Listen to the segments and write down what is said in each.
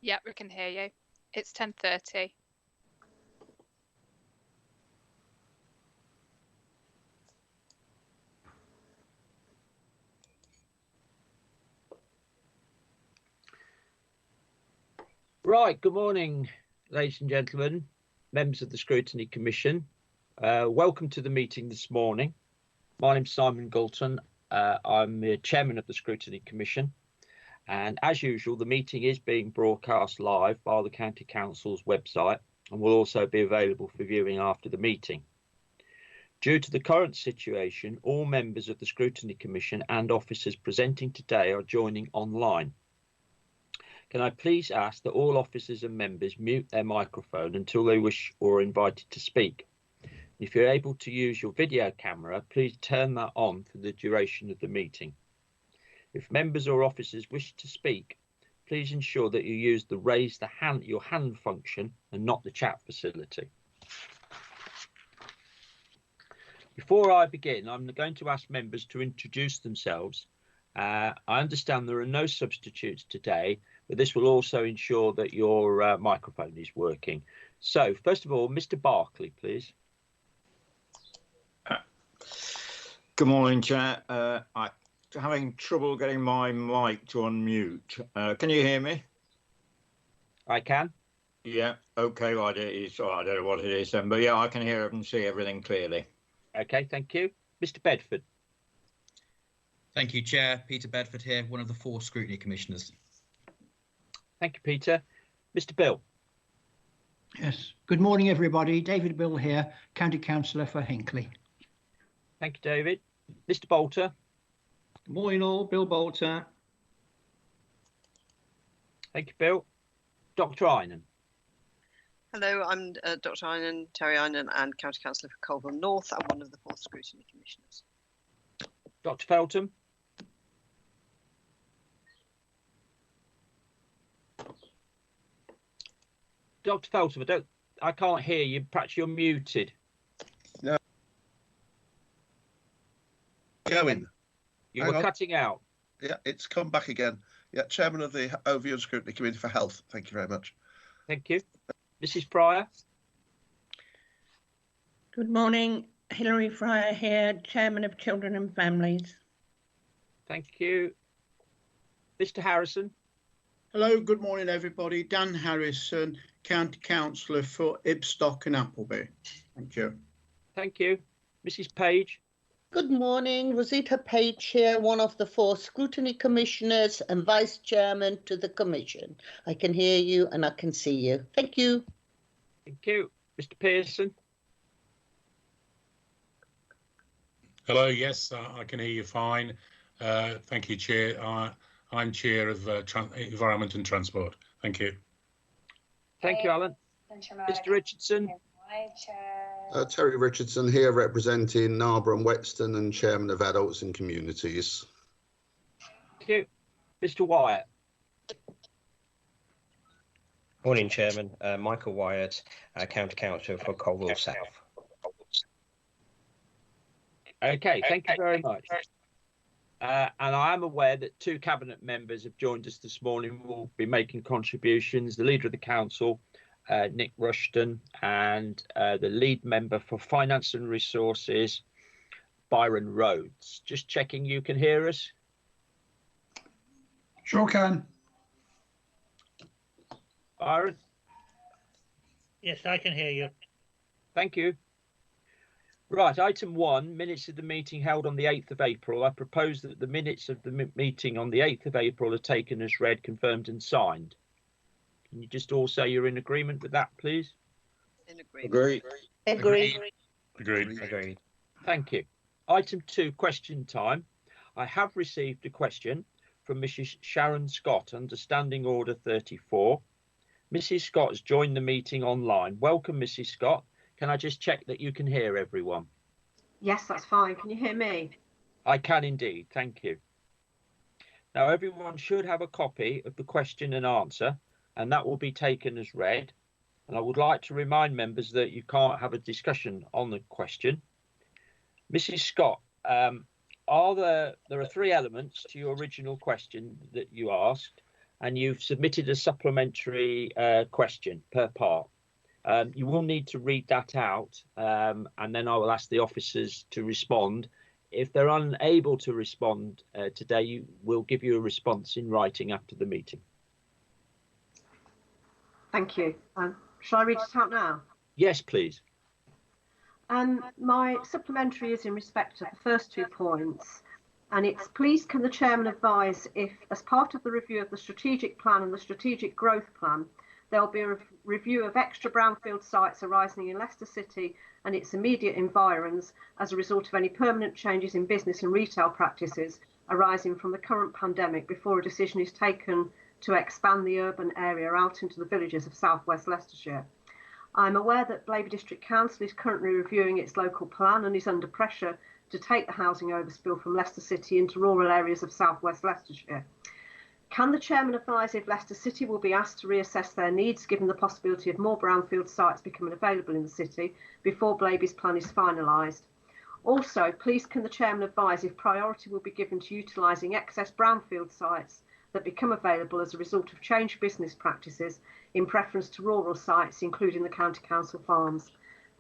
Yeah, we can hear you. It's 10:30. Right, good morning, ladies and gentlemen, members of the Scrutiny Commission. Welcome to the meeting this morning. My name's Simon Galton. I'm the chairman of the Scrutiny Commission. And as usual, the meeting is being broadcast live via the County Council's website and will also be available for viewing after the meeting. Due to the current situation, all members of the Scrutiny Commission and officers presenting today are joining online. Can I please ask that all officers and members mute their microphone until they wish or are invited to speak? If you're able to use your video camera, please turn that on for the duration of the meeting. If members or officers wish to speak, please ensure that you use the your hand function and not the chat facility. Before I begin, I'm going to ask members to introduce themselves. I understand there are no substitutes today, but this will also ensure that your microphone is working. So, first of all, Mr. Barclay, please. Good morning, Chair. I'm having trouble getting my mic to unmute. Can you hear me? I can. Yeah, okay, right, it is. Oh, I don't know what it is then, but yeah, I can hear and see everything clearly. Okay, thank you. Mr. Bedford. Thank you, Chair. Peter Bedford here, one of the 4 Scrutiny Commissioners. Thank you, Peter. Mr. Bill. Yes. Good morning, everybody. David Bill here, County Councillor for Hinckley. Thank you, David. Mr. Bolter. Good morning, all. Bill Bolter. Thank you, Bill. Dr. Einan. Hello, I'm Dr. Einan, Terry Einan, and County Councillor for Colville North. I'm one of the 4 Scrutiny Commissioners. Dr. Feltham. Dr. Feltham, I can't hear you. Perhaps you're muted. No. Going. You were cutting out. Yeah, it's come back again. Yeah, Chairman of the Overview and Scrutiny Committee for Health. Thank you very much. Thank you. Mrs. Pryor. Good morning. Hilary Fryer here, Chairman of Children and Families. Thank you. Mr. Harrison. Hello, good morning, everybody. Dan Harrison, County Councillor for Ibstock and Appleby. Thank you. Thank you. Mrs. Page. Good morning. Rosita Page here, one of the 4 Scrutiny Commissioners and Vice Chairman to the Commission. I can hear you and I can see you. Thank you. Thank you. Mr. Pearson. Hello, yes, I can hear you fine. Thank you, Chair. I'm Chair of Environment and Transport. Thank you. Thank you, Alan. Mr. Richardson. Terry Richardson here, representing Narborough and Whetstone and Chairman of Adults and Communities. Thank you. Mr. Wyatt. Morning, Chairman. Michael Wyatt, County Councillor for Colville South. Okay, thank you very much. And I am aware that 2 cabinet members have joined us this morning. Will be making contributions. The leader of the council, Nick Rushton, and the lead member for Finance and Resources, Byron Rhodes. Just checking you can hear us. Sure can. Byron? Yes, I can hear you. Thank you. Right, item 1, minutes of the meeting held on the 8th of April. I propose that the minutes of the meeting on the 8th of April are taken as read, confirmed and signed. Can you just all say you're in agreement with that, please? In agreement. Agreed. Agreed. Thank you. Item 2, question time. I have received a question from Mrs. Sharon Scott under Standing Order 34. Mrs. Scott has joined the meeting online. Welcome, Mrs. Scott. Can I just check that you can hear everyone? Yes, that's fine. Can you hear me? I can indeed. Thank you. Now, everyone should have a copy of the question and answer, and that will be taken as read. And I would like to remind members that you can't have a discussion on the question. Mrs. Scott, there are 3 elements to your original question that you asked. and you've submitted a supplementary question per part. You will need to read that out, and then I will ask the officers to respond. If they're unable to respond today, we'll give you a response in writing after the meeting. Thank you. Shall I read it out now? Yes, please. My supplementary is in respect of the first 2 points, and it's please can the chairman advise if, as part of the review of the strategic plan and the strategic growth plan, there will be a review of extra brownfield sites arising in Leicester City and its immediate environs as a result of any permanent changes in business and retail practices arising from the current pandemic before a decision is taken to expand the urban area out into the villages of South West Leicestershire. I'm aware that Blaby District Council is currently reviewing its local plan and is under pressure to take the housing overspill from Leicester City into rural areas of South West Leicestershire. Can the chairman advise if Leicester City will be asked to reassess their needs given the possibility of more brownfield sites becoming available in the city before Blaby's plan is finalised? Also, please can the chairman advise if priority will be given to utilising excess brownfield sites that become available as a result of changed business practices in preference to rural sites, including the county council farms?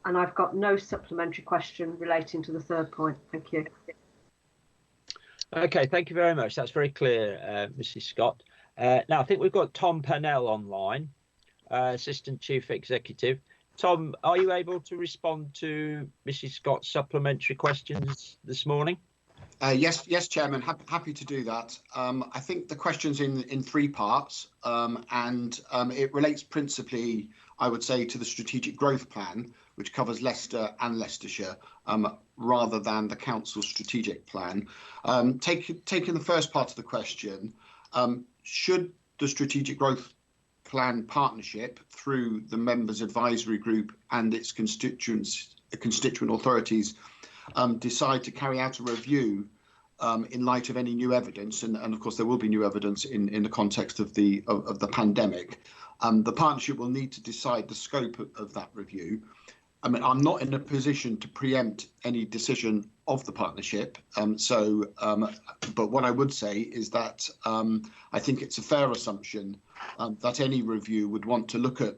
And I've got no supplementary question relating to the third point. Thank you. Okay, thank you very much. That's very clear, Mrs. Scott. Now, I think we've got Tom Pernell online, Assistant Chief Executive. Tom, are you able to respond to Mrs. Scott's supplementary questions this morning? Yes, Chairman. Happy to do that. I think the question's in 3 parts, and it relates principally, I would say, to the strategic growth plan, which covers Leicester and Leicestershire, rather than the council's strategic plan. Taking the first part of the question, should the strategic growth plan partnership through the members advisory group and its constituent authorities decide to carry out a review in light of any new evidence, and of course there will be new evidence in the context of the pandemic, the partnership will need to decide the scope of that review. I mean, I'm not in a position to preempt any decision of the partnership, but what I would say is that I think it's a fair assumption that any review would want to look at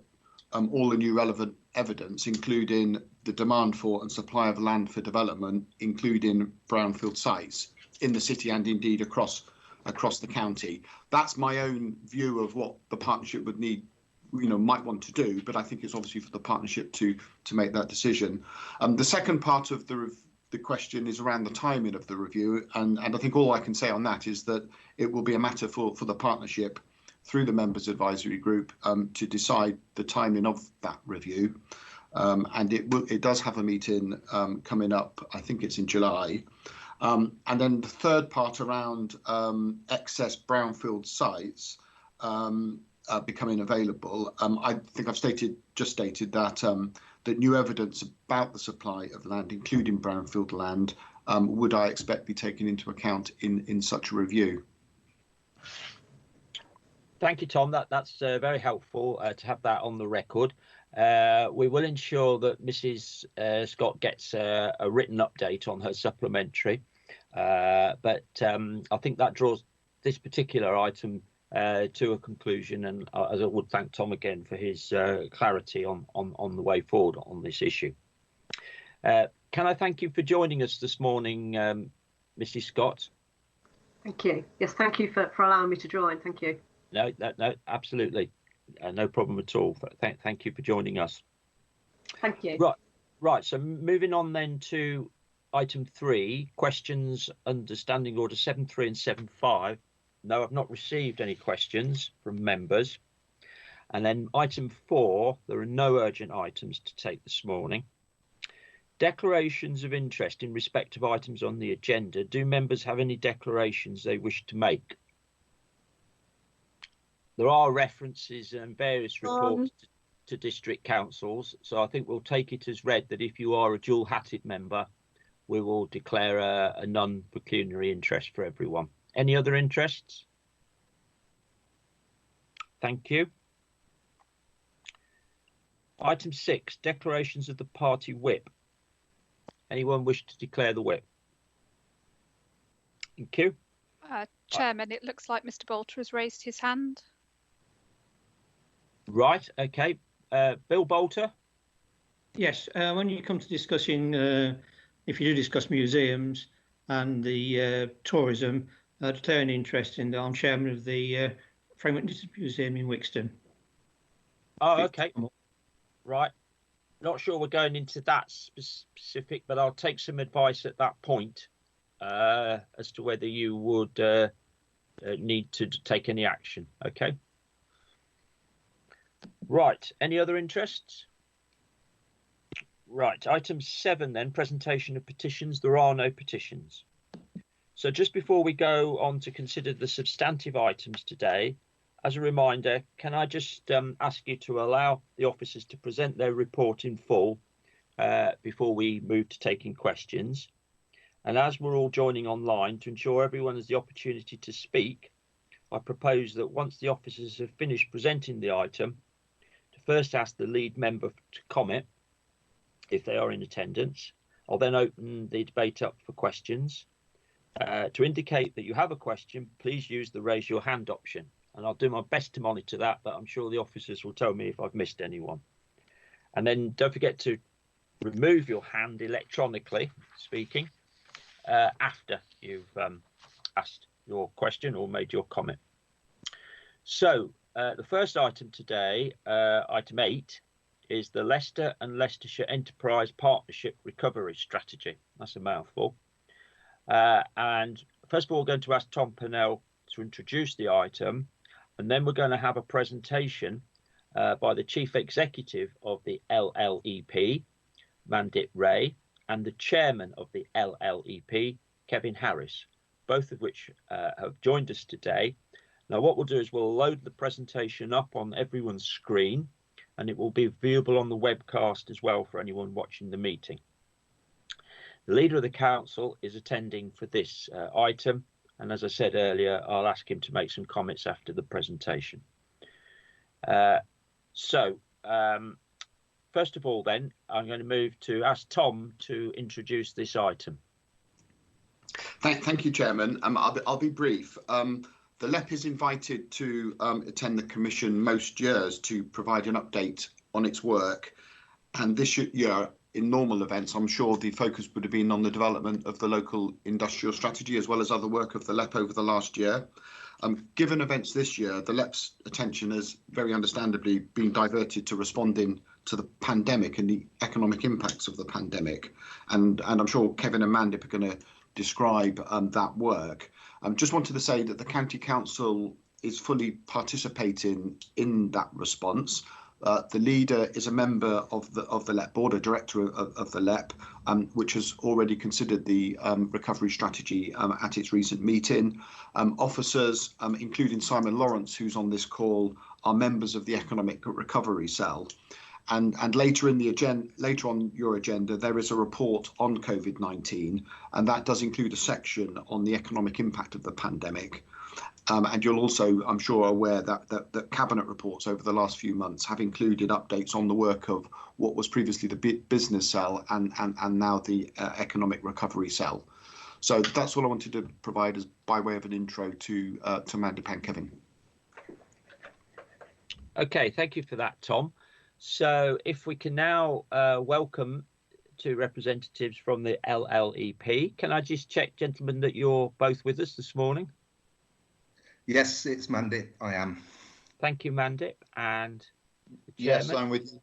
all the new relevant evidence, including the demand for and supply of land for development, including brownfield sites in the city and indeed across the county. That's my own view of what the partnership would need, might want to do, but I think it's obviously for the partnership to make that decision. The second part of the question is around the timing of the review, and I think all I can say on that is that it will be a matter for the partnership through the members advisory group to decide the timing of that review, and it does have a meeting coming up. I think it's in July. And then the third part around excess brownfield sites becoming available. I think I've just stated that that new evidence about the supply of land, including brownfield land, would I expect be taken into account in such a review. Thank you, Tom. That's very helpful to have that on the record. We will ensure that Mrs. Scott gets a written update on her supplementary, but I think that draws this particular item to a conclusion, and as I would thank Tom again for his clarity on the way forward on this issue. Can I thank you for joining us this morning, Mrs. Scott? Thank you. Yes, thank you for allowing me to join. Thank you. No, absolutely. No problem at all. Thank you for joining us. Thank you. Right. So moving on then to item 3, questions under Standing Order 7.3 and 7.5. No, I've not received any questions from members. And then item 4, there are no urgent items to take this morning. Declarations of interest in respect of items on the agenda. Do members have any declarations they wish to make? There are references and various reports to district councils, so I think we'll take it as read that if you are a dual-hatted member, we will declare a non-pecuniary interest for everyone. Any other interests? Thank you. Item 6, declarations of the party whip. Anyone wish to declare the whip? Thank you. Chairman, it looks like Mr. Bolter has raised his hand. Right. Okay. Bill Bolter. Yes, when you come to discussing, if you do discuss museums and the tourism, declare an interest in that. I'm chairman of the Framework Museum in Wixton. Oh, okay. Right. Not sure we're going into that specific, but I'll take some advice at that point as to whether you would need to take any action. Okay. Right. Any other interests? Right. Item 7 then, presentation of petitions. There are no petitions. So just before we go on to consider the substantive items today, as a reminder, can I just ask you to allow the officers to present their report in full before we move to taking questions? And as we're all joining online, to ensure everyone has the opportunity to speak, I propose that once the officers have finished presenting the item, to first ask the lead member to comment, if they are in attendance. I'll then open the debate up for questions. To indicate that you have a question, please use the raise your hand option. And I'll do my best to monitor that, but I'm sure the officers will tell me if I've missed anyone. And then don't forget to remove your hand electronically speaking after you've asked your question or made your comment. So the first item today, item 8, is the Leicester and Leicestershire Enterprise Partnership Recovery Strategy. That's a mouthful. And first of all, we're going to ask Tom Pernell to introduce the item, and then we're going to have a presentation by the Chief Executive of the LLEP, Mandip Ray, and the Chairman of the LLEP, Kevin Harris, both of which have joined us today. Now, what we'll do is we'll load the presentation up on everyone's screen, and it will be viewable on the webcast as well for anyone watching the meeting. The Leader of the Council is attending for this item, and as I said earlier, I'll ask him to make some comments after the presentation. First of all then, I'm going to move to ask Tom to introduce this item. Thank you, Chairman. I'll be brief. The LEP is invited to attend the Commission most years to provide an update on its work. And this year, in normal events, I'm sure the focus would have been on the development of the local industrial strategy as well as other work of the LEP over the last year. Given events this year, the LEP's attention has very understandably been diverted to responding to the pandemic and the economic impacts of the pandemic. And I'm sure Kevin and Mandip are going to describe that work. Just wanted to say that the County Council is fully participating in that response. The leader is a member of the LEP board, a director of the LEP, which has already considered the recovery strategy at its recent meeting. Officers, including Simon Lawrence, who's on this call, are members of the Economic Recovery Cell. And later in the agenda, later on your agenda, there is a report on COVID-19, and that does include a section on the economic impact of the pandemic. And you'll also, I'm sure, aware that cabinet reports over the last few months have included updates on the work of what was previously the business cell and now the economic recovery cell. So that's all I wanted to provide as by way of an intro to Mandip and Kevin. Okay, thank you for that, Tom. So if we can now welcome two representatives from the LLEP. Can I just check, gentlemen, that you're both with us this morning? Yes, it's Mandip. I am. Thank you, Mandip. And yes, I'm with.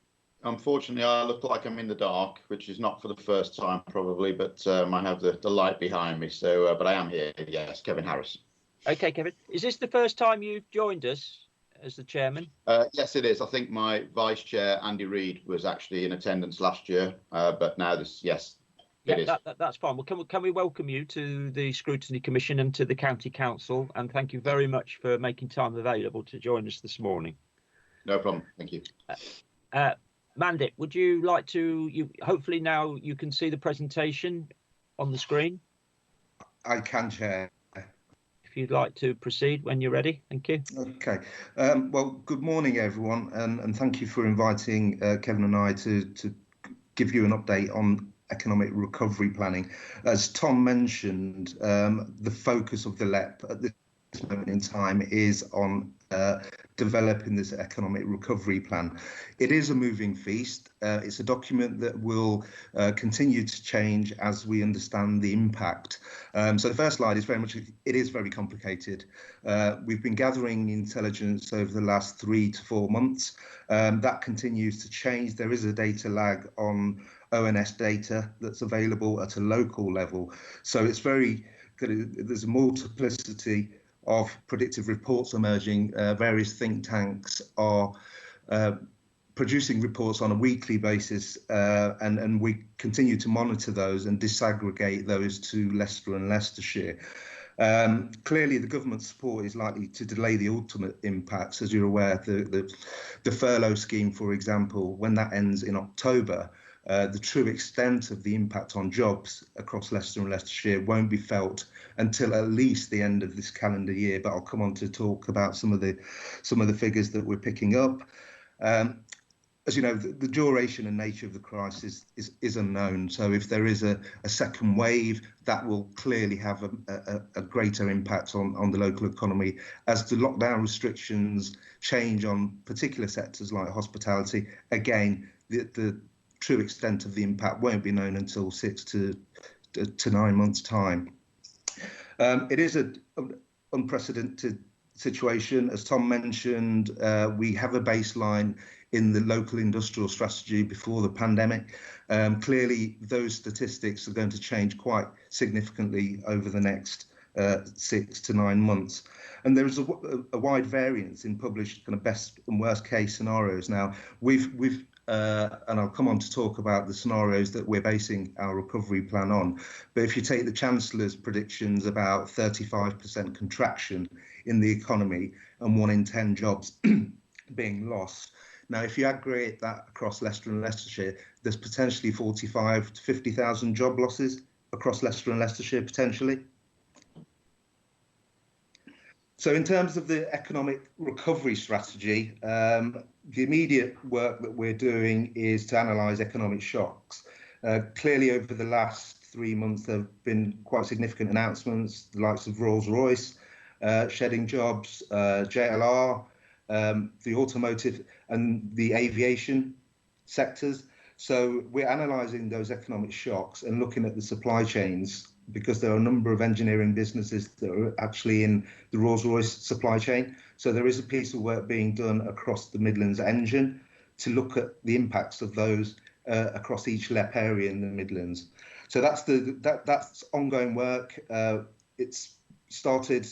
Unfortunately, I look like I'm in the dark, which is not for the first time, probably, but I have the light behind me. So, but I am here. Yes, Kevin Harris. Okay, Kevin. Is this the first time you've joined us as the chairman? Yes, it is. I think my vice chair, Andy Reid, was actually in attendance last year, but now this, yes. Yeah, that's fine. Well, can we welcome you to the Scrutiny Commission and to the County Council, and thank you very much for making time available to join us this morning. No problem. Thank you. Mandip, would you like to? Hopefully now you can see the presentation on the screen. I can, Chair. If you'd like to proceed when you're ready, thank you. Okay. Well, good morning, everyone, and thank you for inviting Kevin and I to give you an update on economic recovery planning. As Tom mentioned, the focus of the LEP at this moment in time is on developing this economic recovery plan. It is a moving feast. It's a document that will continue to change as we understand the impact. So the first slide is it is very complicated. We've been gathering intelligence over the last 3 to 4 months. That continues to change. There is a data lag on ONS data that's available at a local level. So it's there's a multiplicity of predictive reports emerging. Various think tanks are producing reports on a weekly basis, and we continue to monitor those and disaggregate those to Leicester and Leicestershire. Clearly, the government support is likely to delay the ultimate impacts. As you're aware, the furlough scheme, for example, when that ends in October, the true extent of the impact on jobs across Leicester and Leicestershire won't be felt until at least the end of this calendar year. But I'll come on to talk about some of the figures that we're picking up. As you know, the duration and nature of the crisis is unknown. So if there is a second wave, that will clearly have a greater impact on the local economy. As the lockdown restrictions change on particular sectors like hospitality, again, the true extent of the impact won't be known until 6 to 9 months' time. It is an unprecedented situation. As Tom mentioned, we have a baseline in the local industrial strategy before the pandemic. Clearly, those statistics are going to change quite significantly over the next 6 to 9 months. And there is a wide variance in published kind of best and worst case scenarios. Now, and I'll come on to talk about the scenarios that we're basing our recovery plan on. But if you take the Chancellor's predictions about 35% contraction in the economy and 1 in 10 jobs being lost. Now, if you aggregate that across Leicester and Leicestershire, there's potentially 45 to 50,000 job losses across Leicester and Leicestershire potentially. So in terms of the economic recovery strategy, the immediate work that we're doing is to analyse economic shocks. Clearly, over the last 3 months, there have been quite significant announcements, the likes of Rolls-Royce shedding jobs, JLR, the automotive and the aviation sectors. So we're analysing those economic shocks and looking at the supply chains, because there are a number of engineering businesses that are actually in the Rolls-Royce supply chain. So there is a piece of work being done across the Midlands engine to look at the impacts of those across each LEP area in the Midlands. So that's ongoing work. It's started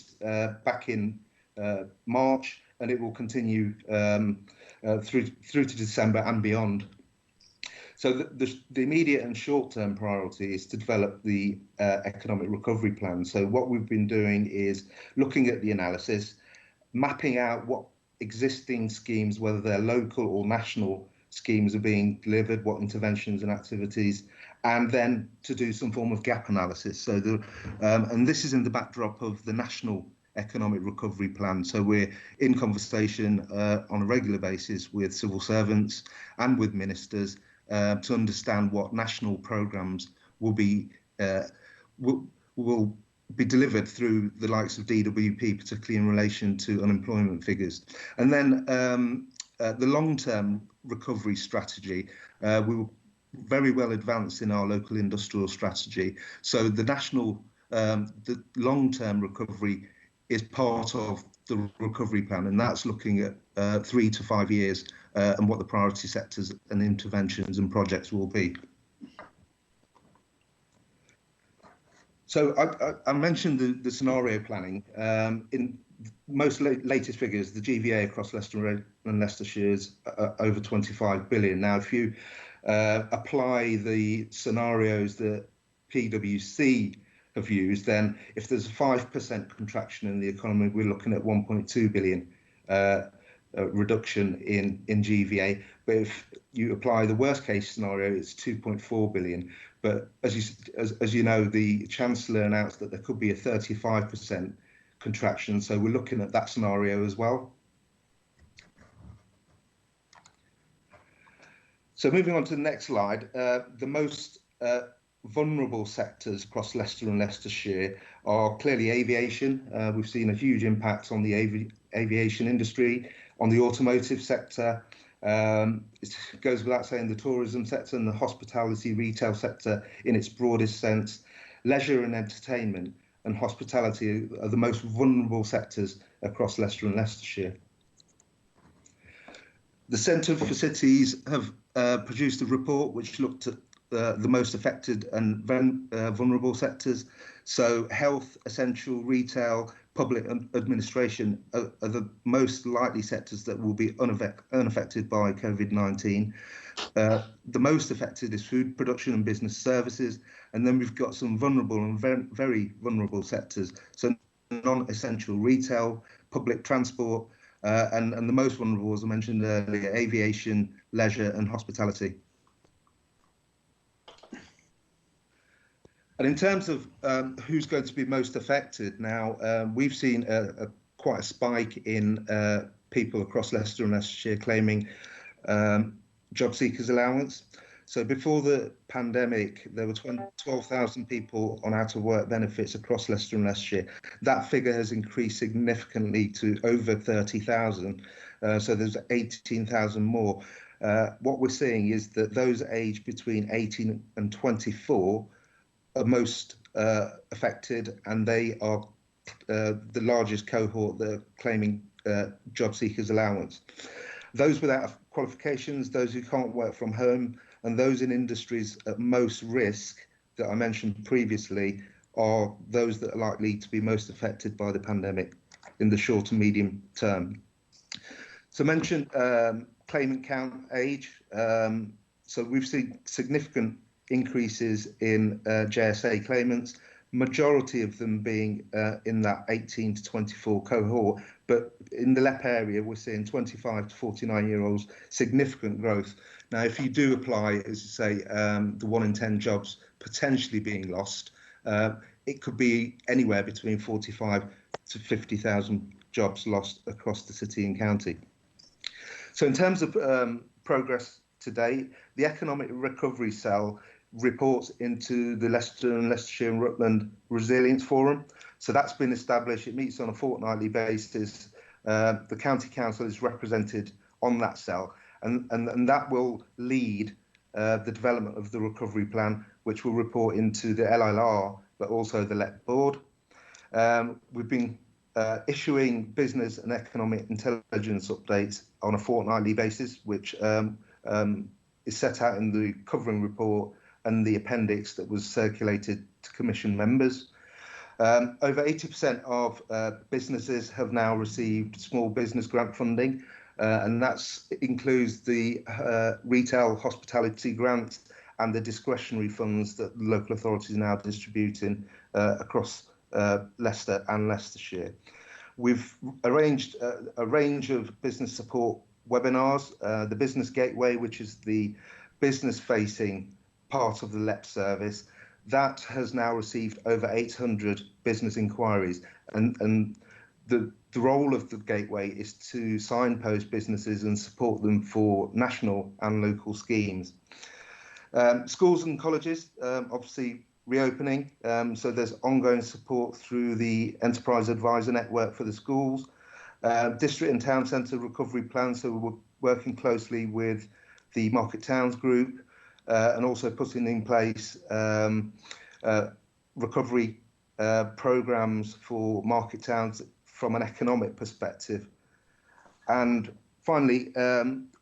back in March, and it will continue through to December and beyond. So the immediate and short-term priority is to develop the economic recovery plan. So what we've been doing is looking at the analysis, mapping out what existing schemes, whether they're local or national schemes, are being delivered, what interventions and activities, and then to do some form of gap analysis. So and this is in the backdrop of the national economic recovery plan. So we're in conversation on a regular basis with civil servants and with ministers to understand what national programmes will be delivered through the likes of DWP, particularly in relation to unemployment figures. And then the long-term recovery strategy, we were very well advanced in our local industrial strategy. So the national, the long-term recovery is part of the recovery plan, and that's looking at 3 to 5 years and what the priority sectors and interventions and projects will be. So I mentioned the scenario planning. In most latest figures, the GVA across Leicester and Leicestershire is over 25 billion. Now, if you apply the scenarios that PwC have used, then if there's a 5% contraction in the economy, we're looking at 1.2 billion reduction in GVA. But if you apply the worst case scenario, it's 2.4 billion. But as you know, the Chancellor announced that there could be a 35% contraction. So we're looking at that scenario as well. So moving on to the next slide, the most vulnerable sectors across Leicester and Leicestershire are clearly aviation. We've seen a huge impact on the aviation industry, on the automotive sector. It goes without saying the tourism sector and the hospitality retail sector in its broadest sense. Leisure and entertainment and hospitality are the most vulnerable sectors across Leicester and Leicestershire. The Centre for Cities have produced a report which looked at the most affected and vulnerable sectors. So health, essential, retail, public administration are the most likely sectors that will be unaffected by COVID-19. The most affected is food production and business services, and then we've got some vulnerable and very vulnerable sectors. So non-essential retail, public transport, and the most vulnerable, as I mentioned earlier, aviation, leisure and hospitality. And in terms of who's going to be most affected now, we've seen quite a spike in people across Leicester and Leicestershire claiming job seekers allowance. So before the pandemic, there were 12,000 people on out of work benefits across Leicester and Leicestershire. That figure has increased significantly to over 30,000. So there's 18,000 more. What we're seeing is that those aged between 18 and 24 are most affected, and they are the largest cohort that are claiming job seekers allowance. Those without qualifications, those who can't work from home, and those in industries at most risk that I mentioned previously are those that are likely to be most affected by the pandemic in the short and medium term. So I mentioned claimant count age. So we've seen significant increases in JSA claimants, majority of them being in that 18 to 24 cohort, but in the LEP area we're seeing 25 to 49-year-olds, significant growth. Now if you do apply, as you say, the 1 in 10 jobs potentially being lost, it could be anywhere between 45 to 50,000 jobs lost across the city and county. So in terms of progress to date, the Economic Recovery Cell reports into the Leicester and Leicestershire and Rutland Resilience Forum. So that's been established. It meets on a fortnightly basis. The County Council is represented on that cell, and that will lead the development of the recovery plan, which will report into the LLR, but also the LEP board. We've been issuing business and economic intelligence updates on a fortnightly basis, which is set out in the covering report and the appendix that was circulated to Commission members. Over 80% of businesses have now received small business grant funding, and that includes the retail hospitality grants and the discretionary funds that local authorities are now distributing across Leicester and Leicestershire. We've arranged a range of business support webinars. The Business Gateway, which is the business-facing part of the LEP service, that has now received over 800 business inquiries, and the role of the gateway is to signpost businesses and support them for national and local schemes. Schools and colleges obviously reopening, so there's ongoing support through the Enterprise Advisor Network for the schools, district and town centre recovery plans, so we're working closely with the Market Towns Group, and also putting in place recovery programmes for market towns from an economic perspective. And finally,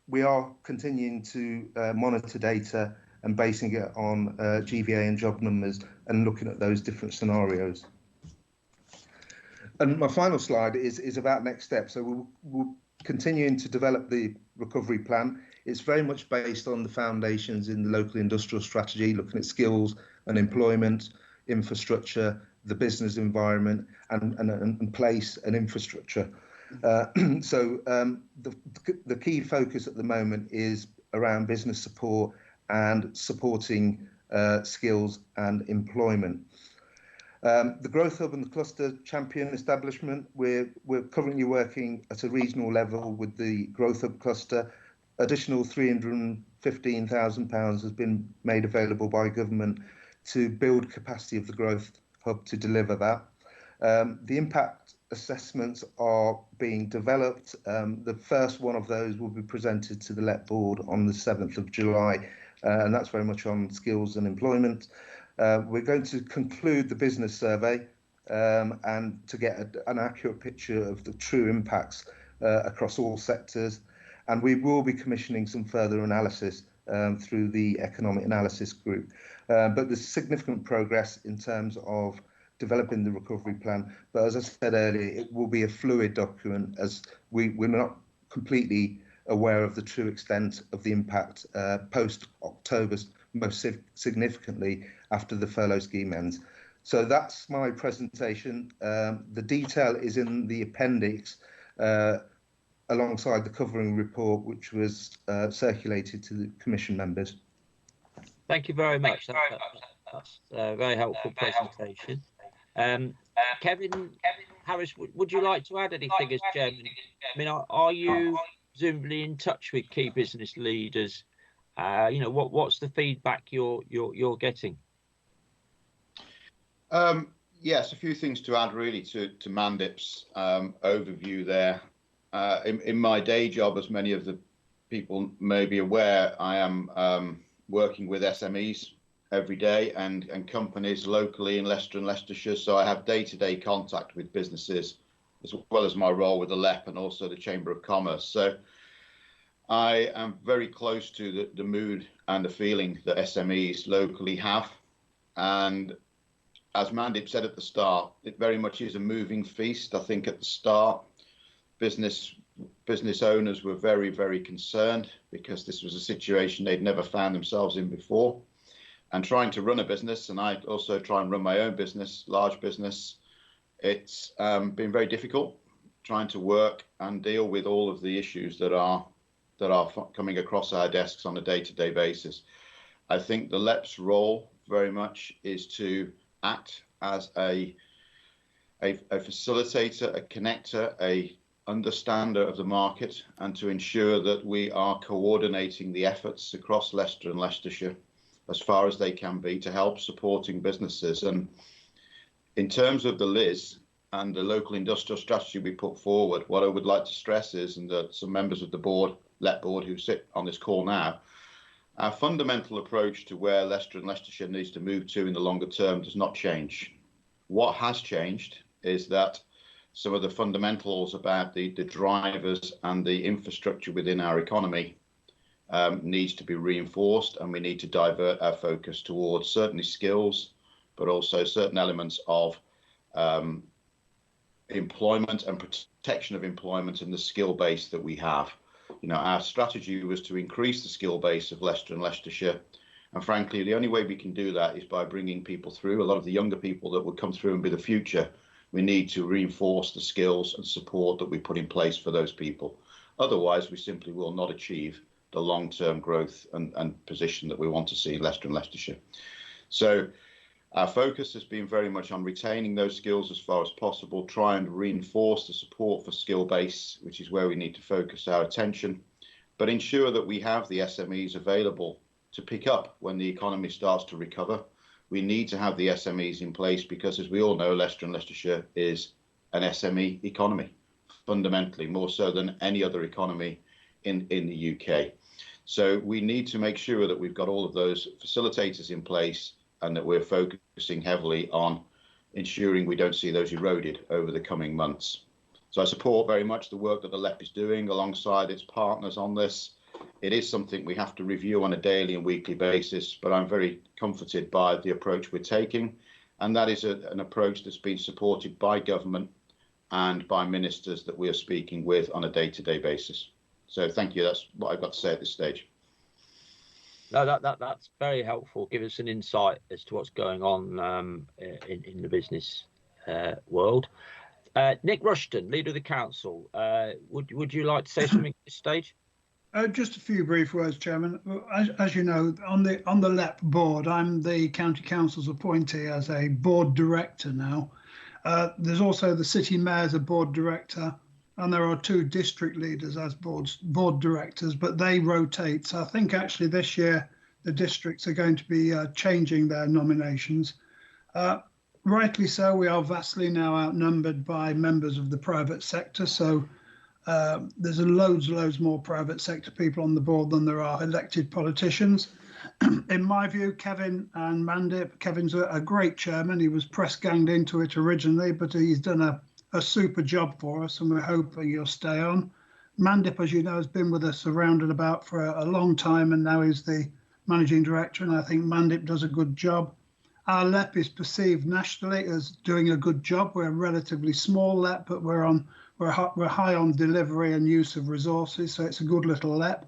we are continuing to monitor data and basing it on GVA and job numbers and looking at those different scenarios. And my final slide is about next steps. So we'll continuing to develop the recovery plan. It's very much based on the foundations in the local industrial strategy, looking at skills and employment, infrastructure, the business environment, and place and infrastructure. So the key focus at the moment is around business support and supporting skills and employment. The Growth Hub and the Cluster Champion establishment, we're currently working at a regional level with the Growth Hub cluster. Additional £315,000 has been made available by government to build capacity of the Growth Hub to deliver that. The impact assessments are being developed. The first one of those will be presented to the LEP board on the 7th of July, and that's very much on skills and employment. We're going to conclude the business survey and to get an accurate picture of the true impacts across all sectors. And we will be commissioning some further analysis through the Economic Analysis Group. But there's significant progress in terms of developing the recovery plan. But as I said earlier, it will be a fluid document as we're not completely aware of the true extent of the impact post-October, most significantly after the furlough scheme ends. So that's my presentation. The detail is in the appendix alongside the covering report, which was circulated to the Commission members. Thank you very much. That's a very helpful presentation. Kevin Harris, would you like to add anything as chairman? I mean, are you presumably in touch with key business leaders? You know, what's the feedback you're getting? Yes, a few things to add really to Mandip's overview there. In my day job, as many of the people may be aware, I am working with SMEs every day and companies locally in Leicester and Leicestershire. So I have day-to-day contact with businesses, as well as my role with the LEP and also the Chamber of Commerce. So I am very close to the mood and the feeling that SMEs locally have. And as Mandip said at the start, it very much is a moving feast. I think at the start, business owners were very, very concerned because this was a situation they'd never found themselves in before. And trying to run a business, and I also try and run my own business, large business, it's been very difficult trying to work and deal with all of the issues that are coming across our desks on a day-to-day basis. I think the LEP's role very much is to act as a facilitator, a connector, a understander of the market, and to ensure that we are coordinating the efforts across Leicester and Leicestershire as far as they can be to help supporting businesses. And in terms of the LIS and the local industrial strategy we put forward, what I would like to stress is, and that some members of the board, LEP board, who sit on this call now, our fundamental approach to where Leicester and Leicestershire needs to move to in the longer term does not change. What has changed is that some of the fundamentals about the drivers and the infrastructure within our economy needs to be reinforced, and we need to divert our focus towards certainly skills, but also certain elements of employment and protection of employment and the skill base that we have. You know, our strategy was to increase the skill base of Leicester and Leicestershire. And frankly, the only way we can do that is by bringing people through. A lot of the younger people that will come through and be the future, we need to reinforce the skills and support that we put in place for those people. Otherwise, we simply will not achieve the long-term growth and position that we want to see in Leicester and Leicestershire. So our focus has been very much on retaining those skills as far as possible, try and reinforce the support for skill base, which is where we need to focus our attention, but ensure that we have the SMEs available to pick up when the economy starts to recover. We need to have the SMEs in place because, as we all know, Leicester and Leicestershire is an SME economy, fundamentally, more so than any other economy in the UK. So we need to make sure that we've got all of those facilitators in place and that we're focusing heavily on ensuring we don't see those eroded over the coming months. So I support very much the work that the LEP is doing alongside its partners on this. It is something we have to review on a daily and weekly basis, but I'm very comforted by the approach we're taking. And that is an approach that's been supported by government and by ministers that we are speaking with on a day-to-day basis. So thank you. That's what I've got to say at this stage. No, that's very helpful. Give us an insight as to what's going on in the business world. Nick Rushton, Leader of the Council, would you like to say something at this stage? Just a few brief words, Chairman. As you know, on the LEP board, I'm the County Council's appointee as a board director now. There's also the City Mayor as a board director, and there are 2 district leaders as board directors, but they rotate. So I think actually this year the districts are going to be changing their nominations. rightly so. We are vastly now outnumbered by members of the private sector. So there's loads more private sector people on the board than there are elected politicians. In my view, Kevin and Mandip, Kevin's a great chairman. He was press ganged into it originally, but he's done a super job for us, and we're hoping he'll stay on. Mandip, as you know, has been with us around and about for a long time, and now he's the managing director, and I think Mandip does a good job. Our LEP is perceived nationally as doing a good job. We're a relatively small LEP, but we're high on delivery and use of resources, so it's a good little LEP.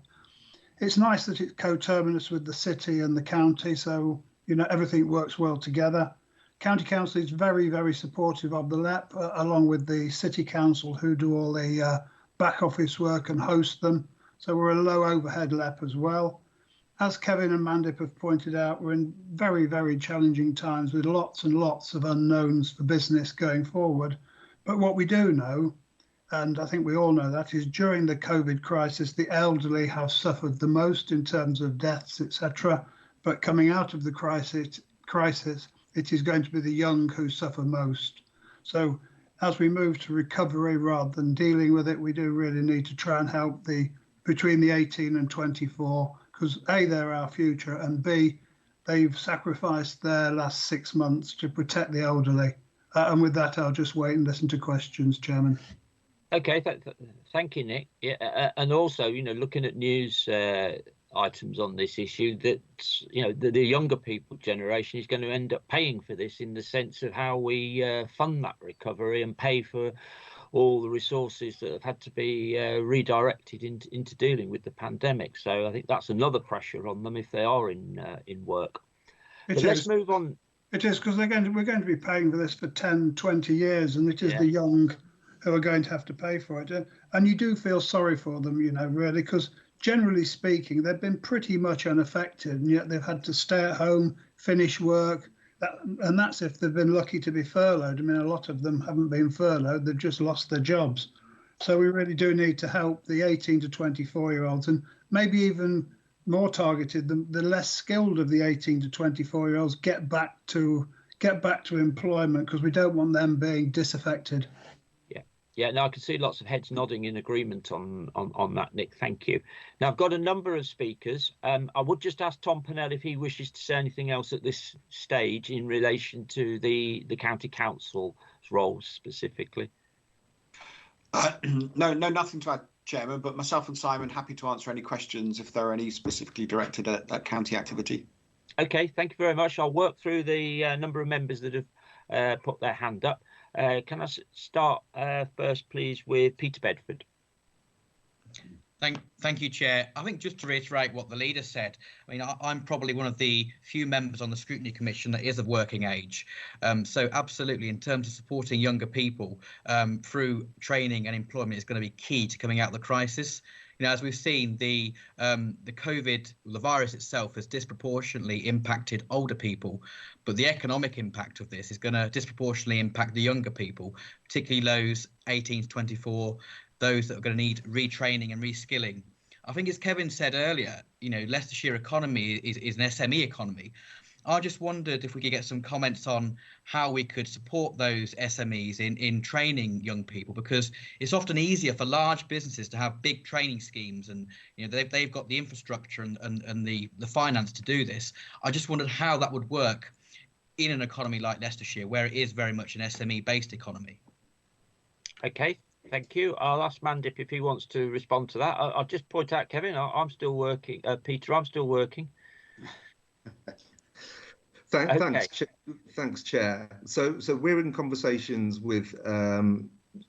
It's nice that it's coterminous with the city and the county, so everything works well together. County Council is very supportive of the LEP, along with the City Council, who do all the back office work and host them. So we're a low overhead LEP as well. As Kevin and Mandip have pointed out, we're in very challenging times with lots and lots of unknowns for business going forward. But what we do know, and I think we all know that, is during the COVID crisis, the elderly have suffered the most in terms of deaths, etc. But coming out of the crisis, it is going to be the young who suffer most. So as we move to recovery rather than dealing with it, we do really need to try and help between the 18 and 24, because A, they're our future, and B, they've sacrificed their last 6 months to protect the elderly. And with that, I'll just wait and listen to questions, Chairman. Okay, thank you, Nick. Yeah, and also, looking at news items on this issue, that the younger people generation is going to end up paying for this, in the sense of how we fund that recovery and pay for all the resources that have had to be redirected into dealing with the pandemic. So I think that's another pressure on them if they are in work. But let's move on. It is, because we're going to be paying for this for 10, 20 years, and it is the young who are going to have to pay for it. And you do feel sorry for them, really, because generally speaking, they've been pretty much unaffected, and yet they've had to stay at home, finish work, and that's if they've been lucky to be furloughed. I mean, a lot of them haven't been furloughed, they've just lost their jobs. So we really do need to help the 18 to 24-year-olds, and maybe even more targeted, the less skilled of the 18 to 24-year-olds get back to employment, because we don't want them being disaffected. Yeah, now I can see lots of heads nodding in agreement on that, Nick. Thank you. Now I've got a number of speakers. I would just ask Tom Pernell if he wishes to say anything else at this stage in relation to the county council's roles specifically. No, nothing to add, Chairman, but myself and Simon happy to answer any questions if there are any specifically directed at county activity. Okay, thank you very much. I'll work through the number of members that have put their hand up. Can I start first, please, with Peter Bedford? Thank you, Chair. I think just to reiterate what the leader said, I mean, I'm probably one of the few members on the Scrutiny Commission that is of working age. So absolutely, in terms of supporting younger people through training and employment is going to be key to coming out of the crisis. As we've seen, the virus itself has disproportionately impacted older people, but the economic impact of this is going to disproportionately impact the younger people, particularly those 18 to 24, those that are going to need retraining and reskilling. I think, as Kevin said earlier, Leicestershire economy is an SME economy. I just wondered if we could get some comments on how we could support those SMEs in training young people, because it's often easier for large businesses to have big training schemes, and they've got the infrastructure and the finance to do this. I just wondered how that would work in an economy like Leicestershire, where it is very much an SME-based economy. Okay, thank you. I'll ask Mandip if he wants to respond to that. I'll just point out, Kevin, I'm still working. Peter, I'm still working. Thanks, Chair. So we're in conversations with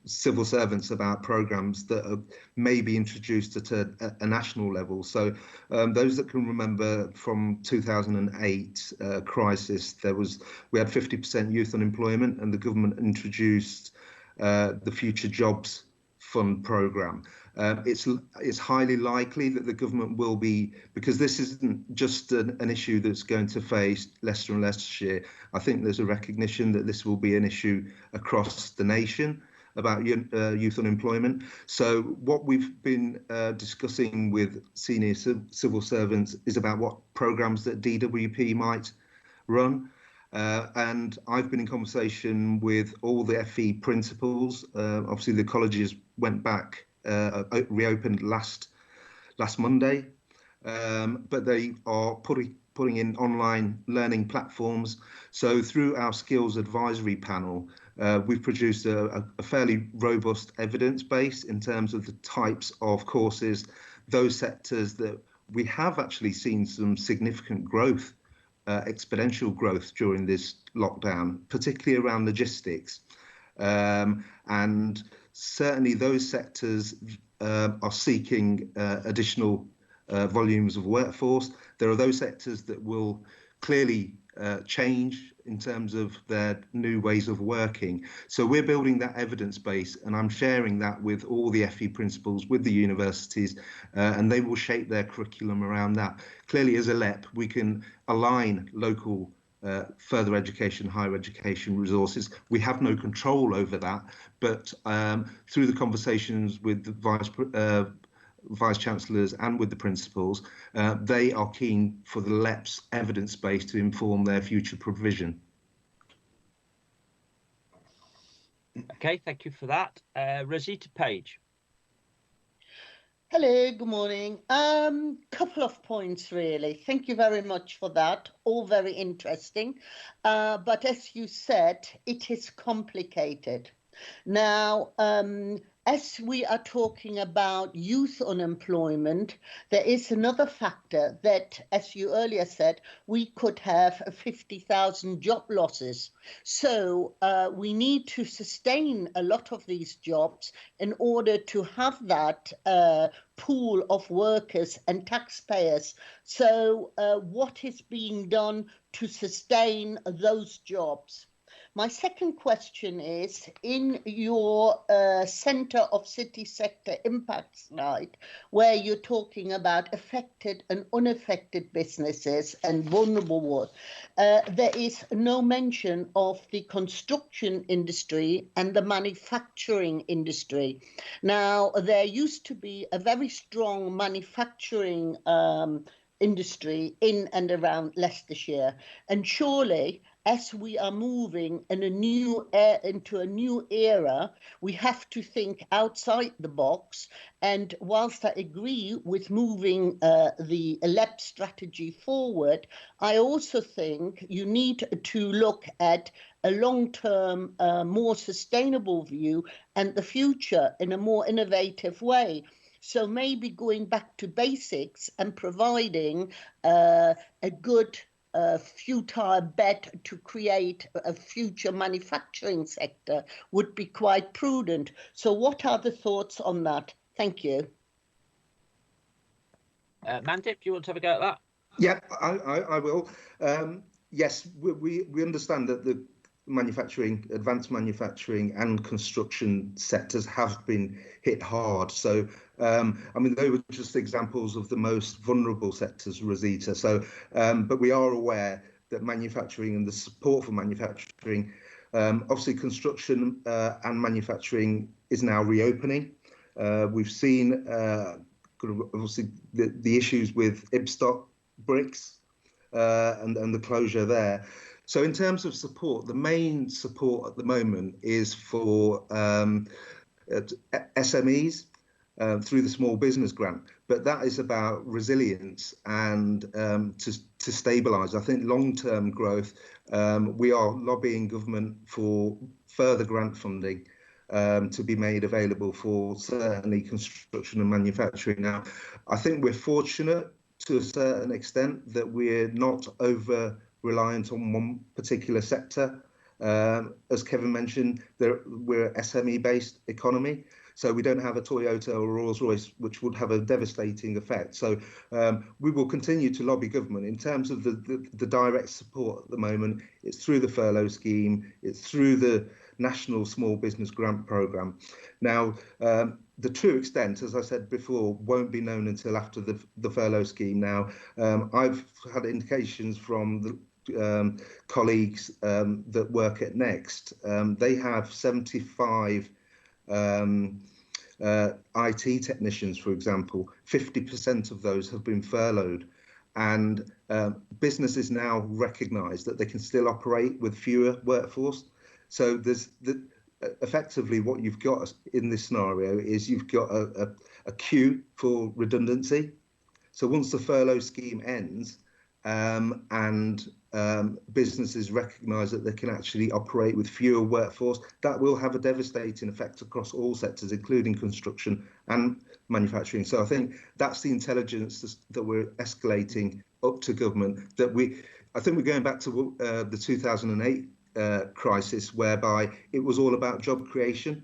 civil servants about programmes that are maybe introduced at a national level. So those that can remember from 2008 crisis, we had 50% youth unemployment, and the government introduced the Future Jobs Fund programme. It's highly likely that the government will be, because this isn't just an issue that's going to face Leicester and Leicestershire. I think there's a recognition that this will be an issue across the nation about youth unemployment. So what we've been discussing with senior civil servants is about what programmes that DWP might run. And I've been in conversation with all the FE principals. Obviously, the colleges went back, reopened last Monday, but they are putting in online learning platforms. So through our skills advisory panel, we've produced a fairly robust evidence base in terms of the types of courses, those sectors that we have actually seen some significant growth, exponential growth during this lockdown, particularly around logistics. And certainly those sectors are seeking additional volumes of workforce. There are those sectors that will clearly change in terms of their new ways of working. So we're building that evidence base, and I'm sharing that with all the FE principals, with the universities, and they will shape their curriculum around that. Clearly, as a LEP, we can align local further education, higher education resources. We have no control over that, but through the conversations with the Vice Chancellors and with the principals, they are keen for the LEP's evidence base to inform their future provision. Okay, thank you for that. Rosita Page. Hello, good morning. Couple of points really. Thank you very much for that. All very interesting. But as you said, it is complicated. Now, as we are talking about youth unemployment, there is another factor that, as you earlier said, we could have 50,000 job losses. So we need to sustain a lot of these jobs in order to have that pool of workers and taxpayers. So what is being done to sustain those jobs? My second question is, in your Centre of City Sector Impact slide, where you're talking about affected and unaffected businesses and vulnerable ones, there is no mention of the construction industry and the manufacturing industry. Now, there used to be a very strong manufacturing industry in and around Leicestershire, and surely, as we are moving in into a new era, we have to think outside the box. And whilst I agree with moving the LEP strategy forward, I also think you need to look at a long-term, more sustainable view and the future in a more innovative way. So maybe going back to basics and providing a good futile bet to create a future manufacturing sector would be quite prudent. So what are the thoughts on that? Thank you. Mandip, do you want to have a go at that? Yeah, I will. Yes, we understand that the manufacturing, advanced manufacturing and construction sectors have been hit hard. So, I mean, they were just examples of the most vulnerable sectors, Rosita. So, but we are aware that manufacturing and the support for manufacturing, obviously construction and manufacturing is now reopening. We've seen obviously the issues with Ibstock bricks and the closure there. So in terms of support, the main support at the moment is for SMEs through the small business grant, but that is about resilience and to stabilise. I think long-term growth, we are lobbying government for further grant funding to be made available for certainly construction and manufacturing. Now, I think we're fortunate to a certain extent that we're not over reliant on one particular sector. As Kevin mentioned, we're an SME-based economy, so we don't have a Toyota or Rolls-Royce, which would have a devastating effect. So we will continue to lobby government. In terms of the direct support at the moment, it's through the furlough scheme, it's through the National Small Business Grant Programme. Now, the true extent, as I said before, won't be known until after the furlough scheme. Now, I've had indications from the colleagues that work at Next. They have 75 IT technicians, for example. 50% of those have been furloughed. and businesses now recognise that they can still operate with fewer workforce. So effectively what you've got in this scenario is you've got a queue for redundancy. So once the furlough scheme ends and businesses recognise that they can actually operate with fewer workforce, that will have a devastating effect across all sectors, including construction and manufacturing. So I think that's the intelligence that we're escalating up to government. I think we're going back to the 2008 crisis, whereby it was all about job creation.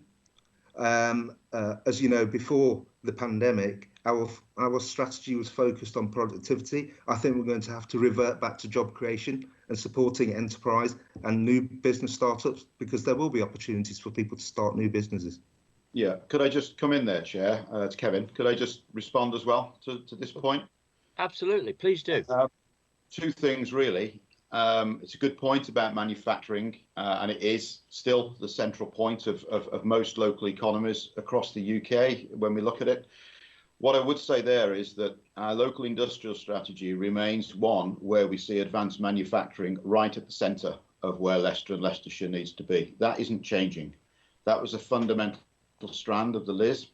As you know, before the pandemic, our strategy was focused on productivity. I think we're going to have to revert back to job creation and supporting enterprise and new business startups, because there will be opportunities for people to start new businesses. Yeah, could I just come in there, Chair? It's Kevin. Could I just respond as well to this point? Absolutely, please do. Two things, really. It's a good point about manufacturing, and it is still the central point of most local economies across the UK when we look at it. What I would say there is that our local industrial strategy remains one where we see advanced manufacturing right at the centre of where Leicester and Leicestershire needs to be. That isn't changing. That was a fundamental strand of the LIS.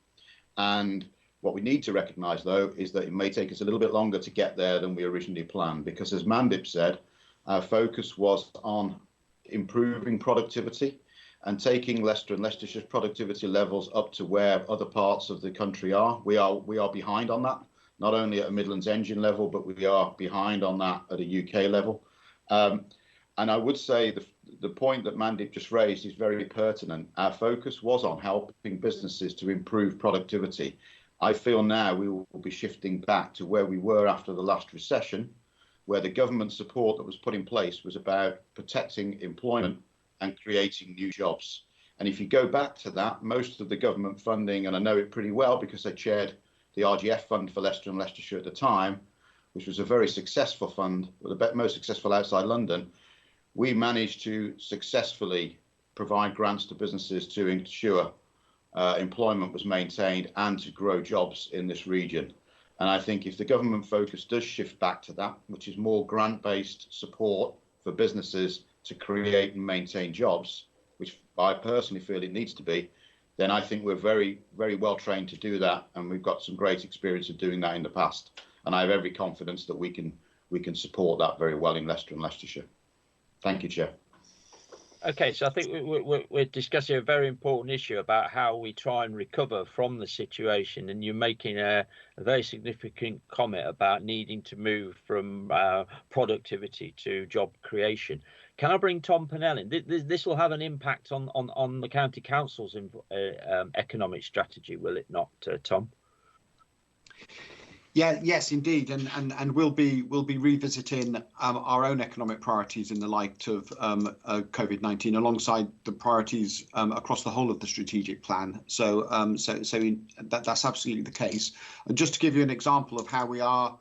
And what we need to recognise, though, is that it may take us a little bit longer to get there than we originally planned, because as Mandip said, our focus was on improving productivity and taking Leicester and Leicestershire's productivity levels up to where other parts of the country are. We are behind on that, not only at a Midlands engine level, but we are behind on that at a UK level. And I would say the point that Mandip just raised is very pertinent. Our focus was on helping businesses to improve productivity. I feel now we will be shifting back to where we were after the last recession, where the government support that was put in place was about protecting employment and creating new jobs. And if you go back to that, most of the government funding, and I know it pretty well because I chaired the RGF fund for Leicester and Leicestershire at the time, which was a very successful fund, the most successful outside London, we managed to successfully provide grants to businesses to ensure employment was maintained and to grow jobs in this region. And I think if the government focus does shift back to that, which is more grant-based support for businesses to create and maintain jobs, which I personally feel it needs to be, then I think we're very, very well trained to do that. And we've got some great experience of doing that in the past. And I have every confidence that we can support that very well in Leicester and Leicestershire. Thank you, Chair. Okay, so I think we're discussing a very important issue about how we try and recover from the situation, and you're making a very significant comment about needing to move from productivity to job creation. Can I bring Tom Pernell in? This will have an impact on the county council's economic strategy, will it not, Tom? Yeah, yes, indeed, and we'll be revisiting our own economic priorities in the light of COVID-19, alongside the priorities across the whole of the strategic plan. So that's absolutely the case. And just to give you an example of how we are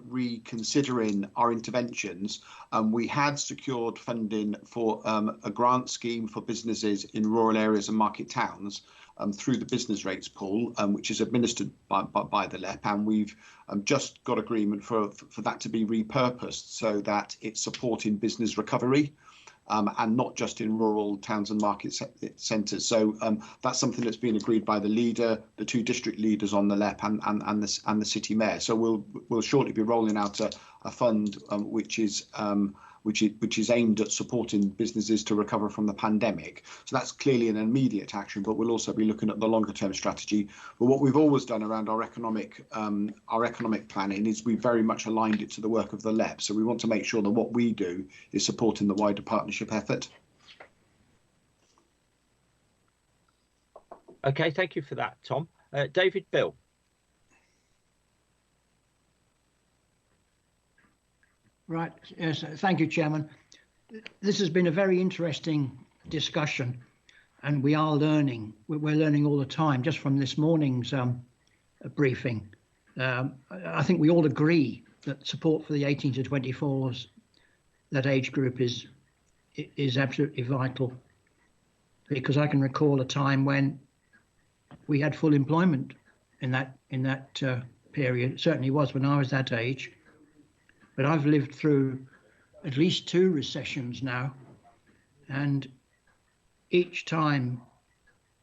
reconsidering our interventions, we had secured funding for a grant scheme for businesses in rural areas and market towns through the business rates pool, which is administered by the LEP, and we've just got agreement for that to be repurposed so that it's supporting business recovery and not just in rural towns and market centres. So that's something that's been agreed by the leader, the two district leaders on the LEP, and the city mayor. So we'll shortly be rolling out a fund which is aimed at supporting businesses to recover from the pandemic. So that's clearly an immediate action, but we'll also be looking at the longer term strategy. But what we've always done around our economic planning is we very much aligned it to the work of the LEP. So we want to make sure that what we do is supporting the wider partnership effort. Okay, thank you for that, Tom. David Bill. Right. Yes. Thank you, Chairman. This has been a very interesting discussion, and we are learning. We're learning all the time, just from this morning's briefing. I think we all agree that support for the 18 to 24s, that age group, is absolutely vital. Because I can recall a time when we had full employment in that period. It certainly was when I was that age. but I've lived through at least 2 recessions now, and each time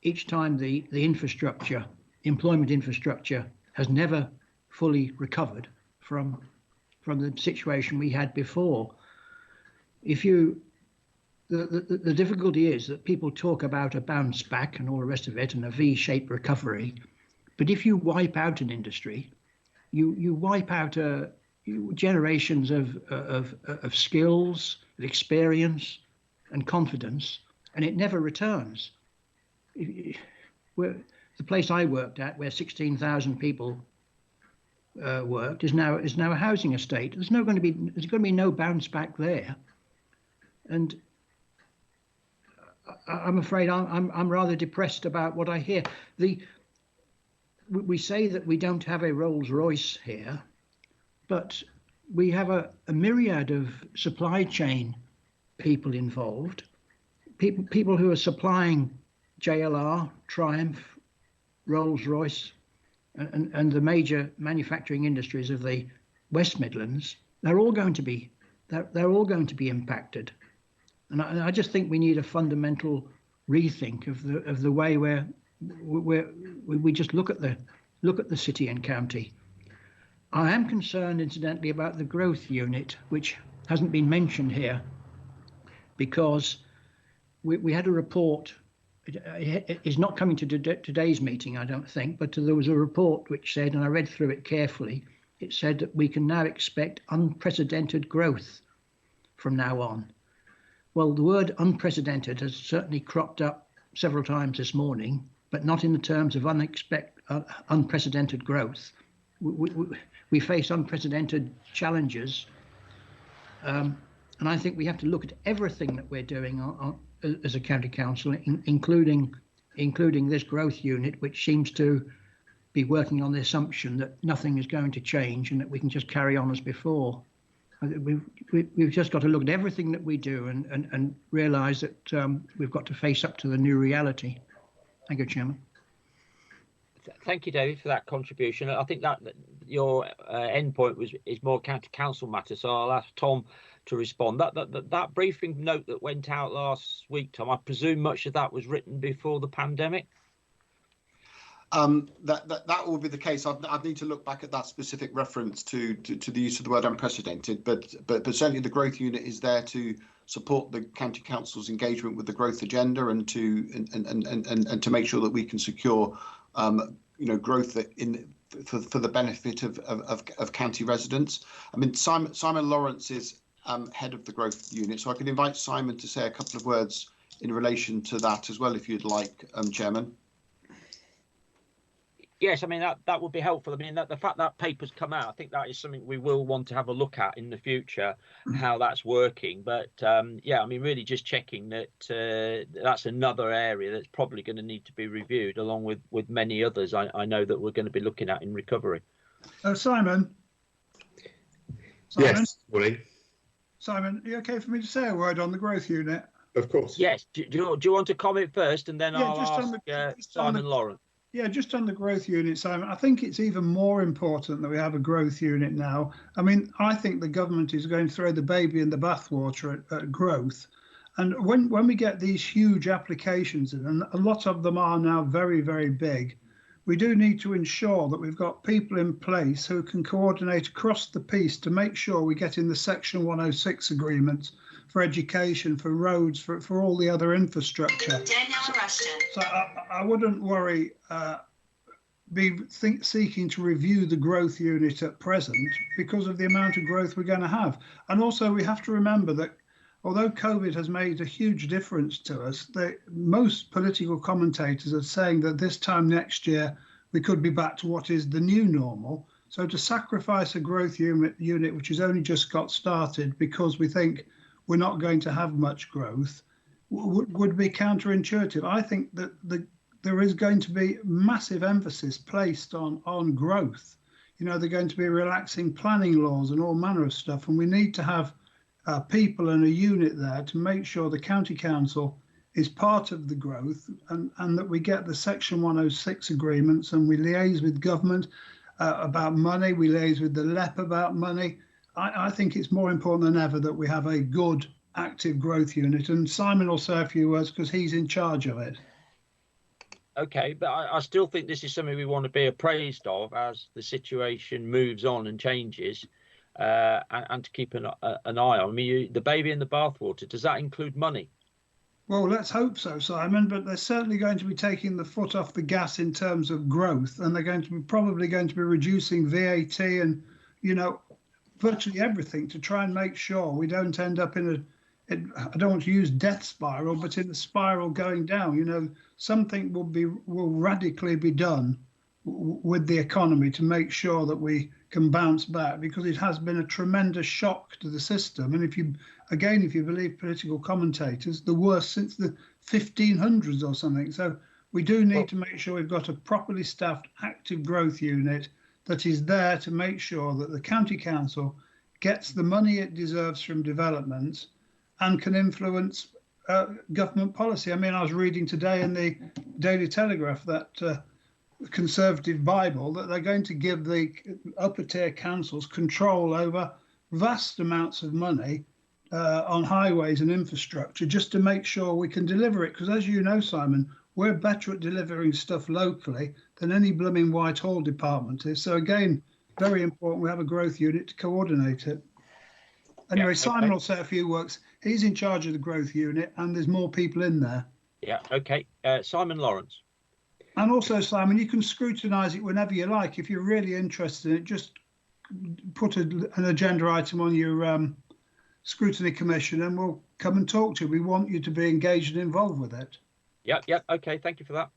the infrastructure, employment infrastructure, has never fully recovered from the situation we had before. The difficulty is that people talk about a bounce back and all the rest of it and a V-shaped recovery, but if you wipe out an industry, you wipe out generations of skills, of experience, and confidence, and it never returns. The place I worked at, where 16,000 people worked, is now a housing estate. There's going to be no bounce back there, and I'm afraid I'm rather depressed about what I hear. We say that we don't have a Rolls-Royce here, but we have a myriad of supply chain people involved, people who are supplying JLR, Triumph, Rolls-Royce, and the major manufacturing industries of the West Midlands. They're all going to be impacted. And I just think we need a fundamental rethink of the way where we just look at the city and county. I am concerned, incidentally, about the growth unit, which hasn't been mentioned here, because we had a report. It is not coming to today's meeting, I don't think, but there was a report which said, and I read through it carefully, it said that we can now expect unprecedented growth from now on. Well, the word unprecedented has certainly cropped up several times this morning, but not in the terms of unprecedented growth. We face unprecedented challenges, and I think we have to look at everything that we're doing as a county council, including this growth unit, which seems to be working on the assumption that nothing is going to change and that we can just carry on as before. We've just got to look at everything that we do and realise that we've got to face up to the new reality. Thank you, Chairman. Thank you, David, for that contribution. I think that your end point is more county council matter, so I'll ask Tom to respond. That briefing note that went out last week, Tom, I presume much of that was written before the pandemic? That will be the case. I'd need to look back at that specific reference to the use of the word unprecedented, but certainly the growth unit is there to support the county council's engagement with the growth agenda and to make sure that we can secure growth for the benefit of county residents. I mean, Simon Lawrence is head of the growth unit, so I can invite Simon to say a couple of words in relation to that as well, if you'd like, Chairman. Yes, I mean, that would be helpful. I mean, the fact that paper's come out, I think that is something we will want to have a look at in the future, how that's working. But yeah, I mean, really just checking that that's another area that's probably going to need to be reviewed, along with many others I know that we're going to be looking at in recovery. Simon? Yes, morning. Simon, are you okay for me to say a word on the growth unit? Of course. Yes. Do you want to comment first, and then I'll ask Simon Lawrence? Yeah, just on the growth unit, Simon, I think it's even more important that we have a growth unit now. I mean, I think the government is going to throw the baby in the bathwater at growth. And when we get these huge applications in, and a lot of them are now very, very big, we do need to ensure that we've got people in place who can coordinate across the piece to make sure we get in the Section 106 agreements for education, for roads, for all the other infrastructure. So I wouldn't worry seeking to review the growth unit at present because of the amount of growth we're going to have. And also we have to remember that although COVID has made a huge difference to us, most political commentators are saying that this time next year we could be back to what is the new normal. So to sacrifice a growth unit which has only just got started because we think we're not going to have much growth would be counterintuitive. I think that there is going to be massive emphasis placed on growth. You know, they're going to be relaxing planning laws and all manner of stuff, and we need to have people and a unit there to make sure the county council is part of the growth and that we get the Section 106 agreements and we liaise with government about money, we liaise with the LEP about money, I think it's more important than ever that we have a good active growth unit, and Simon will say a few words because he's in charge of it. Okay, but I still think this is something we want to be appraised of as the situation moves on and changes, and to keep an eye on. I mean, the baby in the bathwater, does that include money? Well, let's hope so, Simon, but they're certainly going to be taking the foot off the gas in terms of growth, and they're going to be probably going to be reducing VAT and, you know, virtually everything to try and make sure we don't end up in I don't want to use death spiral, but in the spiral going down. You know, something will radically be done with the economy to make sure that we can bounce back, because it has been a tremendous shock to the system. And if you believe political commentators, the worst since the 1500s or something. So we do need to make sure we've got a properly staffed active growth unit that is there to make sure that the county council gets the money it deserves from developments and can influence government policy. I mean, I was reading today in the Daily Telegraph that Conservative Bible that they're going to give the upper tier councils control over vast amounts of money on highways and infrastructure just to make sure we can deliver it. Because as you know, Simon, we're better at delivering stuff locally than any blooming Whitehall department is. So again, very important we have a growth unit to coordinate it. Anyway, yeah, Simon will say a few words. He's in charge of the growth unit and there's more people in there. Yeah, okay. Simon Lawrence. And also, Simon, you can scrutinise it whenever you like. If you're really interested in it, just put an agenda item on your Scrutiny Commission and we'll come and talk to you. We want you to be engaged and involved with it. Yep. Okay, thank you for that.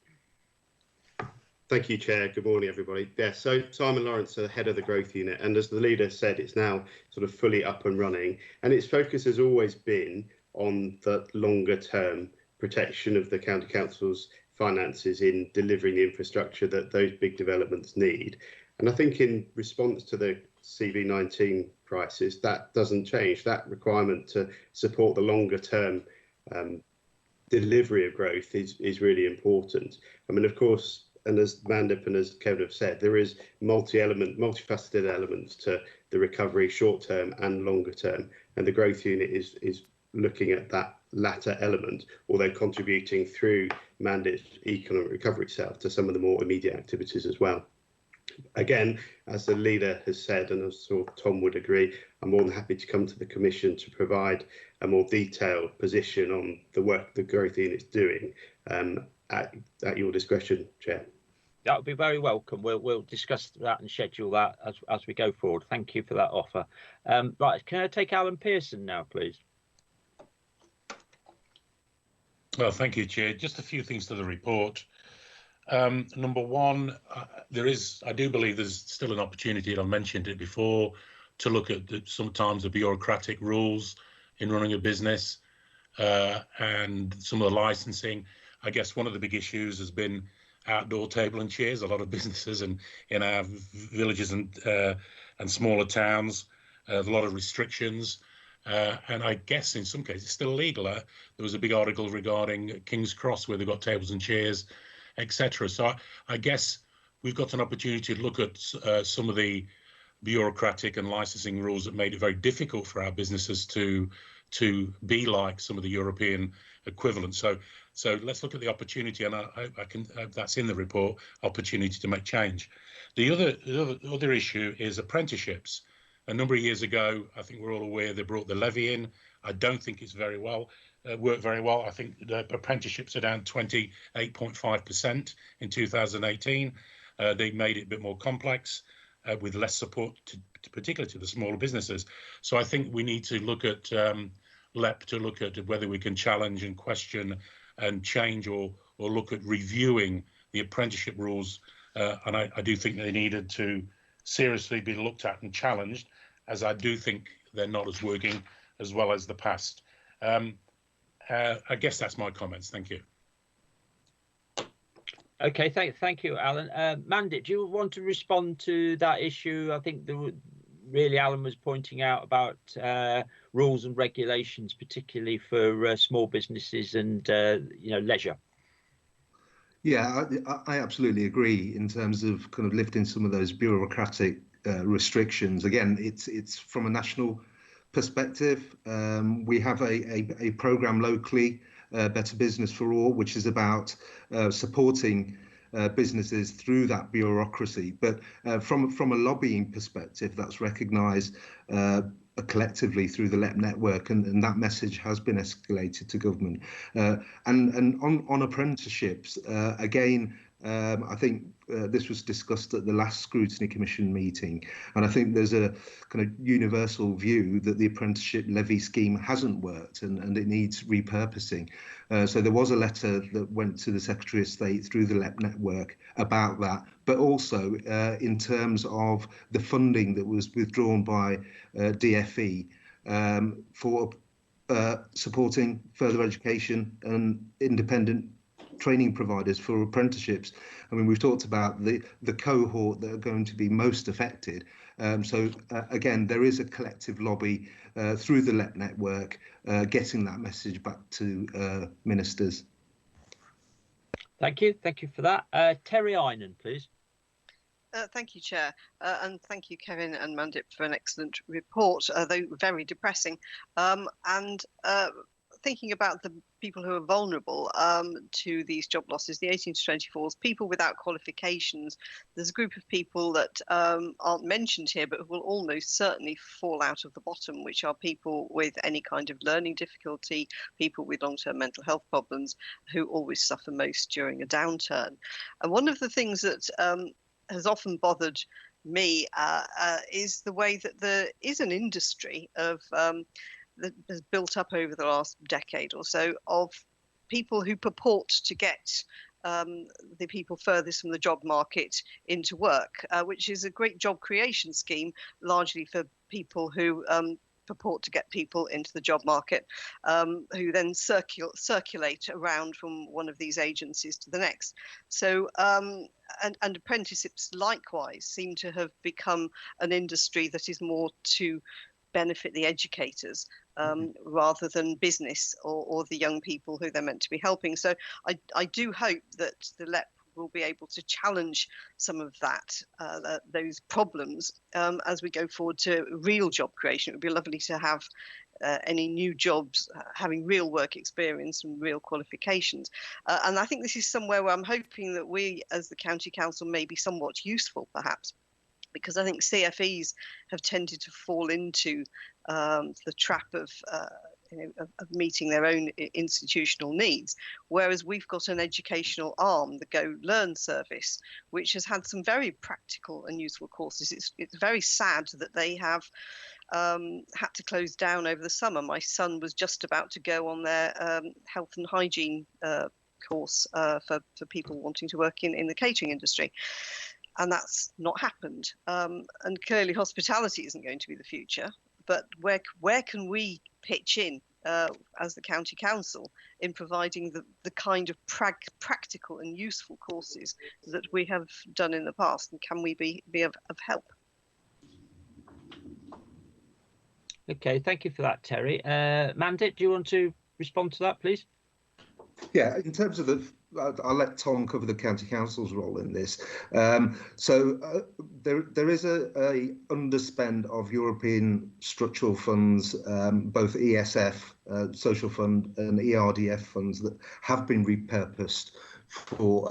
Thank you, Chair. Good morning, everybody. Yeah, so Simon Lawrence, head of the growth unit, and as the leader said, it's now sort of fully up and running, and its focus has always been on the longer term protection of the county council's finances in delivering the infrastructure that those big developments need. And I think in response to the CV19 crisis, that doesn't change. That requirement to support the longer term delivery of growth is really important. I mean, of course, and as Mandip and as Kevin have said, there is multifaceted elements to the recovery, short term and longer term. And the growth unit is looking at that latter element, although contributing through Mandip's economic recovery itself to some of the more immediate activities as well. Again, as the leader has said, and I'm sure Tom would agree, I'm more than happy to come to the Commission to provide a more detailed position on the work the growth unit's doing at your discretion, Chair. That would be very welcome. We'll discuss that and schedule that as we go forward. Thank you for that offer. Right, can I take Alan Pearson now, please? Well, thank you, Chair. Just a few things to the report. Number one, I do believe there's still an opportunity, and I mentioned it before, to look at sometimes the bureaucratic rules in running a business and some of the licensing. I guess one of the big issues has been outdoor table and chairs. A lot of businesses in our villages and smaller towns, a lot of restrictions. And I guess in some cases it's still illegal. There was a big article regarding King's Cross where they've got tables and chairs, etc. So I guess we've got an opportunity to look at some of the bureaucratic and licensing rules that made it very difficult for our businesses to be like some of the European equivalents. So let's look at the opportunity, and I can that's in the report, opportunity to make change. The other issue is apprenticeships. A number of years ago, I think we're all aware they brought the levy in. I don't think it's worked very well. I think the apprenticeships are down 28.5% in 2018. They made it a bit more complex with less support, particularly to the smaller businesses. So I think we need to look at LEP to look at whether we can challenge and question and change or look at reviewing the apprenticeship rules. And I do think they needed to seriously be looked at and challenged, as I do think they're not as working as well as the past. I guess that's my comments. Thank you. Okay, thank you, Alan. Mandip, do you want to respond to that issue? I think really Alan was pointing out about rules and regulations, particularly for small businesses and leisure. Yeah, I absolutely agree in terms of kind of lifting some of those bureaucratic restrictions. Again, it's from a national perspective. We have a program locally, Better Business for All, which is about supporting businesses through that bureaucracy. But from a lobbying perspective, that's recognised collectively through the LEP network, and that message has been escalated to government. And on apprenticeships, again, I think this was discussed at the last Scrutiny Commission meeting, and I think there's a kind of universal view that the apprenticeship levy scheme hasn't worked and it needs repurposing. So there was a letter that went to the Secretary of State through the LEP network about that, but also in terms of the funding that was withdrawn by DFE for supporting further education and independent training providers for apprenticeships. I mean, we've talked about the cohort that are going to be most affected. So again, there is a collective lobby through the LEP network getting that message back to ministers. Thank you for that. Terry Eynon, please. Thank you, Chair, and thank you, Kevin and Mandip, for an excellent report, though very depressing. And thinking about the people who are vulnerable to these job losses, the 18 to 24s, people without qualifications, there's a group of people that aren't mentioned here, but who will almost certainly fall out of the bottom, which are people with any kind of learning difficulty, people with long-term mental health problems, who always suffer most during a downturn. And one of the things that has often bothered me is the way that there is an industry of that has built up over the last decade or so of people who purport to get the people furthest from the job market into work, which is a great job creation scheme, largely for people who purport to get people into the job market, who then circulate around from one of these agencies to the next. So, and apprenticeships likewise seem to have become an industry that is more to benefit the educators rather than business or the young people who they're meant to be helping. So I do hope that the LEP will be able to challenge some of that, those problems as we go forward to real job creation. It would be lovely to have any new jobs having real work experience and real qualifications. And I think this is somewhere where I'm hoping that we as the County Council may be somewhat useful, perhaps, because I think CFEs have tended to fall into the trap of meeting their own institutional needs, whereas we've got an educational arm, the Go Learn service, which has had some very practical and useful courses. It's very sad that they have had to close down over the summer. My son was just about to go on their health and hygiene course for people wanting to work in the catering industry. And that's not happened. And clearly hospitality isn't going to be the future, but where can we pitch in as the County Council in providing the kind of practical and useful courses that we have done in the past, and can we be of help? Okay, thank you for that, Terry. Mandip, do you want to respond to that, please? Yeah, in terms of I'll let Tom cover the County Council's role in this. So there is a underspend of European structural funds, both ESF, social fund, and ERDF funds that have been repurposed for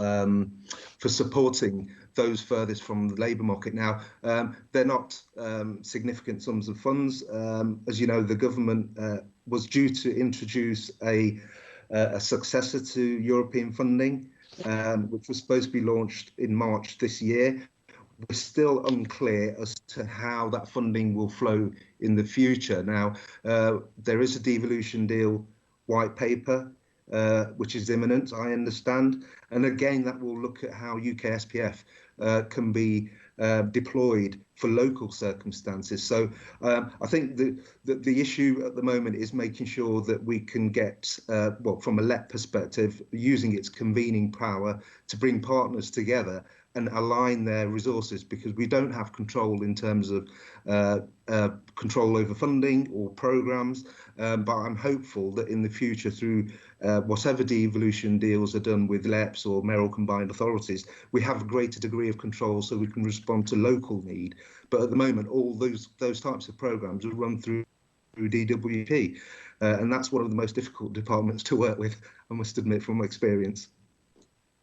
supporting those furthest from the labour market. Now, they're not significant sums of funds. As you know, the government was due to introduce a successor to European funding, which was supposed to be launched in March this year. We're still unclear as to how that funding will flow in the future. Now, there is a devolution deal white paper, which is imminent, I understand. And again, that will look at how UK SPF can be deployed for local circumstances. So I think the issue at the moment is making sure that we can get, well, from a LEP perspective, using its convening power to bring partners together and align their resources, because we don't have control in terms of control over funding or programs. But I'm hopeful that in the future, through whatever devolution deals are done with LEPs or mayoral combined authorities, we have a greater degree of control so we can respond to local need. But at the moment, all those types of programs are run through DWP, and that's one of the most difficult departments to work with, I must admit, from experience.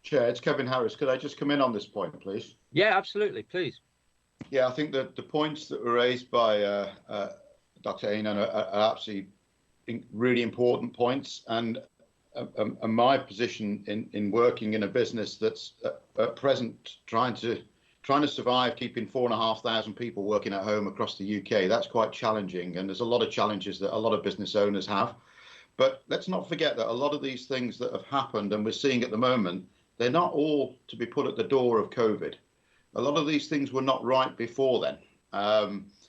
Chair, it's Kevin Harris. Could I just come in on this point, please? Yeah, absolutely, please. Yeah, I think that the points that were raised by Dr. Ainan are absolutely really important points. And my position in working in a business that's at present trying to survive, keeping 4,500 people working at home across the UK, that's quite challenging. And there's a lot of challenges that a lot of business owners have. But let's not forget that a lot of these things that have happened and we're seeing at the moment, they're not all to be put at the door of COVID. A lot of these things were not right before then.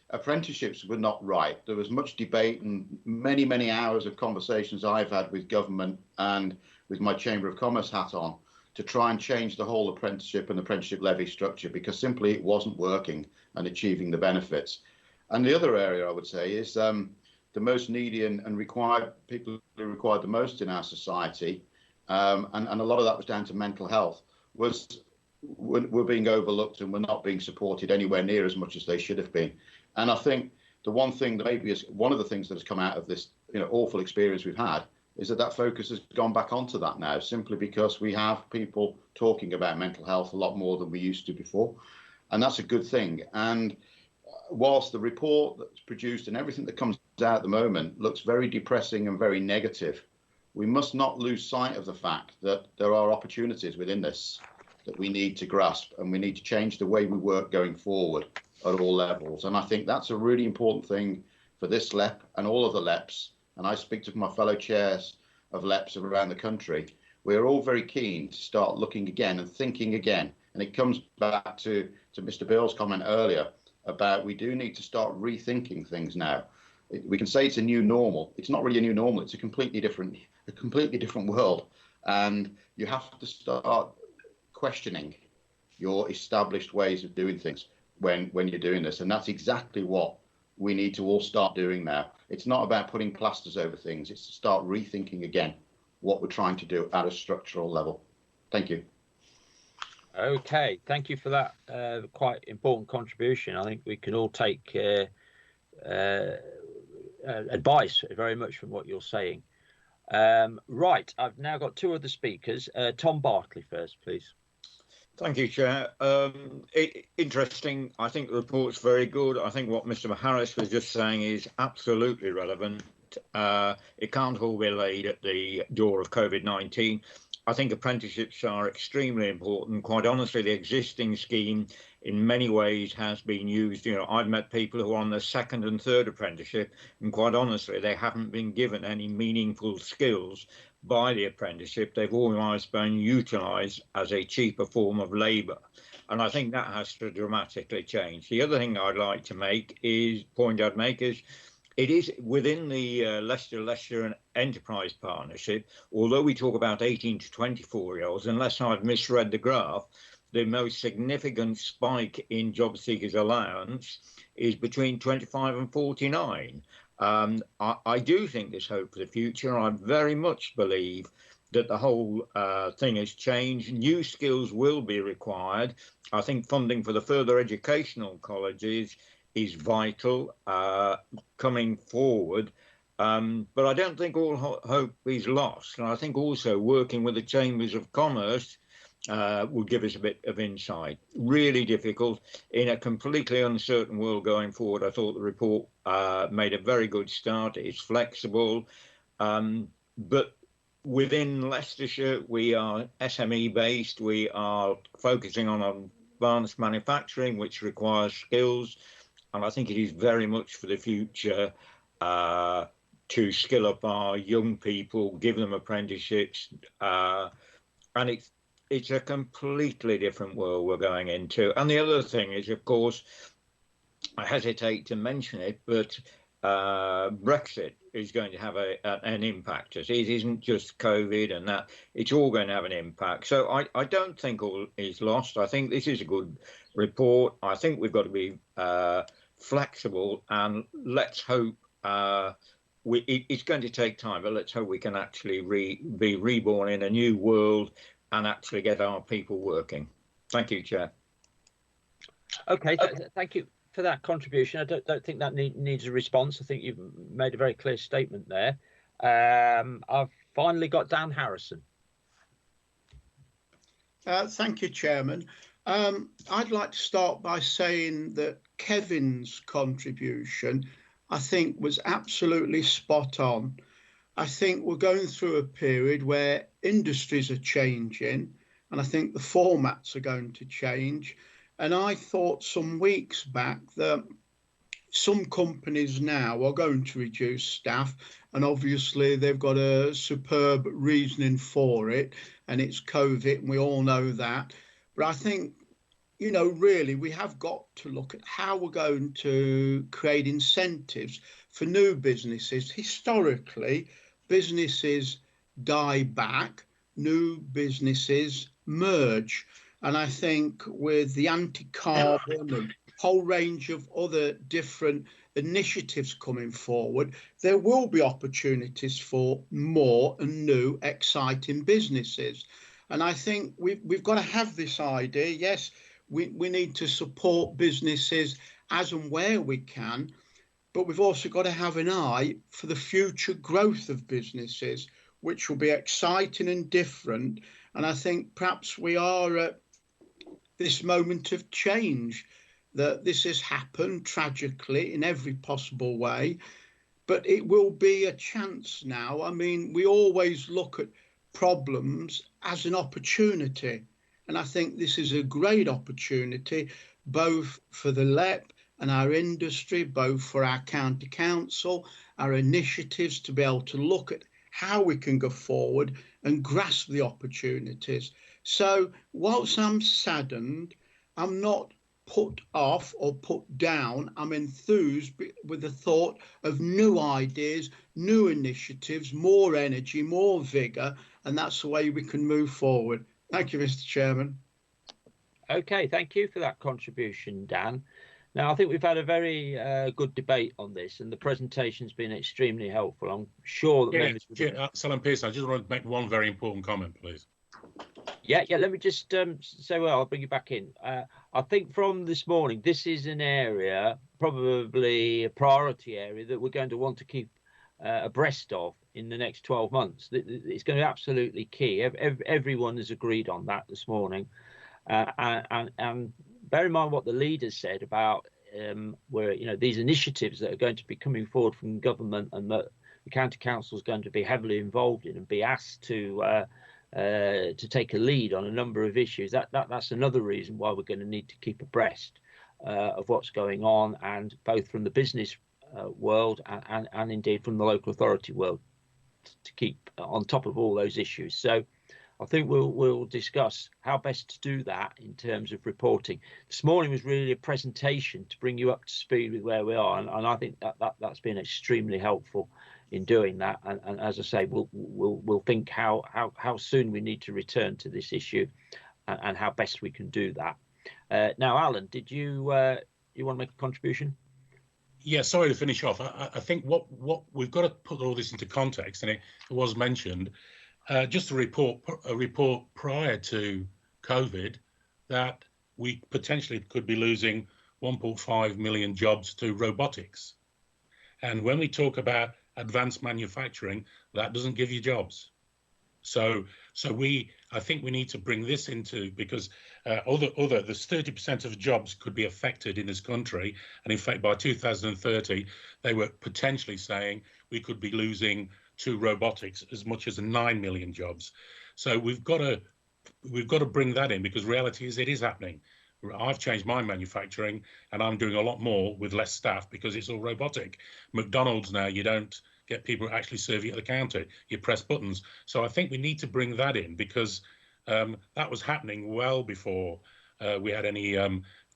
Apprenticeships were not right. There was much debate and many, many hours of conversations I've had with government and with my Chamber of Commerce hat on to try and change the whole apprenticeship and apprenticeship levy structure, because simply it wasn't working and achieving the benefits. And the other area I would say is the most needy and required people who required the most in our society, and a lot of that was down to mental health, were being overlooked and were not being supported anywhere near as much as they should have been. And I think the one thing that maybe is one of the things that has come out of this awful experience we've had is that focus has gone back onto that now, simply because we have people talking about mental health a lot more than we used to before. And that's a good thing. And whilst the report that's produced and everything that comes out at the moment looks very depressing and very negative, we must not lose sight of the fact that there are opportunities within this that we need to grasp, and we need to change the way we work going forward at all levels. And I think that's a really important thing for this LEP and all of the LEPs. And I speak to my fellow chairs of LEPs around the country. We're all very keen to start looking again and thinking again. And it comes back to Mr. Bill's comment earlier about we do need to start rethinking things now. We can say it's a new normal. It's not really a new normal. It's a completely different world. And you have to start questioning your established ways of doing things when you're doing this. And that's exactly what we need to all start doing now. It's not about putting plasters over things. It's to start rethinking again what we're trying to do at a structural level. Thank you. Okay, thank you for that quite important contribution. I think we can all take advice very much from what you're saying. Right, I've now got two other speakers. Tom Bartley first, please. Thank you, Chair. Interesting. I think the report's very good. I think what Mr. Harris was just saying is absolutely relevant. It can't all be laid at the door of COVID-19. I think apprenticeships are extremely important. Quite honestly, the existing scheme in many ways has been used. I've met people who are on their second and third apprenticeship, and quite honestly, they haven't been given any meaningful skills by the apprenticeship. They've always been utilised as a cheaper form of labour. And I think that has to dramatically change. The other thing I'd like to make is it is within the Leicester and Enterprise Partnership, although we talk about 18 to 24-year-olds, unless I've misread the graph, the most significant spike in job seekers allowance is between 25 and 49. I do think there's hope for the future. I very much believe that the whole thing has changed. New skills will be required. I think funding for the further educational colleges is vital coming forward. But I don't think all hope is lost. And I think also working with the Chambers of Commerce will give us a bit of insight. Really difficult in a completely uncertain world going forward. I thought the report made a very good start. It's flexible, but within Leicestershire, we are SME based. We are focusing on advanced manufacturing, which requires skills. And I think it is very much for the future to skill up our young people, give them apprenticeships, and it's a completely different world we're going into. And the other thing is, of course, I hesitate to mention it, but Brexit is going to have an impact. It isn't just COVID and that, it's all going to have an impact. So I don't think all is lost. I think this is a good report. I think we've got to be flexible, and let's hope it's going to take time, but let's hope we can actually be reborn in a new world and actually get our people working. Thank you, Chair. Okay, thank you for that contribution. I don't think that needs a response. I think you've made a very clear statement there. I've finally got Dan Harrison. Thank you, Chairman. I'd like to start by saying that Kevin's contribution, I think, was absolutely spot on. I think we're going through a period where industries are changing, and I think the formats are going to change. And I thought some weeks back that some companies now are going to reduce staff, and obviously they've got a superb reasoning for it, and it's COVID, and we all know that. But I think, you know, really we have got to look at how we're going to create incentives for new businesses. Historically, businesses die back, new businesses merge. And I think with the anti-carbon and whole range of other different initiatives coming forward, there will be opportunities for more and new exciting businesses. And I think we've got to have this idea. Yes, we need to support businesses as and where we can, but we've also got to have an eye for the future growth of businesses, which will be exciting and different. And I think perhaps we are at this moment of change, that this has happened tragically in every possible way, but it will be a chance now. I mean, we always look at problems as an opportunity, and I think this is a great opportunity, both for the LEP and our industry, both for our county council, our initiatives to be able to look at how we can go forward and grasp the opportunities. So whilst I'm saddened, I'm not put off or put down. I'm enthused with the thought of new ideas, new initiatives, more energy, more vigour, and that's the way we can move forward. Thank you, Mr. Chairman. Okay, thank you for that contribution, Dan. Now, I think we've had a very good debate on this, and the presentation's been extremely helpful. I'm sure that members... Alan Pearson, I just want to make one very important comment, please. Yeah, let me just say, well, I'll bring you back in. I think from this morning, this is an area, probably a priority area, that we're going to want to keep abreast of in the next 12 months. It's going to be absolutely key. Everyone has agreed on that this morning. And bear in mind what the leaders said about where, you know, these initiatives that are going to be coming forward from government, and that the county council is going to be heavily involved in and be asked to take a lead on a number of issues. That's another reason why we're going to need to keep abreast of what's going on, and both from the business world and indeed from the local authority world, to keep on top of all those issues. So I think we'll discuss how best to do that in terms of reporting. This morning was really a presentation to bring you up to speed with where we are, and I think that's been extremely helpful in doing that. And as I say, we'll think how soon we need to return to this issue, and how best we can do that. Now, Alan, did you want to make a contribution? Yeah, sorry to finish off. I think what we've got to put all this into context, and it was mentioned. Just a report prior to COVID that we potentially could be losing 1.5 million jobs to robotics. And when we talk about advanced manufacturing, that doesn't give you jobs. So I think we need to bring this into, because there's 30% of jobs could be affected in this country. And in fact, by 2030, they were potentially saying we could be losing to robotics as much as 9 million jobs. So we've got to bring that in, because reality is it is happening. I've changed my manufacturing, and I'm doing a lot more with less staff because it's all robotic. McDonald's now, you don't get people who actually serve you at the counter. You press buttons. So I think we need to bring that in, because that was happening well before we had any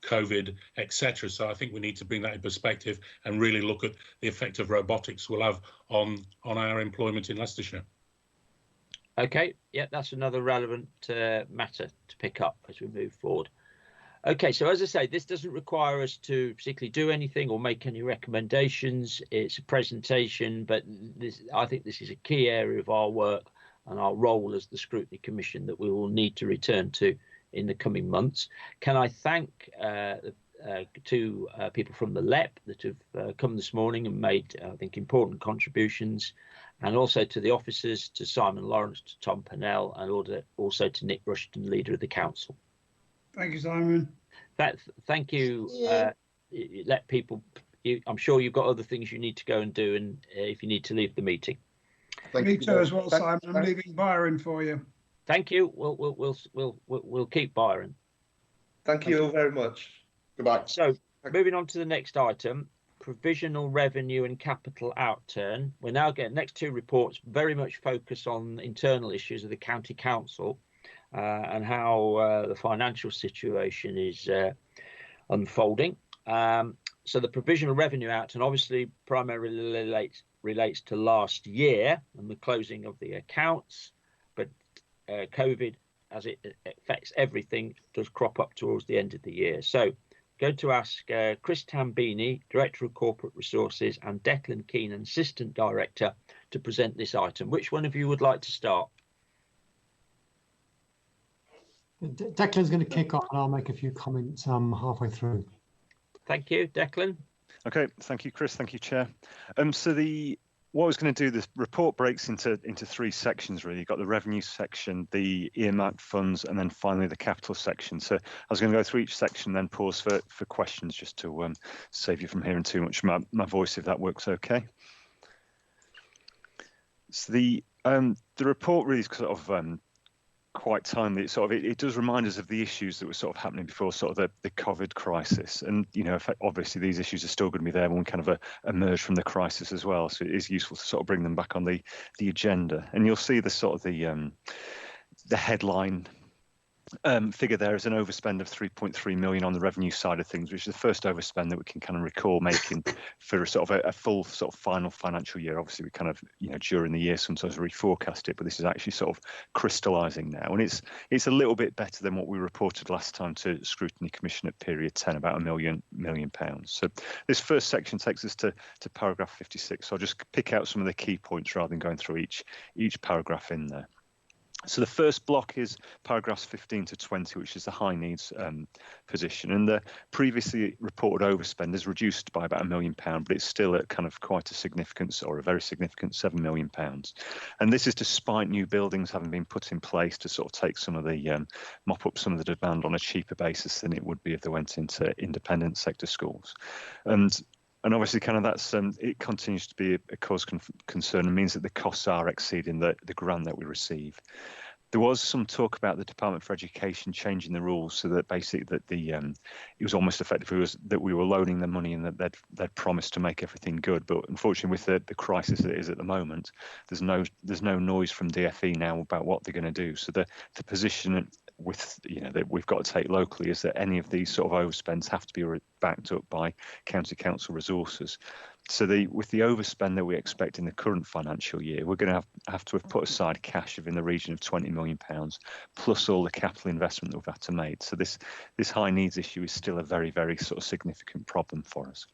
COVID, etc. So I think we need to bring that in perspective and really look at the effect of robotics will have on our employment in Leicestershire. Okay, yeah, that's another relevant matter to pick up as we move forward. Okay, so as I say, this doesn't require us to particularly do anything or make any recommendations. It's a presentation, but I think this is a key area of our work and our role as the Scrutiny Commission that we will need to return to in the coming months. Can I thank two people from the LEP that have come this morning and made, I think, important contributions, and also to the officers, to Simon Lawrence, to Tom Pernell, and also to Nick Rushton, leader of the council. Thank you, Simon. Thank you. Yeah. Let people. I'm sure you've got other things you need to go and do, and if you need to leave the meeting. Me too, as well, Simon. I'm leaving Byron for you. Thank you. We'll keep Byron. Thank you all very much. Goodbye. So, moving on to the next item, provisional revenue and capital outturn. We're now getting next two reports very much focus on internal issues of the county council and how the financial situation is unfolding. So the provisional revenue outturn obviously primarily relates to last year and the closing of the accounts, but COVID, as it affects everything, does crop up towards the end of the year. So going to ask Chris Tambini, Director of Corporate Resources, and Declan Keenan, Assistant Director, to present this item. Which one of you would like to start? Declan's going to kick off and I'll make a few comments halfway through. Thank you, Declan. Okay, thank you, Chris. Thank you, Chair. What I was going to do, this report breaks into three sections, really. You've got the revenue section, the earmarked funds, and then finally the capital section. So I was going to go through each section, then pause for questions, just to save you from hearing too much my voice, if that works okay. So the report really is sort of quite timely. It does remind us of the issues that were sort of happening before sort of the COVID crisis, and obviously these issues are still going to be there when we kind of emerge from the crisis as well. So it is useful to sort of bring them back on the agenda, and you'll see the sort of the headline figure there is an overspend of 3.3 million on the revenue side of things, which is the first overspend that we can kind of recall making for sort of a full sort of final financial year. Obviously, we kind of, during the year sometimes reforecast it, but this is actually sort of crystallising now, and it's a little bit better than what we reported last time to Scrutiny Commission at period 10, about £1 million. So this first section takes us to paragraph 56. So I'll just pick out some of the key points rather than going through each paragraph in there. So the first block is paragraphs 15 to 20, which is the high needs position. And the previously reported overspend is reduced by about £1 million, but it's still at kind of quite a significant, or a very significant £7 million. And this is despite new buildings having been put in place to sort of take some of the, mop up some of the demand on a cheaper basis than it would be if they went into independent sector schools. And obviously, kind of that's it continues to be a cause concern, and means that the costs are exceeding the grant that we receive. There was some talk about the Department for Education changing the rules so that basically that it was almost effective that we were loaning them money and that they'd promised to make everything good. But unfortunately, with the crisis that it is at the moment, there's no noise from DFE now about what they're going to do. So the position that we've got to take locally is that any of these sort of overspends have to be backed up by county council resources. So with the overspend that we expect in the current financial year, we're going to have to have put aside cash of in the region of £20 million, plus all the capital investment that we've had to make. So this high needs issue is still a very, very sort of significant problem for us.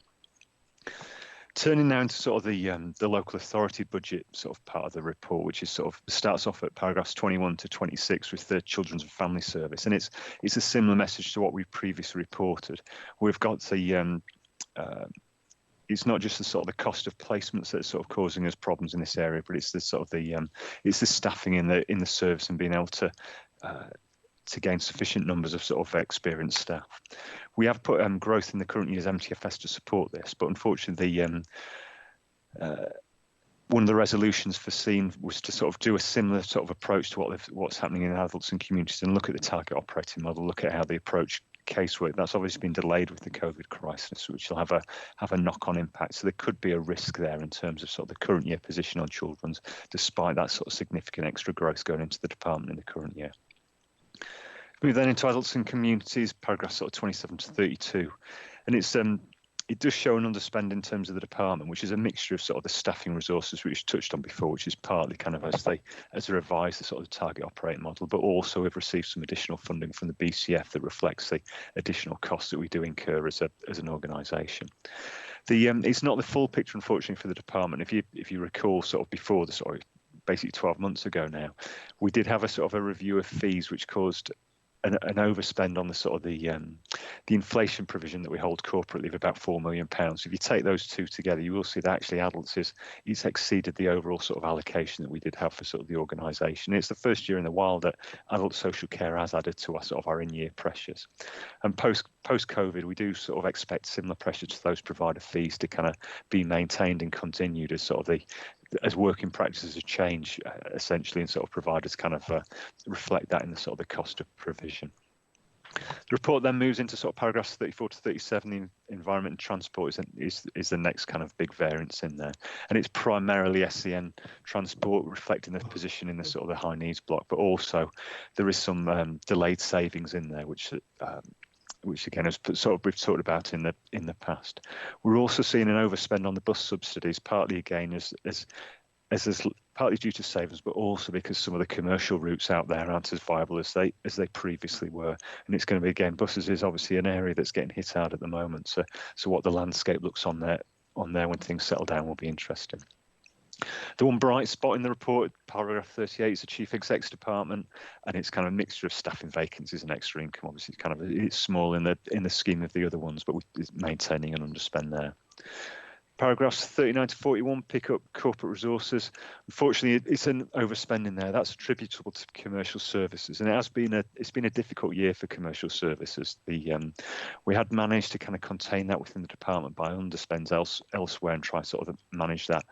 Turning now into sort of the local authority budget sort of part of the report, which is sort of starts off at paragraphs 21 to 26 with the Children's and Family Service, and it's a similar message to what we've previously reported. We've got the it's not just the sort of the cost of placements that's sort of causing us problems in this area, but it's the sort of it's the staffing in the service and being able to gain sufficient numbers of sort of experienced staff. We have put growth in the current year's MTFS to support this, but unfortunately one of the resolutions foreseen was to sort of do a similar sort of approach to what's happening in adults and communities and look at the target operating model, look at how they approach casework. That's obviously been delayed with the COVID crisis, which will have a knock-on impact. So there could be a risk there in terms of sort of the current year position on children's, despite that sort of significant extra growth going into the department in the current year. Move then into adults and communities, paragraph sort of 27 to 32, and it does show an underspend in terms of the department, which is a mixture of sort of the staffing resources which touched on before, which is partly kind of as they revise the sort of target operating model, but also we've received some additional funding from the BCF that reflects the additional costs that we do incur as an organisation. It's not the full picture, unfortunately, for the department. If you recall, sort of before basically 12 months ago now, we did have a sort of a review of fees which caused an overspend on the sort of the inflation provision that we hold corporately of about £4 million. If you take those two together, you will see that actually adults it's exceeded the overall sort of allocation that we did have for sort of the organisation. It's the first year in a while that adult social care has added to our in-year pressures. And post-COVID, we do sort of expect similar pressure to those provider fees to kind of be maintained and continued as sort of as working practices change, essentially, and sort of providers kind of reflect that in the sort of the cost of provision. The report then moves into sort of paragraphs 34 to 37. The environment and transport is the next kind of big variance in there, and it's primarily SEN transport reflecting the position in the sort of the high needs block, but also there is some delayed savings in there, which again we've talked about in the past. We're also seeing an overspend on the bus subsidies, partly again as partly due to savings, but also because some of the commercial routes out there aren't as viable as they previously were. And it's going to be, again, buses is obviously an area that's getting hit hard at the moment. So what the landscape looks on there when things settle down will be interesting. The one bright spot in the report, paragraph 38, is the chief exec's department, and it's kind of a mixture of staffing vacancies and extra income. Obviously, it's small in the scheme of the other ones, but we're maintaining an underspend there. Paragraphs 39 to 41 pick up corporate resources. Unfortunately, it's an overspending there. That's attributable to commercial services, and it's been a difficult year for commercial services. We had managed to kind of contain that within the department by underspends elsewhere and try sort of manage that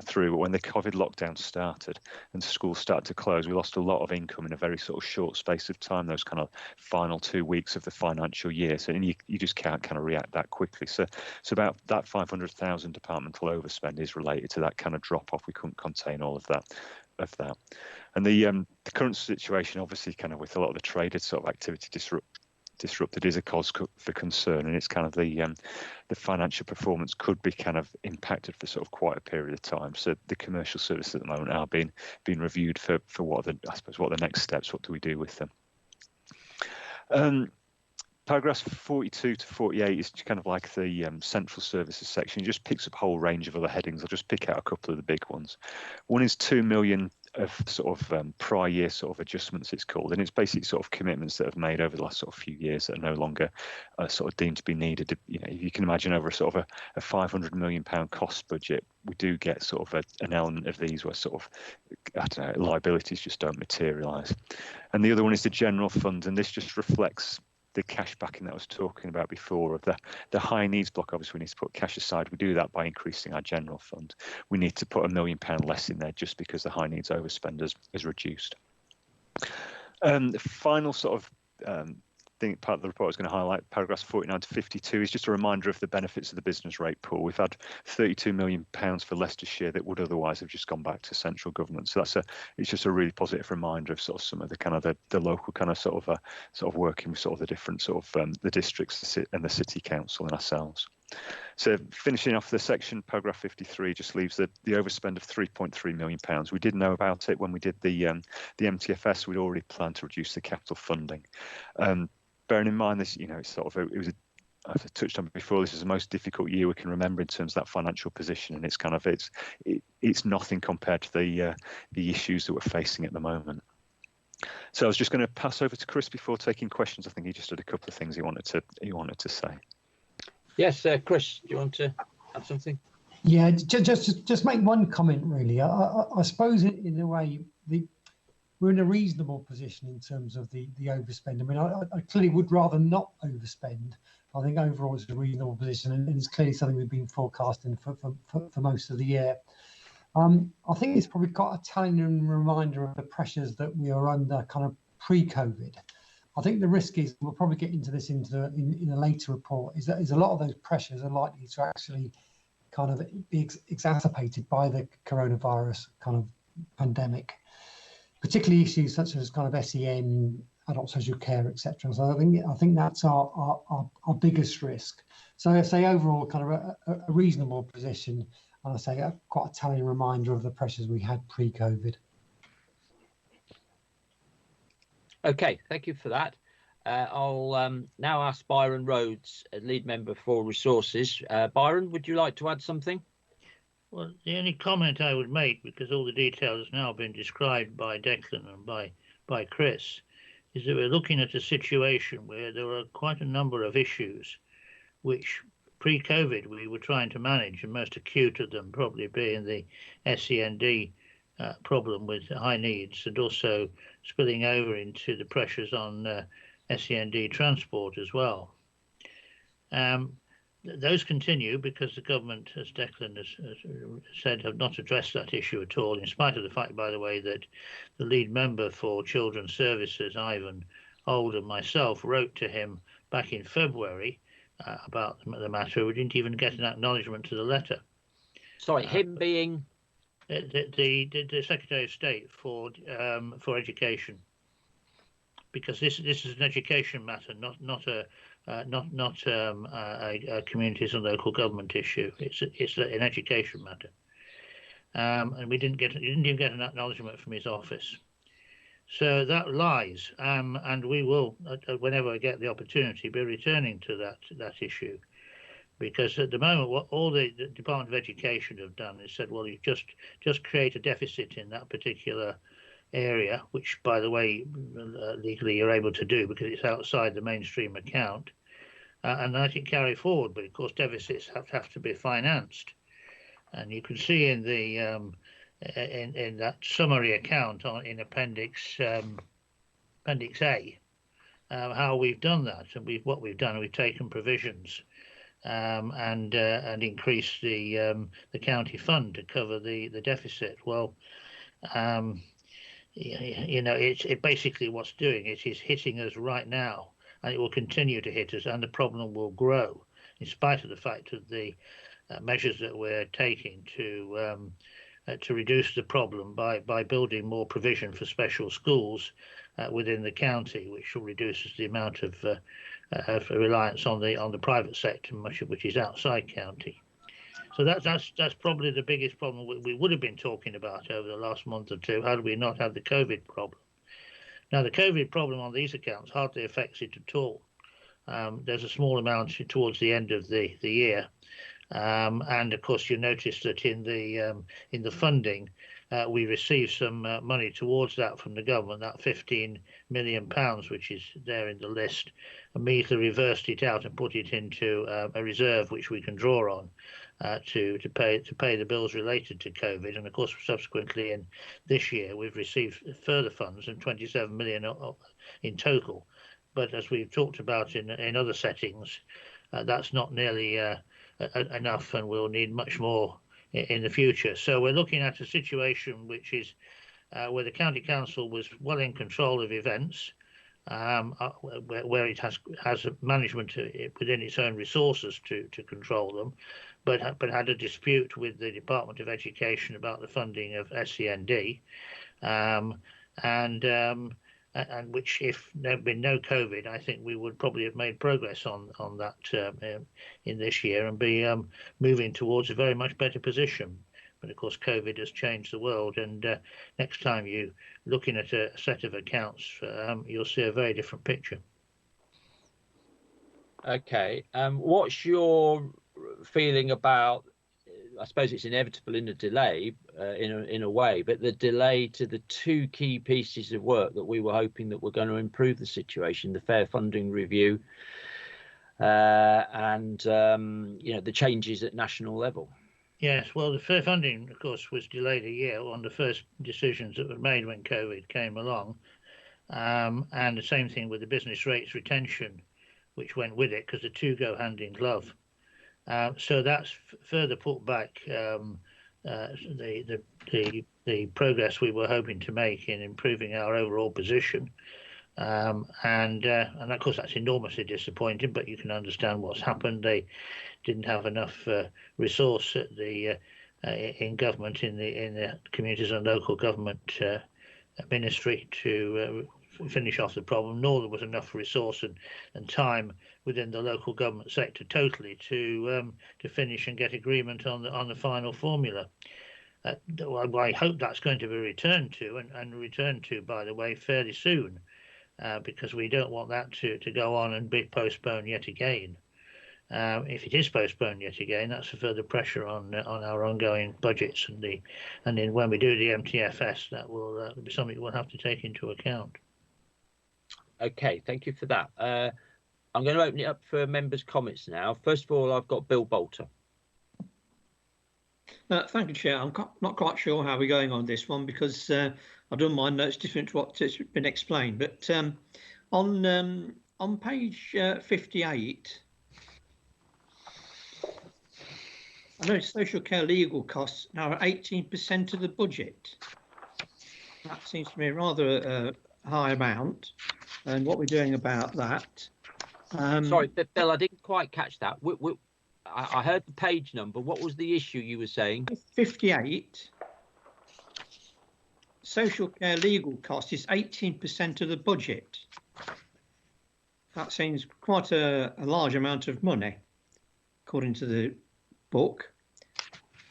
through. But when the COVID lockdown started and schools started to close, we lost a lot of income in a very sort of short space of time. Those kind of final 2 weeks of the financial year, so you just can't kind of react that quickly. So about that 500,000 departmental overspend is related to that kind of drop off. We couldn't contain all of that. And the current situation, obviously, kind of with a lot of the traded sort of activity disrupted, is a cause for concern, and it's kind of the financial performance could be kind of impacted for sort of quite a period of time. So the commercial services at the moment are being reviewed for what are the next steps. What do we do with them? Paragraphs 42 to 48 is kind of like the central services section. It just picks up a whole range of other headings. I'll just pick out a couple of the big ones. One is 2 million of sort of prior year sort of adjustments, it's called, and it's basically sort of commitments that have made over the last sort of few years that are no longer sort of deemed to be needed. If you can imagine over a sort of a £500 million cost budget, we do get sort of an element of these where sort of liabilities just don't materialise. And the other one is the general fund, and this just reflects the cash backing that I was talking about before of the high needs block. Obviously, we need to put cash aside. We do that by increasing our general fund. We need to put £1 million less in there just because the high needs overspend is reduced. The final sort of part of the report I was going to highlight, paragraphs 49 to 52, is just a reminder of the benefits of the business rate pool. We've had £32 million for Leicestershire that would otherwise have just gone back to central government. So it's just a really positive reminder of sort of some of the kind of the local kind of sort of working with sort of the different sort of the districts and the city council and ourselves. So finishing off the section, paragraph 53 just leaves the overspend of £3.3 million. We did know about it when we did the MTFS. We'd already planned to reduce the capital funding. Bearing in mind this, it's sort of as I touched on before, this is the most difficult year we can remember in terms of that financial position, and it's kind of it's nothing compared to the issues that we're facing at the moment. So I was just going to pass over to Chris before taking questions. I think he just had a couple of things he wanted to say. Yes, Chris, do you want to add something? Yeah, just make one comment really. I suppose in a way we're in a reasonable position in terms of the overspend. I mean, I clearly would rather not overspend. I think overall it's a reasonable position, and it's clearly something we've been forecasting for most of the year. I think it's probably quite a telling reminder of the pressures that we are under kind of pre-COVID. I think the risk is, we'll probably get into this in a later report, is that a lot of those pressures are likely to actually kind of be exacerbated by the coronavirus kind of pandemic, particularly issues such as kind of SEN adult social care, etc. So I think that's our biggest risk. So I say overall kind of a reasonable position, and I say quite a telling reminder of the pressures we had pre-COVID. Okay, thank you for that. I'll now ask Byron Rhodes, a lead member for resources. Byron, would you like to add something? Well, the only comment I would make, because all the detail has now been described by Declan and by Chris, is that we're looking at a situation where there are quite a number of issues which pre-COVID we were trying to manage, and most acute of them probably being the SEND problem with high needs, and also spilling over into the pressures on SEND transport as well. Those continue because the government, as Declan has said, have not addressed that issue at all, in spite of the fact, by the way, that the lead member for Children's Services, Ivan Old, and myself wrote to him back in February about the matter. We didn't even get an acknowledgement to the letter. Sorry, him being? The Secretary of State for Education, because this is an education matter, not a communities and local government issue. It's an education matter, and he didn't even get an acknowledgement from his office. So that lies, and we will, whenever I get the opportunity, be returning to that issue, because at the moment, what all the Department of Education have done is said, well, you just create a deficit in that particular area, which, by the way, legally you're able to do because it's outside the mainstream account, and let it carry forward. But of course, deficits have to be financed, and you can see in the in that summary account in Appendix A how we've done that, and we've taken provisions and increased the county fund to cover the deficit. Well. You know, it basically what's doing it is hitting us right now, and it will continue to hit us, and the problem will grow in spite of the fact of the measures that we're taking to reduce the problem by building more provision for special schools within the county, which will reduce the amount of reliance on the private sector, much of which is outside county. So that's probably the biggest problem we would have been talking about over the last month or two had we not had the COVID problem. Now, the COVID problem on these accounts hardly affects it at all. There's a small amount towards the end of the year, and of course you notice that in the funding we received some money towards that from the government, that £15 million, which is there in the list, immediately reversed it out and put it into a reserve which we can draw on. To pay the bills related to COVID, and of course subsequently in this year we've received further funds and 27 million in total. But as we've talked about in other settings, that's not nearly enough, and we'll need much more in the future. So we're looking at a situation which is where the county council was well in control of events, where it has management within its own resources to control them, but had a dispute with the Department of Education about the funding of SEND, and which, if there had been no COVID, I think we would probably have made progress on that in this year and be moving towards a very much better position. But of course, COVID has changed the world, and next time you're looking at a set of accounts, you'll see a very different picture. Okay, what's your feeling about, I suppose it's inevitable in a delay, in a way, but the delay to the two key pieces of work that we were hoping that were going to improve the situation, the fair funding review and you know, the changes at national level? Yes, well, the fair funding, of course, was delayed a year on the first decisions that were made when COVID came along, and the same thing with the business rates retention, which went with it, because the two go hand in glove. So that's further put back the progress we were hoping to make in improving our overall position, and of course that's enormously disappointing. But you can understand what's happened. They didn't have enough resource at in government, in the communities and local government ministry to finish off the problem, nor there was enough resource and time within the local government sector totally to finish and get agreement on the final formula. I hope that's going to be returned to and returned to, by the way, fairly soon, because we don't want that to go on and be postponed yet again. If it is postponed yet again, that's a further pressure on our ongoing budgets, and then when we do the MTFS, that will be something we'll have to take into account. Okay, thank you for that. I'm going to open it up for members' comments now. First of all, I've got Bill Bolter. Thank you, Chair. I'm not quite sure how we're going on this one because I've done my notes different to what's been explained. But on page 58, I know social care legal costs now are 18% of the budget. That seems to me rather a high amount. And what we're doing about that. Sorry, Bill, I didn't quite catch that. I heard the page number. What was the issue you were saying? 58. Social care legal cost is 18% of the budget. That seems quite a large amount of money, according to the book.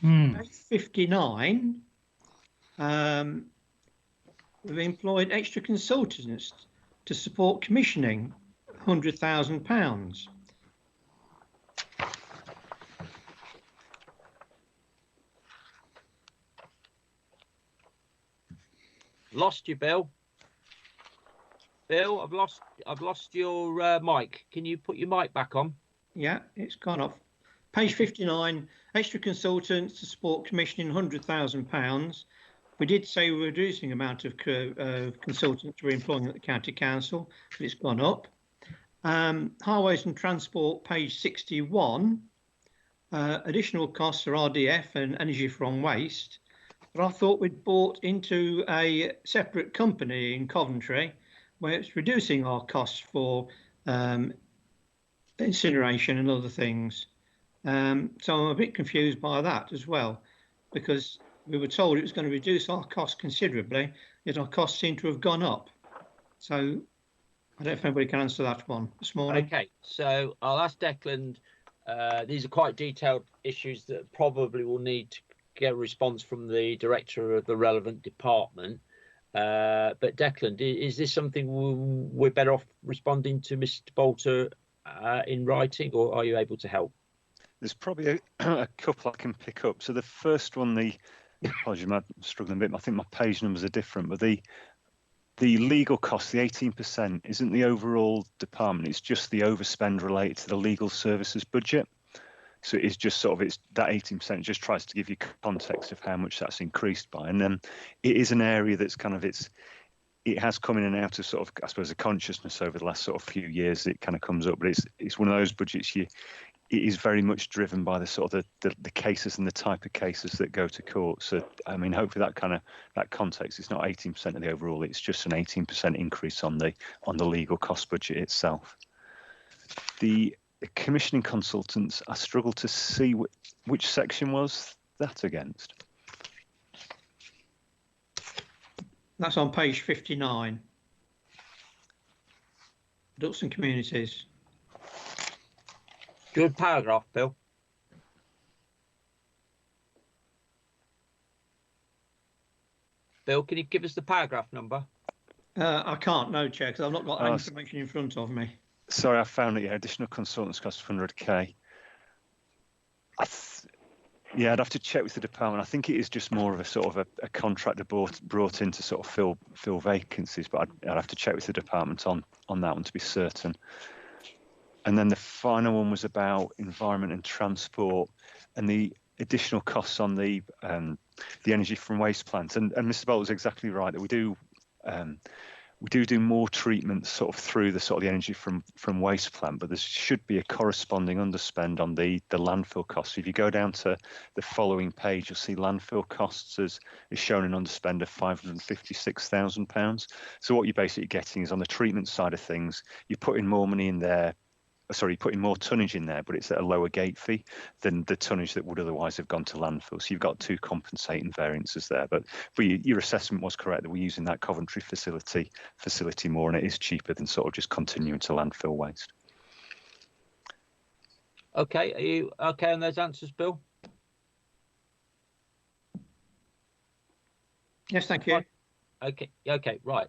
59. We've employed extra consultants to support commissioning, £100,000. Lost you, Bill. Bill, I've lost your mic. Can you put your mic back on? Yeah, it's gone off. Page 59, extra consultants to support commissioning, £100,000. We did say we're reducing the amount of consultants we're employing at the county council, but it's gone up. Highways and transport, page 61. Additional costs for RDF and energy from waste. But I thought we'd bought into a separate company in Coventry where it's reducing our costs for incineration and other things. So I'm a bit confused by that as well, because we were told it was going to reduce our costs considerably, yet our costs seem to have gone up. So I don't know if anybody can answer that one this morning. Okay, so I'll ask Declan. These are quite detailed issues that probably will need to get a response from the director of the relevant department. But Declan, is this something we're better off responding to Mr. Bolter in writing, or are you able to help? There's probably a couple I can pick up. So the first one, apologies, I'm struggling a bit. I think my page numbers are different, but the legal cost, the 18%, isn't the overall department. It's just the overspend related to the legal services budget. So it's just it's that 18% just tries to give you context of how much that's increased by. And then it is an area that's it has come in and out of I suppose, a consciousness over the last few years. It kind of comes up, but it's one of those budgets it is very much driven by the cases and the type of cases that go to court. So I mean, hopefully that context, it's not 18% of the overall. It's just an 18% increase on the legal cost budget itself. The commissioning consultants, I struggle to see which section was that against. That's on page 59. Adults and communities. Good paragraph, Bill. Bill, can you give us the paragraph number? I can't, no, Chair, because I've not got that information in front of me. Sorry, I found it. Yeah, additional consultants cost 100k. I'd have to check with the department. I think it is just more of a contractor brought in to fill vacancies, but I'd have to check with the department on that one to be certain. And then the final one was about environment and transport and the additional costs on the energy from waste plants. And Mr. Bolt was exactly right that we do more treatments through the energy from waste plant, but there should be a corresponding underspend on the landfill costs. If you go down to the following page, you'll see landfill costs is shown an underspend of £556,000. So what you're basically getting is on the treatment side of things, you're putting more money in there putting more tonnage in there, but it's at a lower gate fee than the tonnage that would otherwise have gone to landfill. So you've got two compensating variances there. But your assessment was correct that we're using that Coventry facility more, and it is cheaper than sort of just continuing to landfill waste. Okay, are you okay on those answers, Bill? Yes, thank you. Okay, right.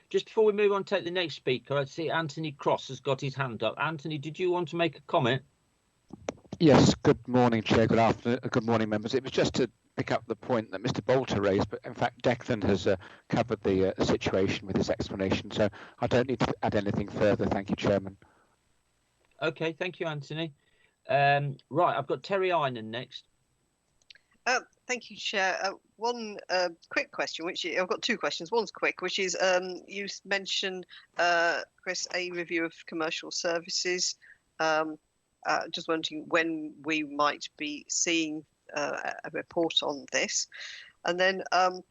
Just before we move on to the next speaker, I see Anthony Cross has got his hand up. Anthony, did you want to make a comment? Yes, good morning, Chair. Good afternoon. Good morning, members. It was just to pick up the point that Mr. Bolter raised, but in fact, Declan has covered the situation with his explanation, so I don't need to add anything further. Thank you, Chairman. Okay, thank you, Anthony. Right, I've got Terry Einan next. Thank you, Chair. One quick question, which I've got two questions. One's quick, which is you mentioned, Chris, a review of commercial services. Just wondering when we might be seeing a report on this. And then the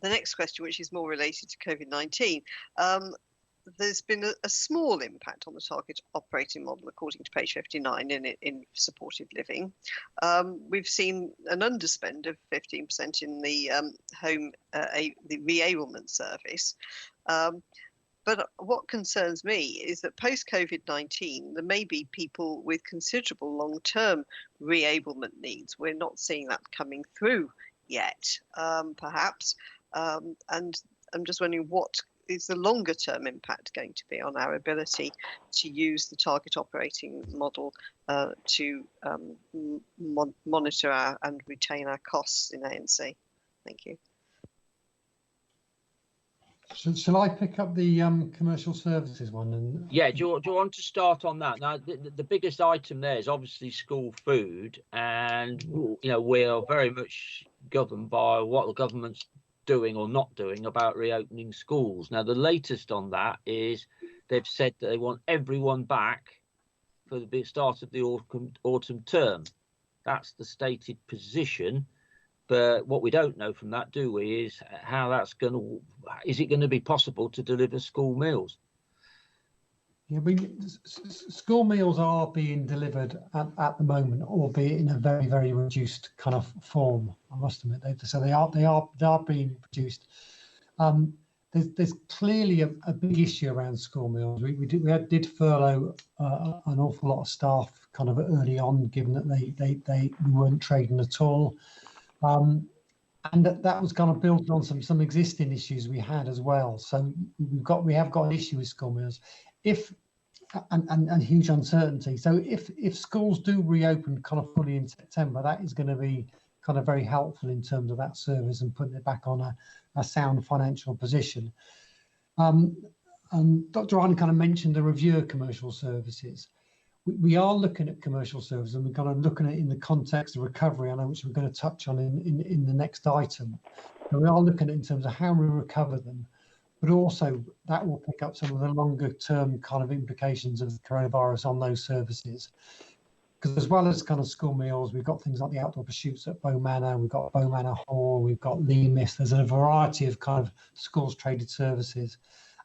next question, which is more related to COVID-19. There's been a small impact on the target operating model, according to page 59 in supported living. We've seen an underspend of 15% in the the reablement service. But what concerns me is that post-COVID-19, there may be people with considerable long-term reablement needs. We're not seeing that coming through yet, perhaps. And I'm just wondering, what is the longer term impact going to be on our ability to use the target operating model to monitor and retain our costs in ANC? Thank you. Shall I pick up the commercial services one? And yeah, do you want to start on that? Now, the biggest item there is obviously school food, and we are very much governed by what the government's doing or not doing about reopening schools. Now, the latest on that is they've said that they want everyone back for the start of the autumn term. That's the stated position. But what we don't know from that, do we, is how that's is it going to be possible to deliver school meals? Yeah, I mean, school meals are being delivered at the moment, albeit in a very, very reduced kind of form. I must admit, so they are being produced. There's clearly a big issue around school meals. We did furlough an awful lot of staff kind of early on, given that they weren't trading at all. And that was kind of built on some existing issues we had as well. So we have got an issue with school meals, and huge uncertainty. So if schools do reopen kind of fully in September, that is going to be kind of very helpful in terms of that service and putting it back on a sound financial position. And Dr. Arden kind of mentioned the review of commercial services. We are looking at commercial services, and we're kind of looking at it in the context of recovery, I know, which we're going to touch on in the next item. And we are looking at it in terms of how we recover them, but also that will pick up some of the longer term kind of implications of the coronavirus on those services. Because as well as kind of school meals, we've got things like the outdoor pursuits at Bow Manor, we've got Bow Manor Hall, we've got Leamis. There's a variety of kind of schools traded services.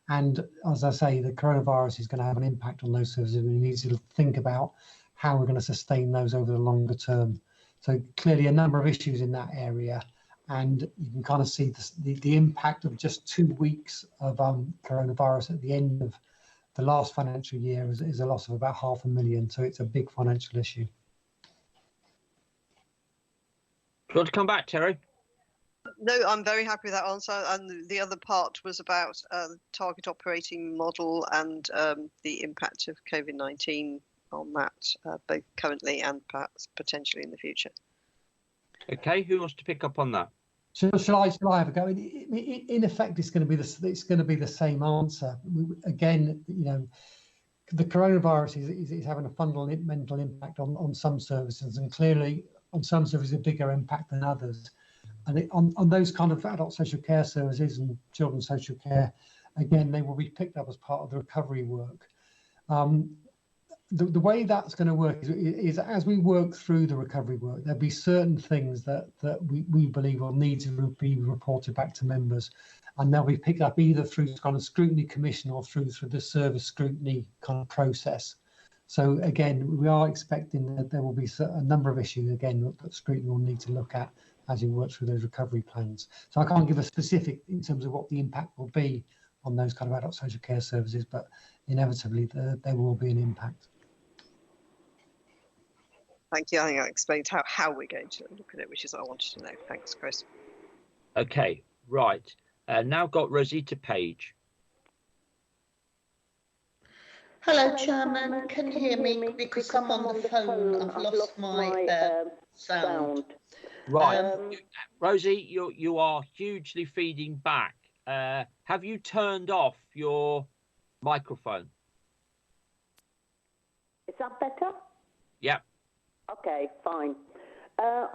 And as I say, the coronavirus is going to have an impact on those services. We need to think about how we're going to sustain those over the longer term. So clearly a number of issues in that area. And you can kind of see the impact of just 2 weeks of coronavirus at the end of the last financial year is a loss of about $500,000. So it's a big financial issue. Do you want to come back, Terry? No, I'm very happy with that answer. And the other part was about the target operating model and the impact of COVID-19 on that, both currently and perhaps potentially in the future. Okay, who wants to pick up on that? Shall I have a go? In effect, it's going to be the same answer. Again, the coronavirus is having a fundamental impact on some services, and clearly on some services a bigger impact than others. And on those kind of adult social care services and children's social care, again, they will be picked up as part of the recovery work. The way that's going to work is as we work through the recovery work, there'll be certain things that we believe will need to be reported back to members, and they'll be picked up either through kind of scrutiny commission or through the service scrutiny kind of process. So again, we are expecting that there will be a number of issues again that Scrutiny will need to look at as we work through those recovery plans. So I can't give a specific in terms of what the impact will be on those kind of adult social care services, but inevitably there will be an impact. Thank you. I think I explained how we're going to look at it, which is what I wanted to know. Thanks, Chris. Okay, right. Now got Rosita Page. Hello, Chairman. Can you hear me? Because I'm on the phone. I've lost my sound. Right, Rosie, you are hugely feeding back. Have you turned off your microphone? Is that better? Yeah. Okay, fine.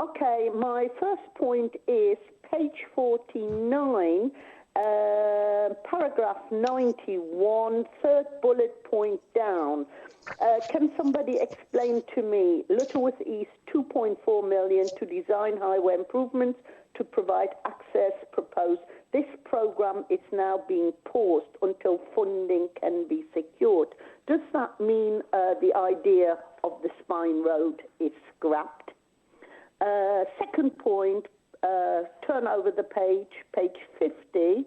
Okay, my first point is page 49, paragraph 91, third bullet point down. Can somebody explain to me, Lutterworth East, 2.4 million to design highway improvements to provide access proposed. This program is now being paused until funding can be secured. Does that mean the idea of the Spine Road is scrapped? Second point, turn over the page 50,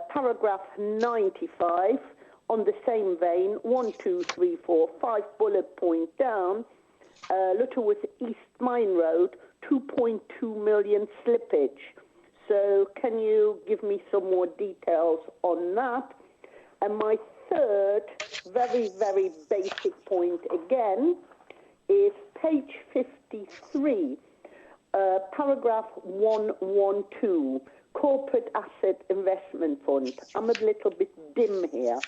paragraph 95, on the same vein, 1, 2, 3, 4, 5 bullet point down, Lutterworth East Mine Road, 2.2 million slippage. So can you give me some more details on that? And my third, very, very basic point again, is page 53, paragraph 112, Corporate Asset Investment Fund. I'm a little bit dim here.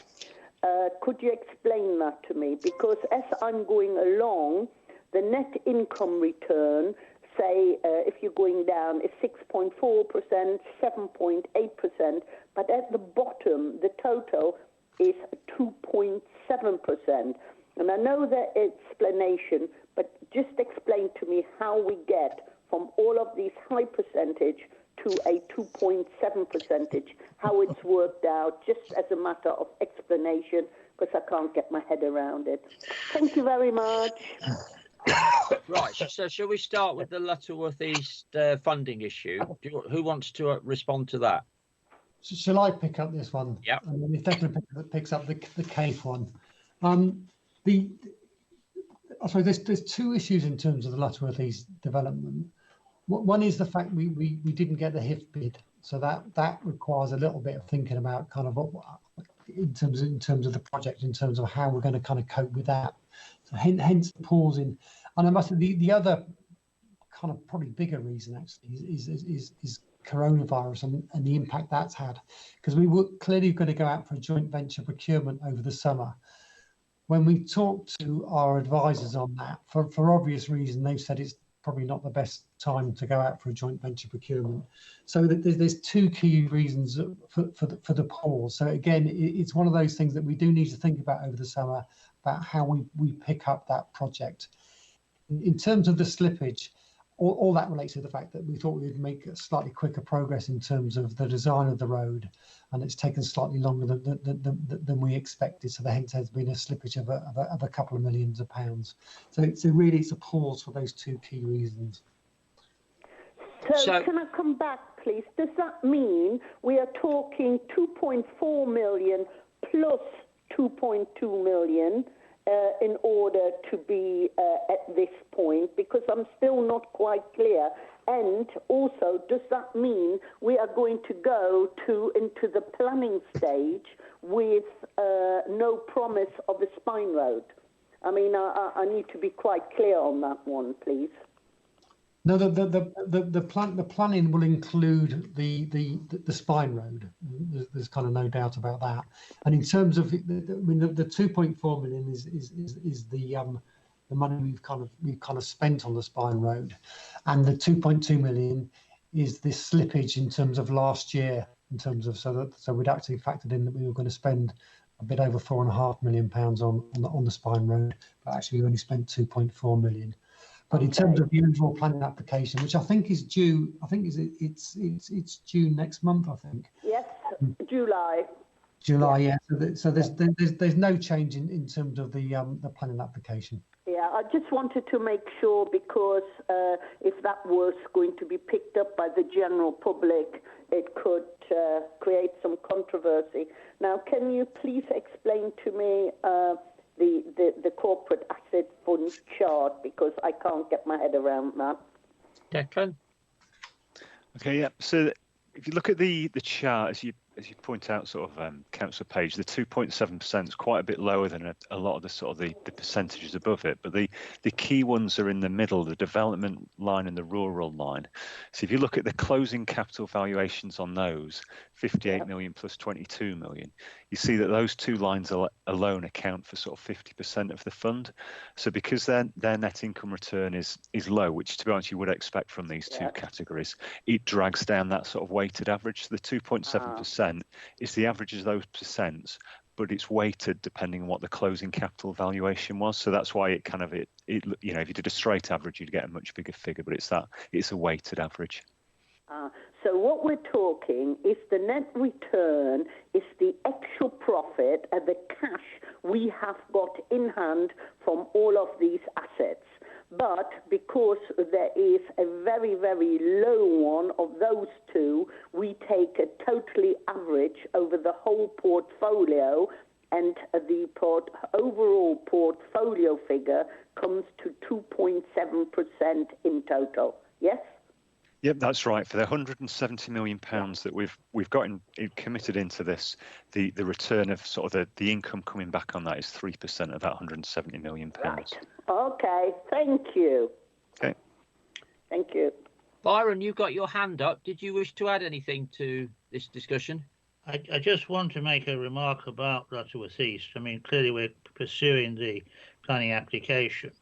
Could you explain that to me? Because as I'm going along, the net income return, say, if you're going down, is 6.4%, 7.8%, but at the bottom, the total is 2.7%. And I know the explanation, but just explain to me how we get from all of these high percentage to a 2.7 percentage, how it's worked out, just as a matter of explanation, because I can't get my head around it. Thank you very much. Right, so shall we start with the Lutterworth East funding issue? Who wants to respond to that? Shall I pick up this one? Yeah. And then if Declan picks up the CAFE one. I suppose there's two issues in terms of the Lutterworth East development. One is the fact we didn't get the HIF bid, so that requires a little bit of thinking about kind of what, in terms of the project, in terms of how we're going to kind of cope with that. So hence the pausing. And I must say the other kind of probably bigger reason actually is coronavirus and the impact that's had, because we were clearly going to go out for a joint venture procurement over the summer. When we talked to our advisors on that, for obvious reason, they've said it's probably not the best time to go out for a joint venture procurement. So there's two key reasons for the pause. So again, it's one of those things that we do need to think about over the summer, about how we pick up that project. In terms of the slippage, all that relates to the fact that we thought we'd make a slightly quicker progress in terms of the design of the road, and it's taken slightly longer than we expected. So hence there's been a slippage of a couple of millions of pounds. So it's a pause for those two key reasons. So can I come back, please? Does that mean we are talking 2.4 million plus 2.2 million in order to be at this point? Because I'm still not quite clear. And also, does that mean we are going to go into the planning stage with no promise of a spine road? I mean, I need to be quite clear on that one, please. No, the planning will include the spine road. There's kind of no doubt about that. And in terms of, I mean, the 2.4 million is the money we've kind of spent on the spine road, and the 2.2 million is this slippage in terms of last year. In terms of so we'd actually factored in that we were going to spend a bit over £4.5 million on the spine road, but actually we only spent 2.4 million. But in terms of the overall planning application, which I think is due, it's due next month, I think. Yes, July. July, yeah. So there's no change in terms of the planning application. Yeah, I just wanted to make sure because if that was going to be picked up by the general public, it could create some controversy. Now, can you please explain to me the corporate asset fund chart, because I can't get my head around that. Declan? Okay, yeah. So if you look at the chart, as you point out, sort of Councillor Page, the 2.7% is quite a bit lower than a lot of the sort of the percentages above it. But the key ones are in the middle, the development line and the rural line. So if you look at the closing capital valuations on those, 58 million plus 22 million, you see that those two lines alone account for sort of 50% of the fund. So because their net income return is low, which to be honest you would expect from these two categories, it drags down that sort of weighted average. So the 2.7% is the average of those percents, but it's weighted depending on what the closing capital valuation was. So that's why it kind of it you know, if you did a straight average, you'd get a much bigger figure, but it's a weighted average. So what we're talking is the net return is the actual profit and the cash we have got in hand from all of these assets. But because there is a very, very low one of those two, we take a totally average over the whole portfolio, and the overall portfolio figure comes to 2.7% in total. Yes? Yep, that's right. For the £170 million that we've got committed into this, the return of sort of the income coming back on that is 3% of that £170 million. Right. Okay. Thank you. Okay. Thank you. Byron, you got your hand up. Did you wish to add anything to this discussion? I just want to make a remark about Lutterworth East. I mean, clearly we're pursuing the planning application.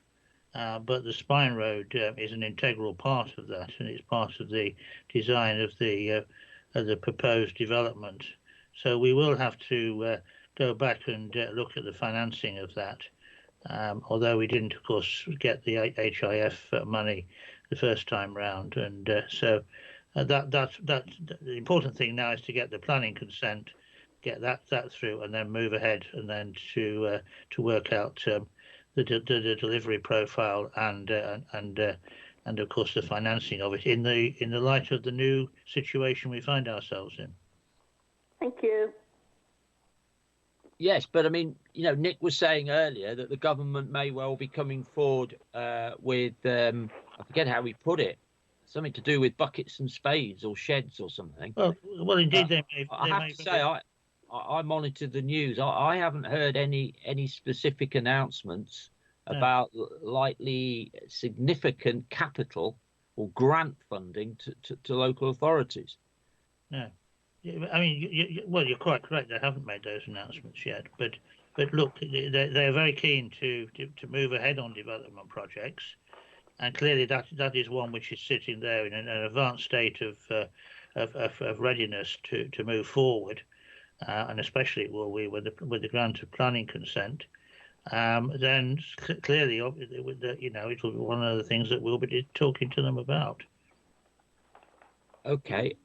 But the Spine Road is an integral part of that, and it's part of the design of the proposed development. So we will have to go back and look at the financing of that. Although we didn't, of course, get the HIF money the first time round, and so that's the important thing now is to get the planning consent, get that through, and then move ahead, and then to work out. The delivery profile and of course the financing of it in the light of the new situation we find ourselves in. Thank you. Yes, but I mean, you know, Nick was saying earlier that the government may well be coming forward with I forget how he put it, something to do with buckets and spades or sheds or something. Well, indeed, they may. I have to say, I monitor the news. I haven't heard any specific announcements about likely significant capital or grant funding to local authorities. No, I mean, you're quite correct. They haven't made those announcements yet. But look, they're very keen to move ahead on development projects, and clearly that is one which is sitting there in an advanced state of readiness to move forward. And especially will we with the grant of planning consent, then clearly, you know, it'll be one of the things that we'll be talking to them about. Okay,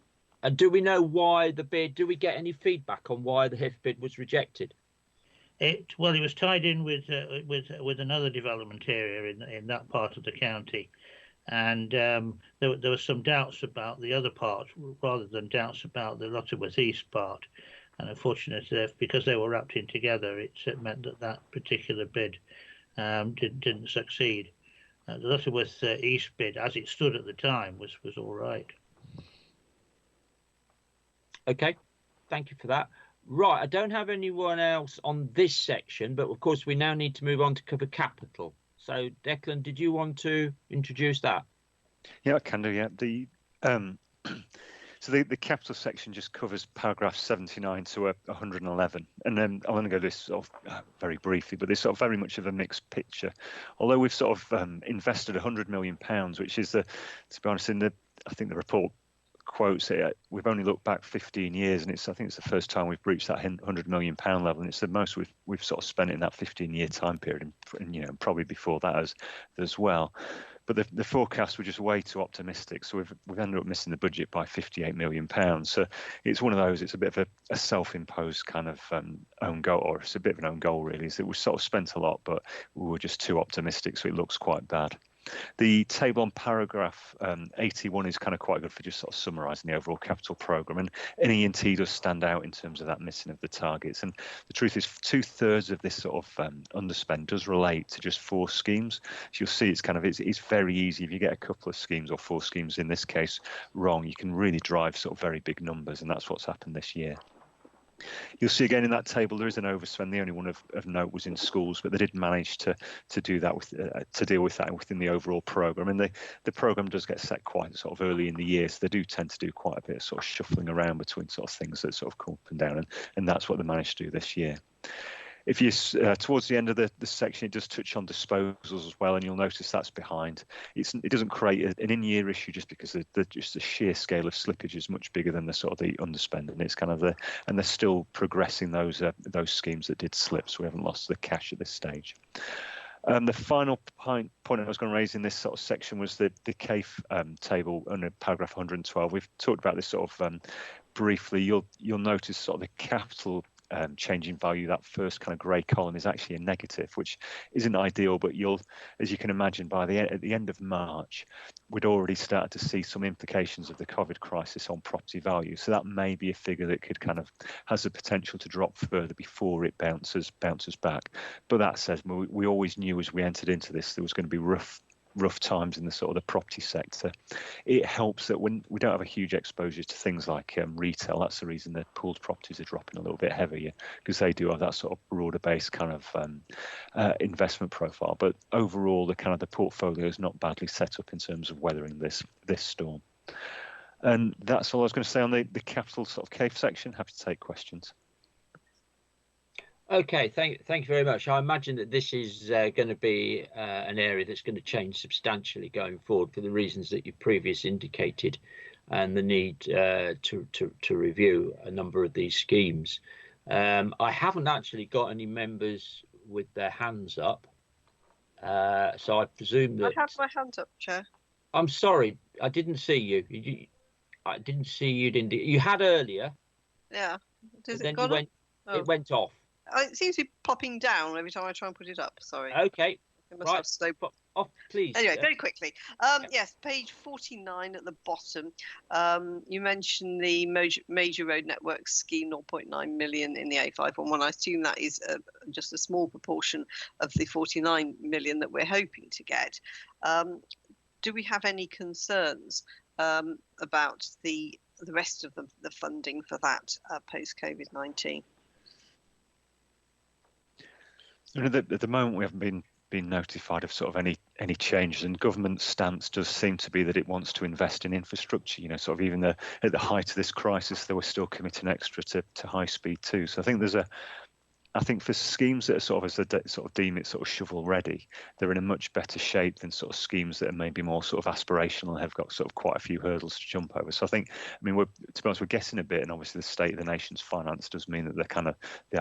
and do we know why the bid? Do we get any feedback on why the HIF bid was rejected? It was tied in with another development area in that part of the county, and there were some doubts about the other part rather than doubts about the Lutterworth East part. And unfortunately, because they were wrapped in together, it meant that particular bid didn't succeed. The Lutterworth East bid, as it stood at the time, was all right. Okay, thank you for that. Right, I don't have anyone else on this section, but of course we now need to move on to cover capital. So, Declan, did you want to introduce that? Yeah, I can do. Yeah, So the capital section just covers paragraphs 79 to 111, and then I'm going to go this sort of very briefly, but there's sort of very much of a mixed picture. Although we've sort of invested £100 million, which is to be honest, I think the report quotes it. We've only looked back 15 years, and I think it's the first time we've breached that £100 million level, and it's the most we've sort of spent in that 15-year time period, and you know, probably before that as well. but the forecasts were just way too optimistic. So we've ended up missing the budget by £58 million. So it's one of those. It's a bit of a self-imposed kind of own goal, or it's a bit of an own goal really. Is that we sort of spent a lot, but we were just too optimistic, so it looks quite bad. The table on paragraph 81 is kind of quite good for just sort of summarising the overall capital programme, and E&T does stand out in terms of that missing of the targets. And the truth is, 2/3 of this sort of underspend does relate to just 4 schemes. So you'll see it's very easy if you get a couple of schemes, or 4 schemes in this case, wrong. You can really drive sort of very big numbers, and that's what's happened this year. You'll see again in that table there is an overspend. The only one of note was in schools, but they did manage to do that to deal with that within the overall programme. And the programme does get set quite sort of early in the year, so they do tend to do quite a bit of sort of shuffling around between sort of things that sort of come up and down, and that's what they managed to do this year. If you towards the end of the section, it does touch on disposals as well, and you'll notice that's behind. It doesn't create an in-year issue just because just the sheer scale of slippage is much bigger than the sort of the underspend, and it's kind of and they're still progressing those schemes that did slip, so we haven't lost the cash at this stage. The final point I was going to raise in this sort of section was the CAFE table under paragraph 112. We've talked about this sort of briefly. You'll notice sort of the capital change in value, that first kind of grey column, is actually a negative, which isn't ideal, but as you can imagine, at the end of March, we'd already started to see some implications of the COVID crisis on property value. So that may be a figure that could has the potential to drop further before it bounces back. But that says, we always knew as we entered into this there was going to be rough times in the sort of the property sector. It helps that when we don't have a huge exposure to things like retail, that's the reason that pooled properties are dropping a little bit heavier, because they do have that sort of broader based kind of investment profile. But overall, the portfolio is not badly set up in terms of weathering this storm. And that's all I was going to say on the capital sort of CAFE section. Happy to take questions. Okay, thank you very much. I imagine that this is going to be an area that's going to change substantially going forward for the reasons that you previously indicated, and the need to review a number of these schemes. I haven't actually got any members with their hands up, so I presume that I have my hand up, Chair. I'm sorry, I didn't see you. I didn't see you. You had earlier. Yeah. It went off. It seems to be popping down every time I try and put it up. Sorry. Okay. It must have slow pop. Off, please. Anyway, very quickly. Yes, page 49 at the bottom. You mentioned the major road network scheme, 0.9 million in the A511. I assume that is just a small proportion of the 49 million that we're hoping to get. Do we have any concerns about the rest of the funding for that post-COVID-19? At the moment, we haven't been notified of sort of any changes, and government stance does seem to be that it wants to invest in infrastructure. Sort of even at the height of this crisis, they were still committing extra to high speed too. So I think for schemes that are sort of, as they sort of deem it, sort of shovel ready, they're in a much better shape than sort of schemes that are maybe more sort of aspirational and have got sort of quite a few hurdles to jump over. So I think, to be honest, we're guessing a bit, and obviously the state of the nation's finance does mean that they are going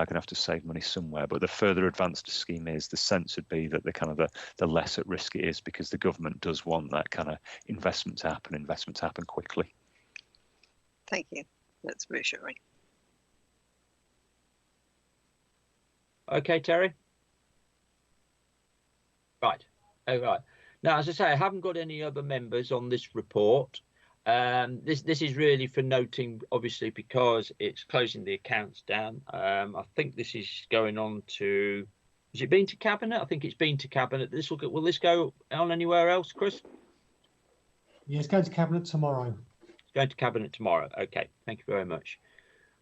to have to save money somewhere. But the further advanced a scheme is, the sense would be that the less at risk it is, because the government does want that kind of investment to happen quickly. Thank you. That's reassuring. Okay, Terry. Right. Oh, right. Now, as I say, I haven't got any other members on this report. This is really for noting, obviously, because it's closing the accounts down. I think this is going on to. Has it been to cabinet? I think it's been to cabinet. Will this go on anywhere else, Chris? Yeah, it's going to cabinet tomorrow. It's going to cabinet tomorrow. Okay. Thank you very much.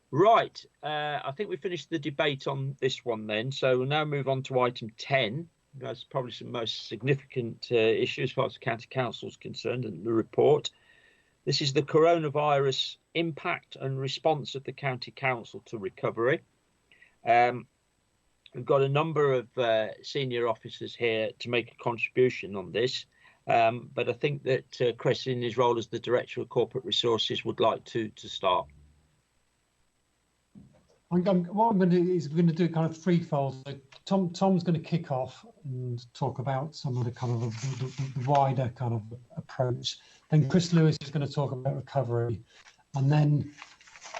Right, I think we finished the debate on this one then, so we'll now move on to item 10. That's probably the most significant issue as far as the County Council is concerned in the report. This is the coronavirus impact and response of the County Council to recovery. We've got a number of senior officers here to make a contribution on this, but I think that Chris, in his role as the Director of Corporate Resources, would like to start. what I'm going to do is we're going to do kind of threefold. So Tom's going to kick off and talk about some of the kind of the wider kind of approach. Then Chris Lewis is going to talk about recovery, and then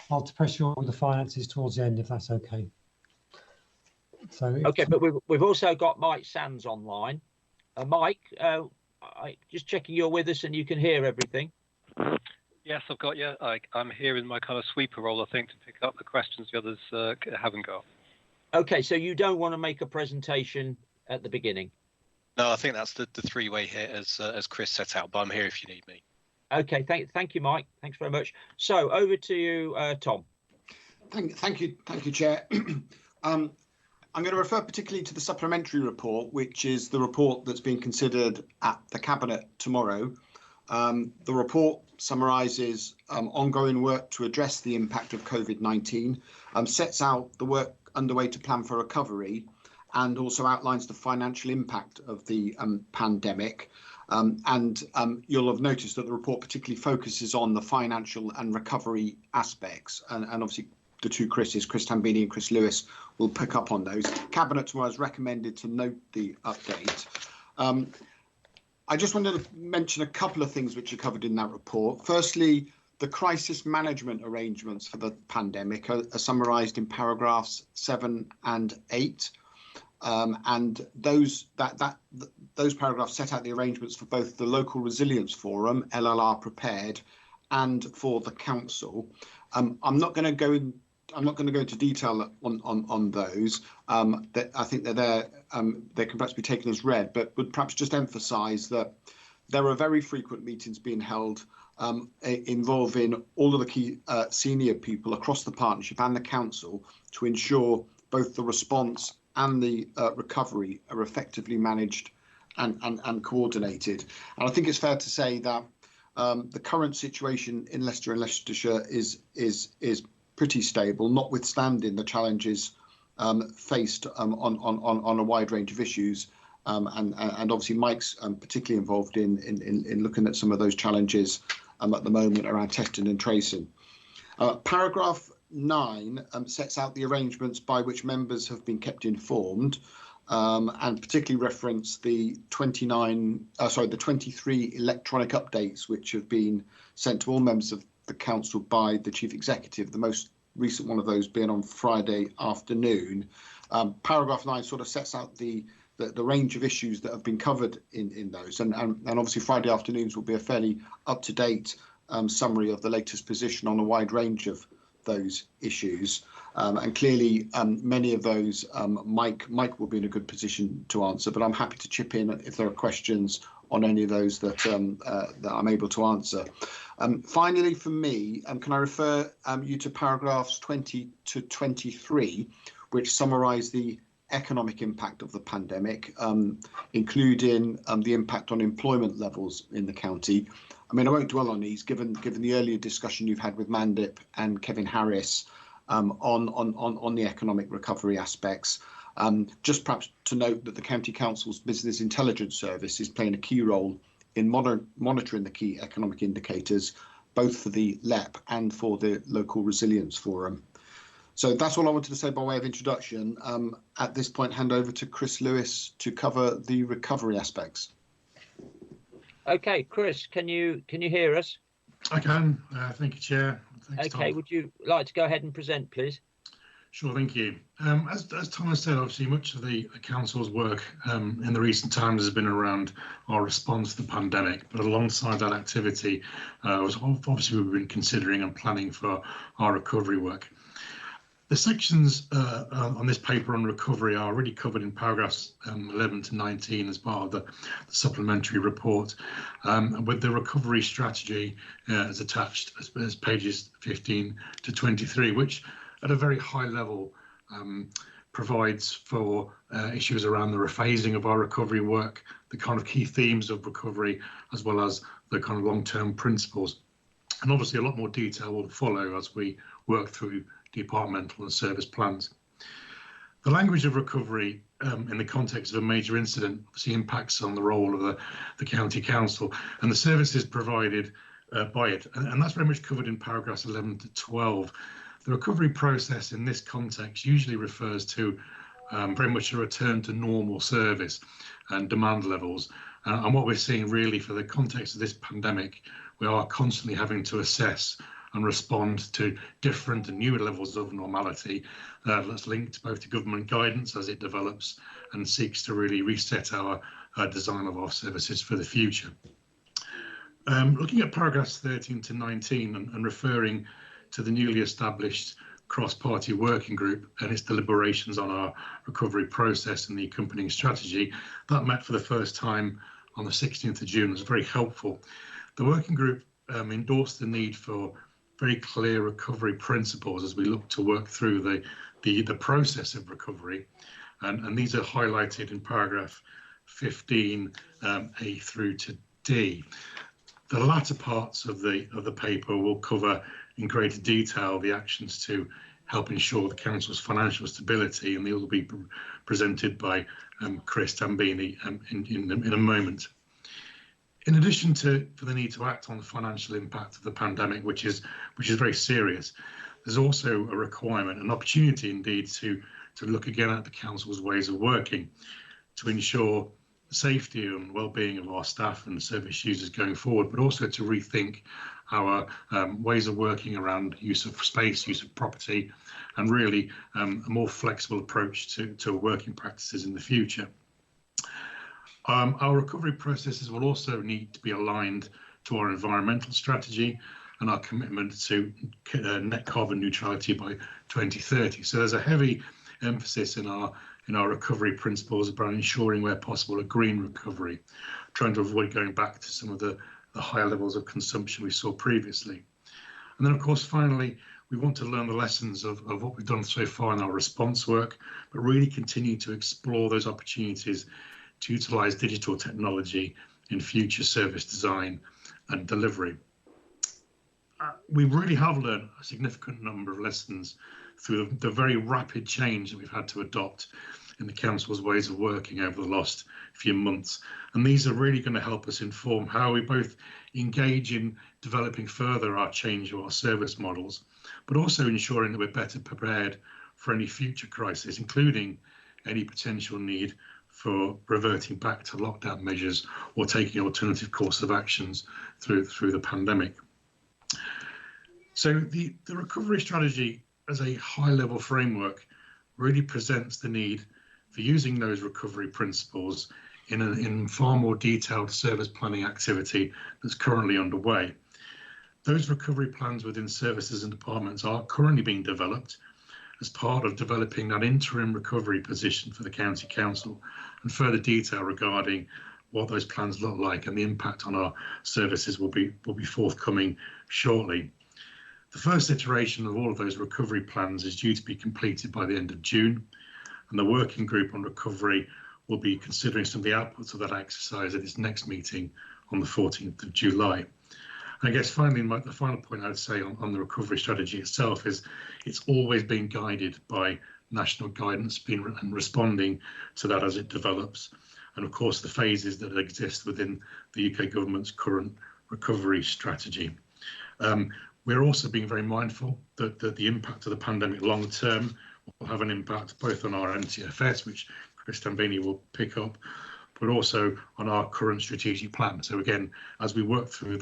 I'll press you on with the finances towards the end, if that's okay. So okay, but we've also got Mike Sands online. Mike, just checking you're with us and you can hear everything. Yes, I've got you. I'm here in my kind of sweeper role, I think, to pick up the questions the others haven't got. Okay, so you don't want to make a presentation at the beginning? No, I think that's the three-way here as Chris set out, but I'm here if you need me. Okay, thank you, Mike. Thanks very much. So over to you, Tom. Thank you, Chair. I'm going to refer particularly to the supplementary report, which is the report that's being considered at the Cabinet tomorrow. The report summarises ongoing work to address the impact of COVID-19, sets out the work underway to plan for recovery, and also outlines the financial impact of the pandemic. You'll have noticed that the report particularly focuses on the financial and recovery aspects, and obviously the two Chris's, Chris Tambini and Chris Lewis, will pick up on those. Cabinet tomorrow has recommended to note the update. I just wanted to mention a couple of things which are covered in that report. Firstly, the crisis management arrangements for the pandemic are summarised in paragraphs 7 and 8. And those paragraphs set out the arrangements for both the Local Resilience Forum, LLR Prepared, and for the Council. I'm not going to go into detail on those. That I think they're there. They can perhaps be taken as read, but would perhaps just emphasise that there are very frequent meetings being held involving all of the key senior people across the partnership and the council to ensure both the response and the recovery are effectively managed and coordinated. And I think it's fair to say that the current situation in Leicester and Leicestershire is pretty stable, notwithstanding the challenges faced on a wide range of issues. And obviously Mike's particularly involved in looking at some of those challenges at the moment around testing and tracing. Paragraph 9 sets out the arrangements by which members have been kept informed, and particularly reference the 23 electronic updates which have been sent to all members of the council by the chief executive, the most recent one of those being on Friday afternoon. Paragraph 9 sort of sets out the range of issues that have been covered in those, and obviously Friday afternoons will be a fairly up-to-date summary of the latest position on a wide range of those issues, and clearly many of those Mike will be in a good position to answer, but I'm happy to chip in if there are questions on any of those that I'm able to answer. Finally, for me, can I refer you to paragraphs 20 to 23, which summarise the economic impact of the pandemic, including the impact on employment levels in the county. I mean, I won't dwell on these, given the earlier discussion you've had with Mandip and Kevin Harris on the economic recovery aspects. Just perhaps to note that the County Council's Business Intelligence Service is playing a key role in monitoring the key economic indicators, both for the LEP and for the Local Resilience Forum. So that's all I wanted to say by way of introduction. At this point, hand over to Chris Lewis to cover the recovery aspects. Okay, Chris, can you hear us? I can. Thank you, Chair. Thanks, okay, Tom. would you like to go ahead and present, please? Sure, thank you. As Thomas said, obviously much of the council's work in the recent times has been around our response to the pandemic, but alongside that activity was obviously we've been considering and planning for our recovery work. The sections on this paper on recovery are already covered in paragraphs 11 to 19 as part of the supplementary report, with the recovery strategy as attached as pages 15 to 23, which at a very high level provides for issues around the rephasing of our recovery work, the kind of key themes of recovery, as well as the kind of long-term principles. And obviously a lot more detail will follow as we work through departmental and service plans. The language of recovery in the context of a major incident obviously impacts on the role of the county council and the services provided by it, and that's very much covered in paragraphs 11 to 12. The recovery process in this context usually refers to very much a return to normal service and demand levels. And what we're seeing really for the context of this pandemic, we are constantly having to assess and respond to different and new levels of normality that's linked both to government guidance as it develops and seeks to really reset our design of our services for the future. Looking at paragraphs 13 to 19 and referring to the newly established cross-party working group and its deliberations on our recovery process and the accompanying strategy, that met for the first time on the 16th of June. It was very helpful. The working group endorsed the need for very clear recovery principles as we look to work through the process of recovery, and these are highlighted in paragraph 15 A through to D. The latter parts of the paper will cover in greater detail the actions to help ensure the council's financial stability, and they will be presented by Chris Tambini in a moment. In addition to the need to act on the financial impact of the pandemic, which is very serious, there's also a requirement, an opportunity indeed, to look again at the council's ways of working to ensure the safety and well-being of our staff and service users going forward, but also to rethink our ways of working around use of space, use of property, and really a more flexible approach to working practices in the future. Our recovery processes will also need to be aligned to our environmental strategy and our commitment to net carbon neutrality by 2030. So there's a heavy emphasis in our recovery principles about ensuring where possible a green recovery, trying to avoid going back to some of the higher levels of consumption we saw previously. And then, of course, finally, we want to learn the lessons of what we've done so far in our response work, but really continue to explore those opportunities to utilise digital technology in future service design and delivery. We really have learned a significant number of lessons through the very rapid change that we've had to adopt in the council's ways of working over the last few months. And these are really going to help us inform how we both engage in developing further our change of our service models, but also ensuring that we're better prepared for any future crisis, including any potential need for reverting back to lockdown measures or taking alternative course of actions through the pandemic. So the recovery strategy as a high-level framework really presents the need for using those recovery principles in far more detailed service planning activity that's currently underway. Those recovery plans within services and departments are currently being developed as part of developing that interim recovery position for the county council, and further detail regarding what those plans look like and the impact on our services will be forthcoming shortly. The first iteration of all of those recovery plans is due to be completed by the end of June, and the working group on recovery will be considering some of the outputs of that exercise at its next meeting on the 14th of July. I guess finally, the final point I would say on the recovery strategy itself is it's always been guided by national guidance and responding to that as it develops. And of course, the phases that exist within the UK government's current recovery strategy. We're also being very mindful that the impact of the pandemic long term will have an impact both on our MTFS, which Chris Tambini will pick up, but also on our current strategic plan. So again, as we work through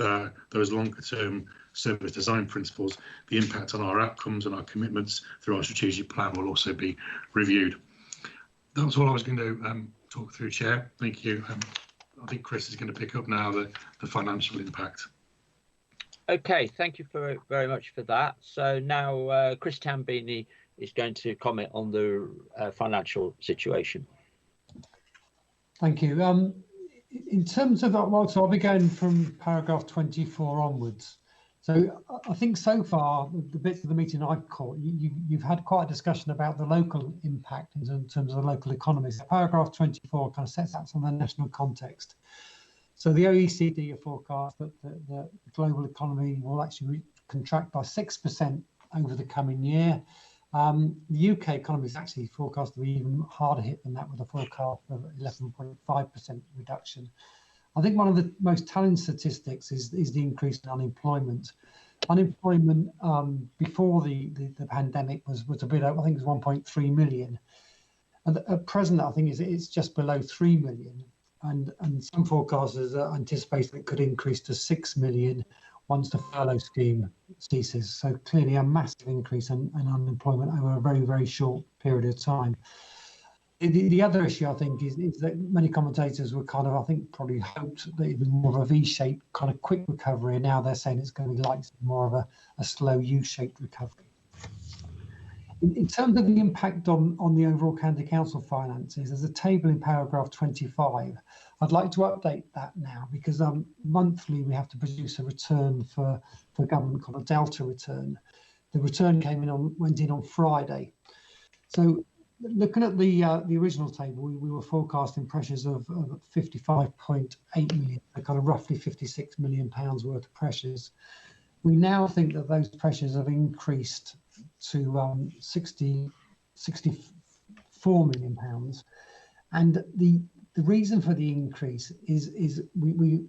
those longer term service design principles, the impact on our outcomes and our commitments through our strategic plan will also be reviewed. That was all I was going to talk through, Chair. Thank you. I think Chris is going to pick up now the financial impact. Okay, thank you very much for that. So now Chris Tambini is going to comment on the financial situation. Thank you. In terms of that, well, so I'll be going from paragraph 24 onwards. So I think so far, the bits of the meeting I've caught, you've had quite a discussion about the local impact in terms of the local economy. So paragraph 24 kind of sets out some of the national context. So the OECD have forecast that the global economy will actually contract by 6% over the coming year. The UK economy is actually forecast to be even harder hit than that, with a forecast of 11.5% reduction. I think one of the most telling statistics is the increase in unemployment. Unemployment before the pandemic was a bit, I think it was 1.3 million. And at present, I think it's just below 3 million. And some forecasters are anticipating it could increase to 6 million once the furlough scheme ceases. So clearly a massive increase in unemployment over a very, very short period of time. The other issue, I think, is that many commentators were kind of, I think, probably hoped that it was more of a V-shaped kind of quick recovery, and now they're saying it's going to be likely more of a slow U-shaped recovery. In terms of the impact on the overall county council finances, there's a table in paragraph 25. I'd like to update that now because monthly we have to produce a return for government called a Delta return. The return went in on Friday. So looking at the original table, we were forecasting pressures of 55.8 million, so kind of roughly 56 million pounds worth of pressures. We now think that those pressures have increased to 64 million pounds, and the reason for the increase is we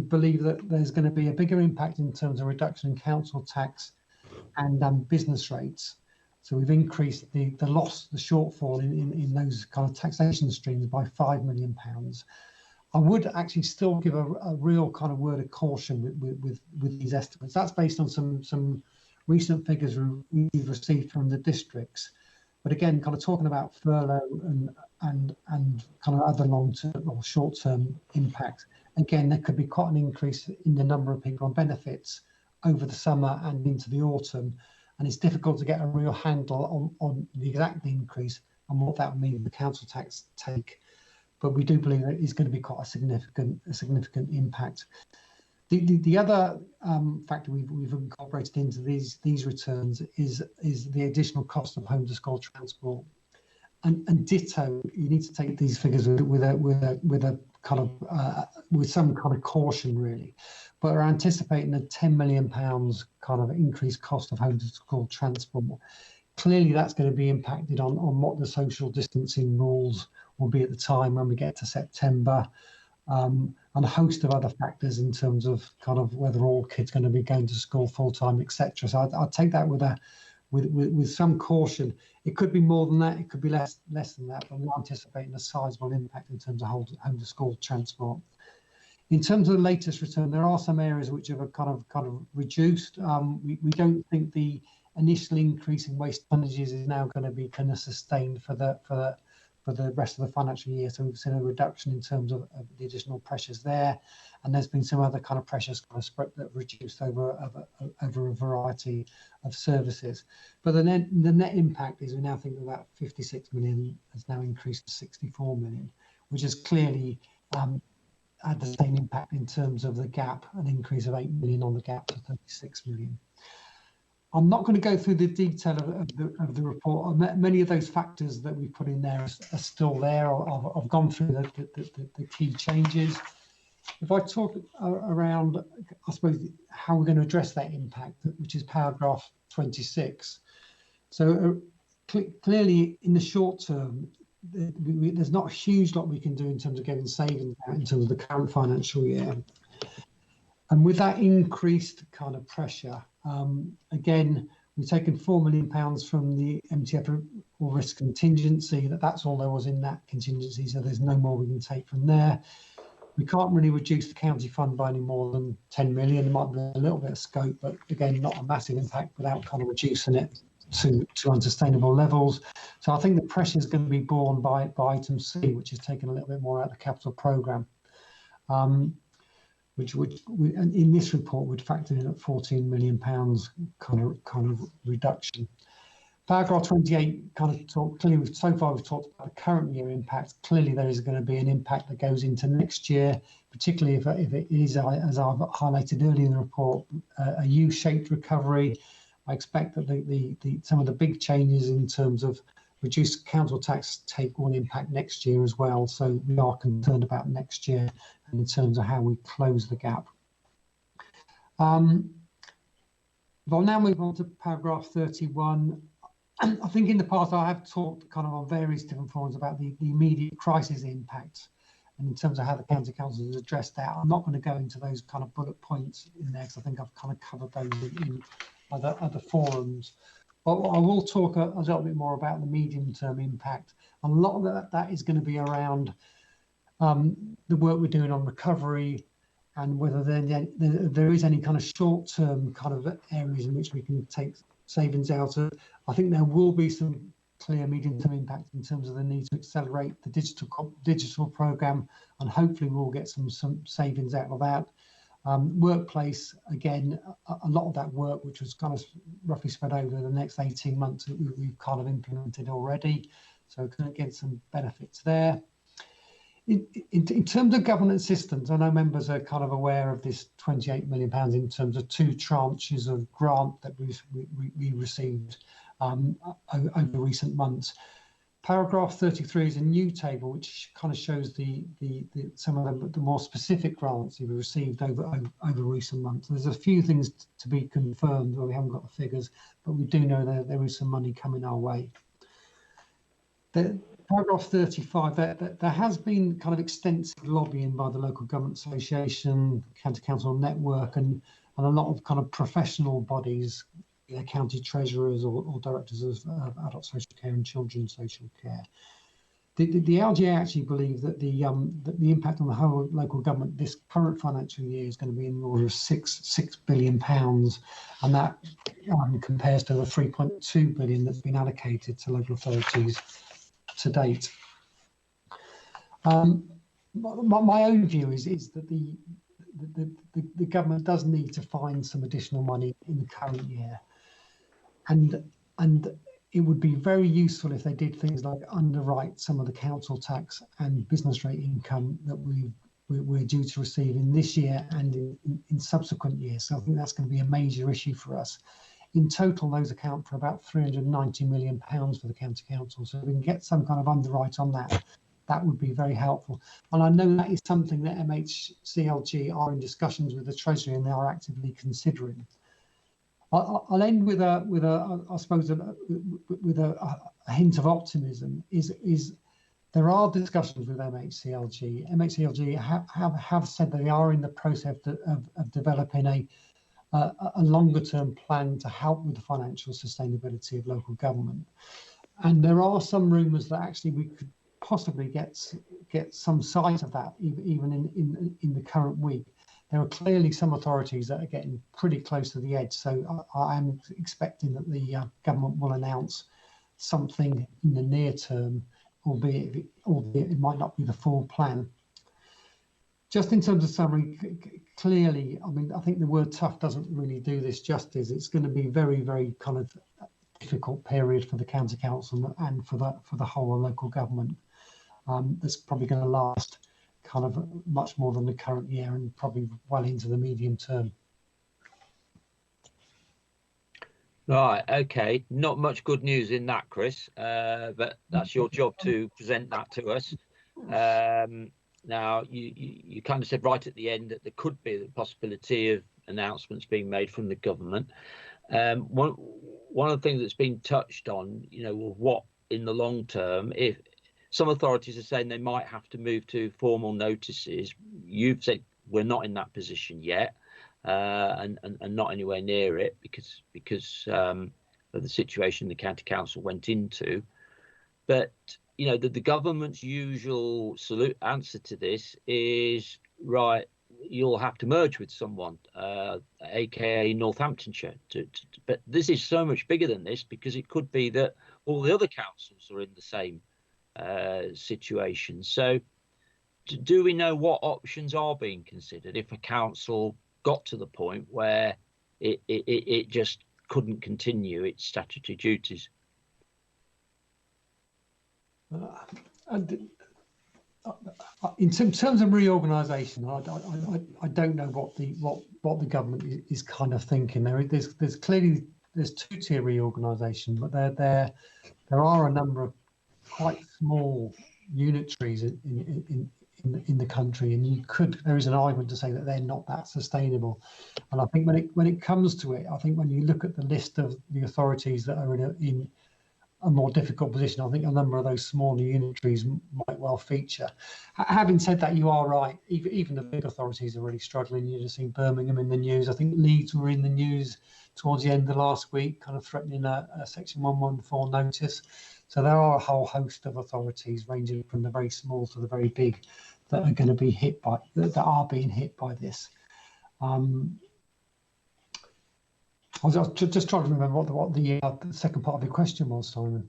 believe that there's going to be a bigger impact in terms of reduction in council tax and business rates. So we've increased the shortfall in those kind of taxation streams by £5 million. I would actually still give a real kind of word of caution with these estimates. That's based on some recent figures we've received from the districts. But again, kind of talking about furlough and kind of other long-term or short-term impacts. Again, there could be quite an increase in the number of people on benefits over the summer and into the autumn. And it's difficult to get a real handle on the exact increase and what that would mean for the council tax take. But we do believe that it's going to be quite a significant impact. The other factor we've incorporated into these returns is the additional cost of home to school transport. And ditto, you need to take these figures with some kind of caution, really. But we're anticipating a £10 million kind of increased cost of home to school transport. Clearly, that's going to be impacted on what the social distancing rules will be at the time when we get to September, and a host of other factors in terms of kind of whether all kids are going to be going to school full time, etc. So I'd take that with some caution. It could be more than that, it could be less than that, but we're anticipating a sizable impact in terms of home to school transport. In terms of the latest return, there are some areas which have kind of reduced. We don't think the initial increase in waste tonnages is now going to be kind of sustained for the rest of the financial year. So we've seen a reduction in terms of the additional pressures there, and there's been some other kind of pressures kind of spread that have reduced over a variety of services. But the net impact is we now think about 56 million has now increased to 64 million, which is clearly had the same impact in terms of the gap, an increase of 8 million on the gap to 36 million. I'm not going to go through the detail of the report. Many of those factors that we put in there are still there. I've gone through the key changes. If I talk around, I suppose, how we're going to address that impact, which is paragraph 26. So clearly, in the short term, there's not a huge lot we can do in terms of getting savings out in terms of the current financial year. And with that increased kind of pressure, again, we've taken £4 million from the MTF or risk contingency. That's all there was in that contingency, so there's no more we can take from there. We can't really reduce the county fund by any more than 10 million. There might be a little bit of scope, but again, not a massive impact without kind of reducing it to unsustainable levels. So I think the pressure is going to be borne by item C, which is taking a little bit more out of the capital programme, which in this report would factor in at £14 million kind of reduction. Paragraph 28 kind of talk clearly. So far, we've talked about the current year impact. Clearly, there is going to be an impact that goes into next year, particularly if it is, as I've highlighted earlier in the report, a U-shaped recovery. I expect that some of the big changes in terms of reduced council tax take will impact next year as well. So we are concerned about next year and in terms of how we close the gap. I'll now move on to paragraph 31. I think in the past I have talked kind of on various different forums about the immediate crisis impact. And in terms of how the county council has addressed that, I'm not going to go into those kind of bullet points in there because I think I've kind of covered those in other forums. But I will talk a little bit more about the medium-term impact. And a lot of that is going to be around the work we're doing on recovery and whether there is any kind of short-term kind of areas in which we can take savings out of. I think there will be some clear medium-term impact in terms of the need to accelerate the digital program, and hopefully we'll get some savings out of that. Workplace, again, a lot of that work, which was kind of roughly spread over the next 18 months, we've kind of implemented already. So we're going to get some benefits there. In terms of governance systems, I know members are kind of aware of this £28 million in terms of 2 tranches of grant that we received over recent months. Paragraph 33 is a new table which kind of shows some of the more specific grants that we received over recent months. There's a few things to be confirmed where we haven't got the figures, but we do know that there is some money coming our way. Paragraph 35, there has been kind of extensive lobbying by the Local Government Association, County Council Network, and a lot of kind of professional bodies, county treasurers or directors of adult social care and children's social care. The LGA actually believe that the impact on the whole local government this current financial year is going to be in the order of £6 billion, and that compares to the £3.2 billion that's been allocated to local authorities to date. My own view is that the government does need to find some additional money in the current year, and it would be very useful if they did things like underwrite some of the council tax and business rate income that we're due to receive in this year and in subsequent years. So I think that's going to be a major issue for us. In total, those account for about £390 million for the county council. So if we can get some kind of underwrite on that, that would be very helpful. And I know that is something that MHCLG are in discussions with the Treasury and they are actively considering. I'll end with a hint of optimism. Is there are discussions with MHCLG. MHCLG have said they are in the process of developing a longer-term plan to help with the financial sustainability of local government. And there are some rumours that actually we could possibly get some sight of that even in the current week. There are clearly some authorities that are getting pretty close to the edge, so I am expecting that the government will announce something in the near term, albeit it might not be the full plan. Just in terms of summary, clearly, I mean, I think the word tough doesn't really do this justice. It's going to be very, very kind of difficult period for the county council and for the whole local government. That's probably going to last kind of much more than the current year and probably well into the medium term. Right, okay. Not much good news in that, Chris, but that's your job to present that to us. Now, you kind of said right at the end that there could be the possibility of announcements being made from the government. One of the things that's been touched on, what in the long term, if some authorities are saying they might have to move to formal notices. You've said we're not in that position yet, and not anywhere near it because of the situation the county council went into. But the government's usual answer to this is right. You'll have to merge with someone, aka Northamptonshire. But this is so much bigger than this because it could be that all the other councils are in the same situation. So do we know what options are being considered if a council got to the point where it just couldn't continue its statutory duties? In terms of reorganisation, I don't know what the government is kind of thinking. There's clearly two-tier reorganisation, but there are a number of quite small unitaries in the country, and there is an argument to say that they're not that sustainable. And I think when it comes to it, I think when you look at the list of the authorities that are in a more difficult position. I think a number of those smaller unitaries might well feature. Having said that, you are right. Even the big authorities are really struggling. You've just seen Birmingham in the news. I think Leeds were in the news towards the end of last week, kind of threatening a Section 114 notice. So there are a whole host of authorities, ranging from the very small to the very big, that are going to be hit by that are being hit by this. I was just trying to remember what the second part of your question was, Simon.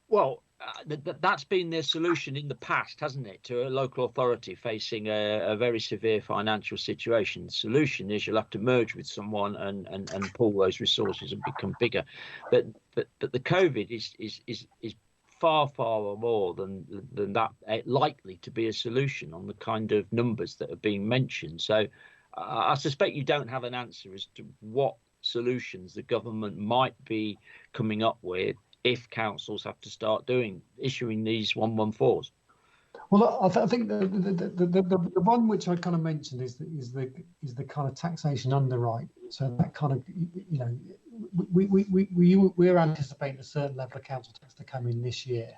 Well, that's been their solution in the past, hasn't it, to a local authority facing a very severe financial situation. The solution is you'll have to merge with someone and pool those resources and become bigger. But the COVID is far more than that likely to be a solution on the kind of numbers that are being mentioned. So I suspect you don't have an answer as to what solutions the government might be coming up with if councils have to start issuing these 114s. Well, I think the one which I kind of mentioned is the kind of taxation underwrite. So that kind of, you know, we're anticipating a certain level of council tax to come in this year.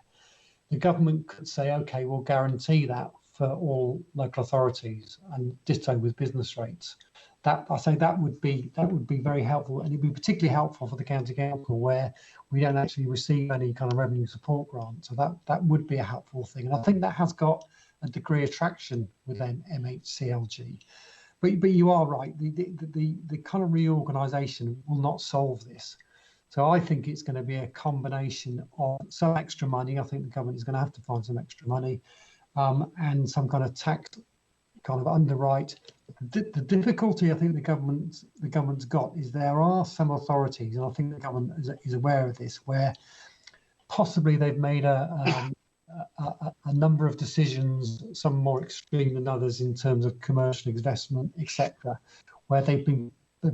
The government could say, okay, we'll guarantee that for all local authorities, and ditto with business rates. That I say that would be very helpful, and it'd be particularly helpful for the county council where we don't actually receive any kind of revenue support grant. So that would be a helpful thing, and I think that has got a degree of traction within MHCLG. But you are right. The kind of reorganisation will not solve this. So I think it's going to be a combination of some extra money. I think the government is going to have to find some extra money, and some kind of tax kind of underwrite. The difficulty I think the government's got is there are some authorities, and I think the government is aware of this, where possibly they've made a number of decisions, some more extreme than others in terms of commercial investment, etc., where they're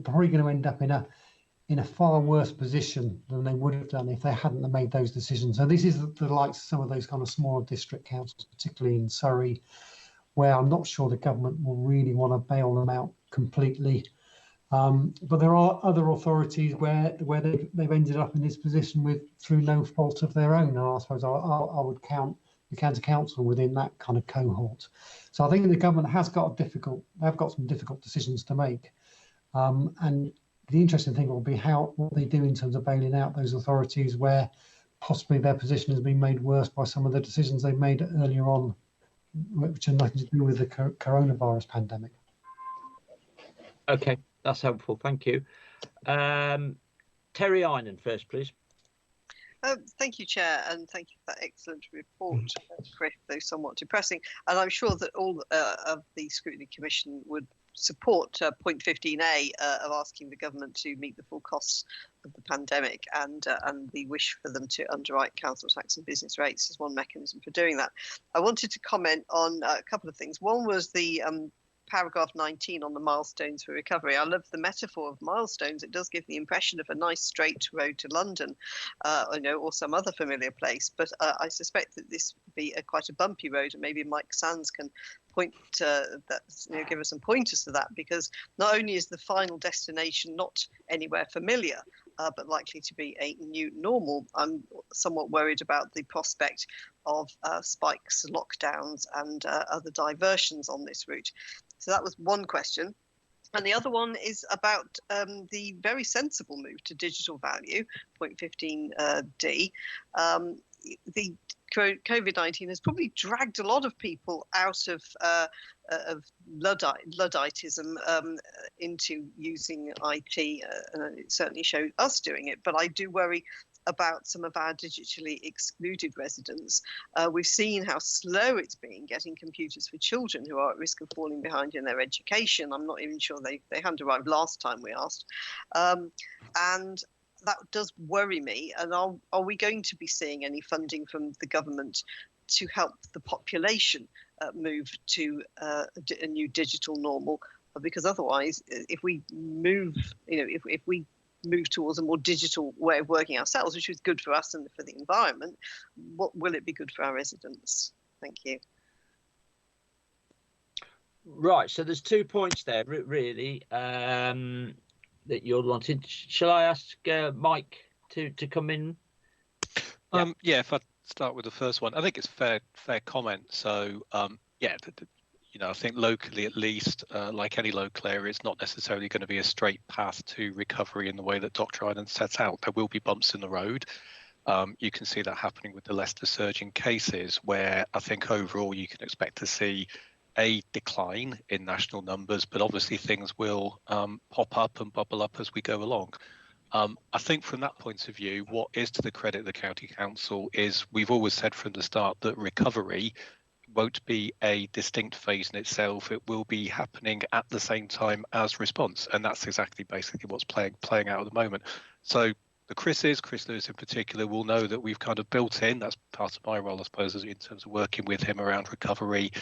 probably going to end up in a far worse position than they would have done if they hadn't made those decisions. So this is the likes of some of those kind of smaller district councils, particularly in Surrey, where I'm not sure the government will really want to bail them out completely. But there are other authorities where they've ended up in this position through no fault of their own. And I suppose I would count the county council within that kind of cohort. So I think the government they've got some difficult decisions to make. And the interesting thing will be what they do in terms of bailing out those authorities where possibly their position has been made worse by some of the decisions they've made earlier on, which are nothing to do with the coronavirus pandemic. Okay, that's helpful. Thank you. Terry Eynon first, please. Thank you, Chair, and thank you for that excellent report, though somewhat depressing. And I'm sure that all of the Scrutiny Commission would support point 15A of asking the government to meet the full costs of the pandemic, and the wish for them to underwrite council tax and business rates as one mechanism for doing that. I wanted to comment on a couple of things. One was the paragraph 19 on the milestones for recovery. I love the metaphor of milestones. It does give the impression of a nice straight road to London, or some other familiar place. But I suspect that this would be quite a bumpy road, and maybe Mike Sands can point give us some pointers to that, because not only is the final destination not anywhere familiar, but likely to be a new normal, I'm somewhat worried about the prospect of spikes, lockdowns, and other diversions on this route. So that was one question. And the other one is about the very sensible move to digital value, point 15D. The COVID-19 has probably dragged a lot of people out of Ludditism into using IT. It certainly showed us doing it, but I do worry about some of our digitally excluded residents. We've seen how slow it's been getting computers for children who are at risk of falling behind in their education. I'm not even sure they hadn't arrived last time we asked. And that does worry me. And are we going to be seeing any funding from the government to help the population move to a new digital normal? Because otherwise, if we move, if we move towards a more digital way of working ourselves, which is good for us and for the environment, what will it be good for our residents? Thank you. Right, so there's 2 points there, really, that you're wanting. Shall I ask Mike to come in? Yeah, if I start with the first one, I think it's fair comment. So yeah, I think locally at least, like any local area, it's not necessarily going to be a straight path to recovery in the way that Dr. Island sets out. There will be bumps in the road. You can see that happening with the Leicester surge in cases, where I think overall you can expect to see a decline in national numbers, but obviously things will pop up and bubble up as we go along. I think from that point of view, what is to the credit of the County Council is we've always said from the start that recovery won't be a distinct phase in itself. It will be happening at the same time as response, and that's exactly basically what's playing out at the moment. So the Chris Lewis in particular, will know that we've kind of built in, that's part of my role, I suppose, in terms of working with him around recovery,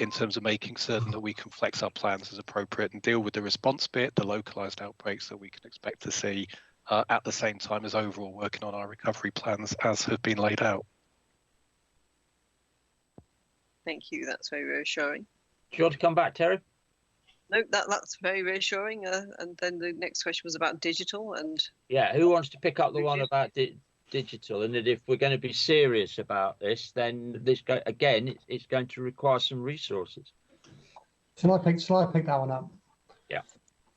in terms of making certain that we can flex our plans as appropriate and deal with the response bit, the localised outbreaks that we can expect to see at the same time as overall working on our recovery plans as have been laid out. Thank you. That's very reassuring. Do you want to come back, Terry? No, that's very reassuring. And then the next question was about digital and. Yeah, who wants to pick up the one about digital? And that if we're going to be serious about this, then it's going to require some resources. Shall I pick that one up? Yeah.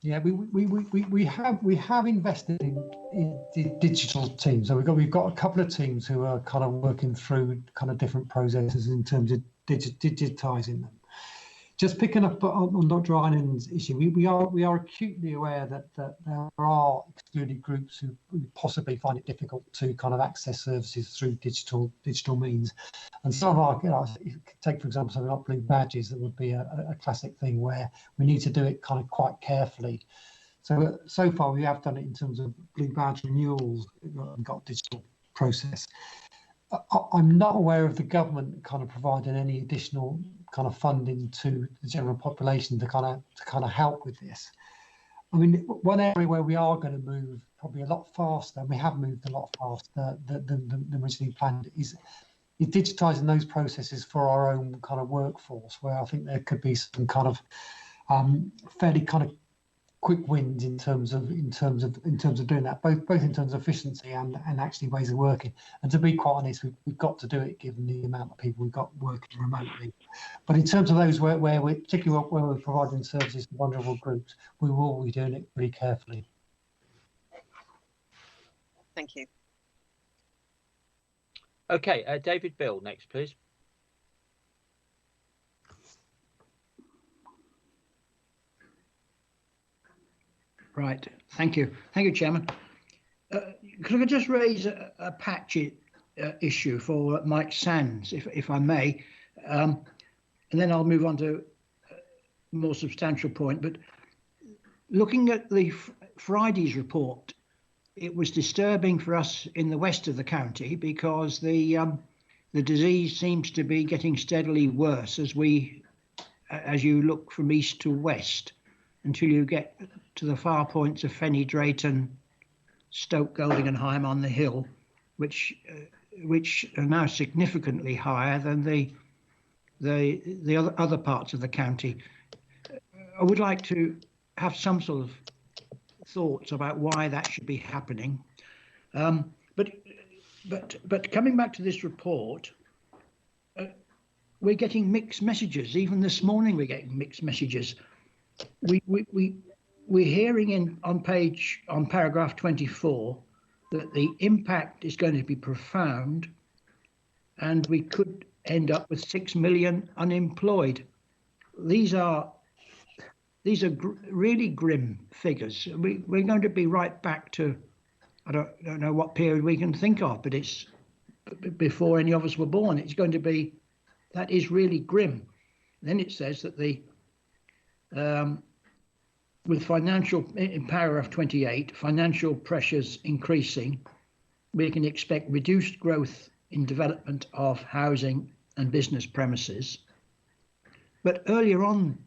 Yeah, we have invested in digital teams. So we've got a couple of teams who are kind of working through kind of different processes in terms of digitizing them. Just picking up on Dr. Island's issue, we are acutely aware that there are excluded groups who possibly find it difficult to kind of access services through digital means. And some of our, take for example something like blue badges, that would be a classic thing where we need to do it kind of quite carefully. So far we have done it in terms of blue badge renewals and got a digital process. I'm not aware of the government kind of providing any additional kind of funding to the general population to kind of help with this. I mean, one area where we are going to move probably a lot faster, and we have moved a lot faster than originally planned, is digitising those processes for our own kind of workforce, where I think there could be some kind of fairly kind of quick wins in terms of doing that, both in terms of efficiency and actually ways of working. And to be quite honest, we've got to do it given the amount of people we've got working remotely. But in terms of those where we're particularly where we're providing services to vulnerable groups, we will be doing it pretty carefully. Thank you. Okay, David Bill next, please. Right. Thank you, Chairman. Could I just raise a patchy issue for Mike Sands, if I may, and then I'll move on to a more substantial point. But looking at the Friday's report, it was disturbing for us in the west of the county because the disease seems to be getting steadily worse as you look from east to west, until you get to the far points of Fenny, Drayton, Stoke, Golding and Hyme on the hill, which are now significantly higher than the other parts of the county. I would like to have some sort of thoughts about why that should be happening. But coming back to this report, we're getting mixed messages. Even this morning we're getting mixed messages. We're hearing on paragraph 24 that the impact is going to be profound, and we could end up with 6 million unemployed. These are really grim figures. We're going to be right back to, I don't know what period we can think of, but it's before any of us were born. It's going to be, that is really grim. Then it says that with financial, in paragraph 28, financial pressures increasing, we can expect reduced growth in development of housing and business premises. But earlier on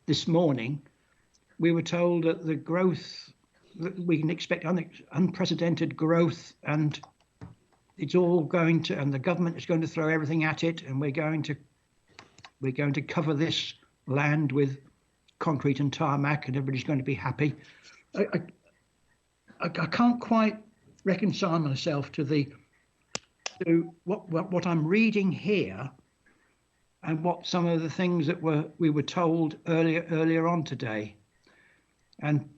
this morning, we were told that the growth, that we can expect unprecedented growth, and it's all going to, and the government is going to throw everything at it, and we're going to cover this land with concrete and tarmac, and everybody's going to be happy. I can't quite reconcile myself to what I'm reading here, and what some of the things that we were told earlier on today. And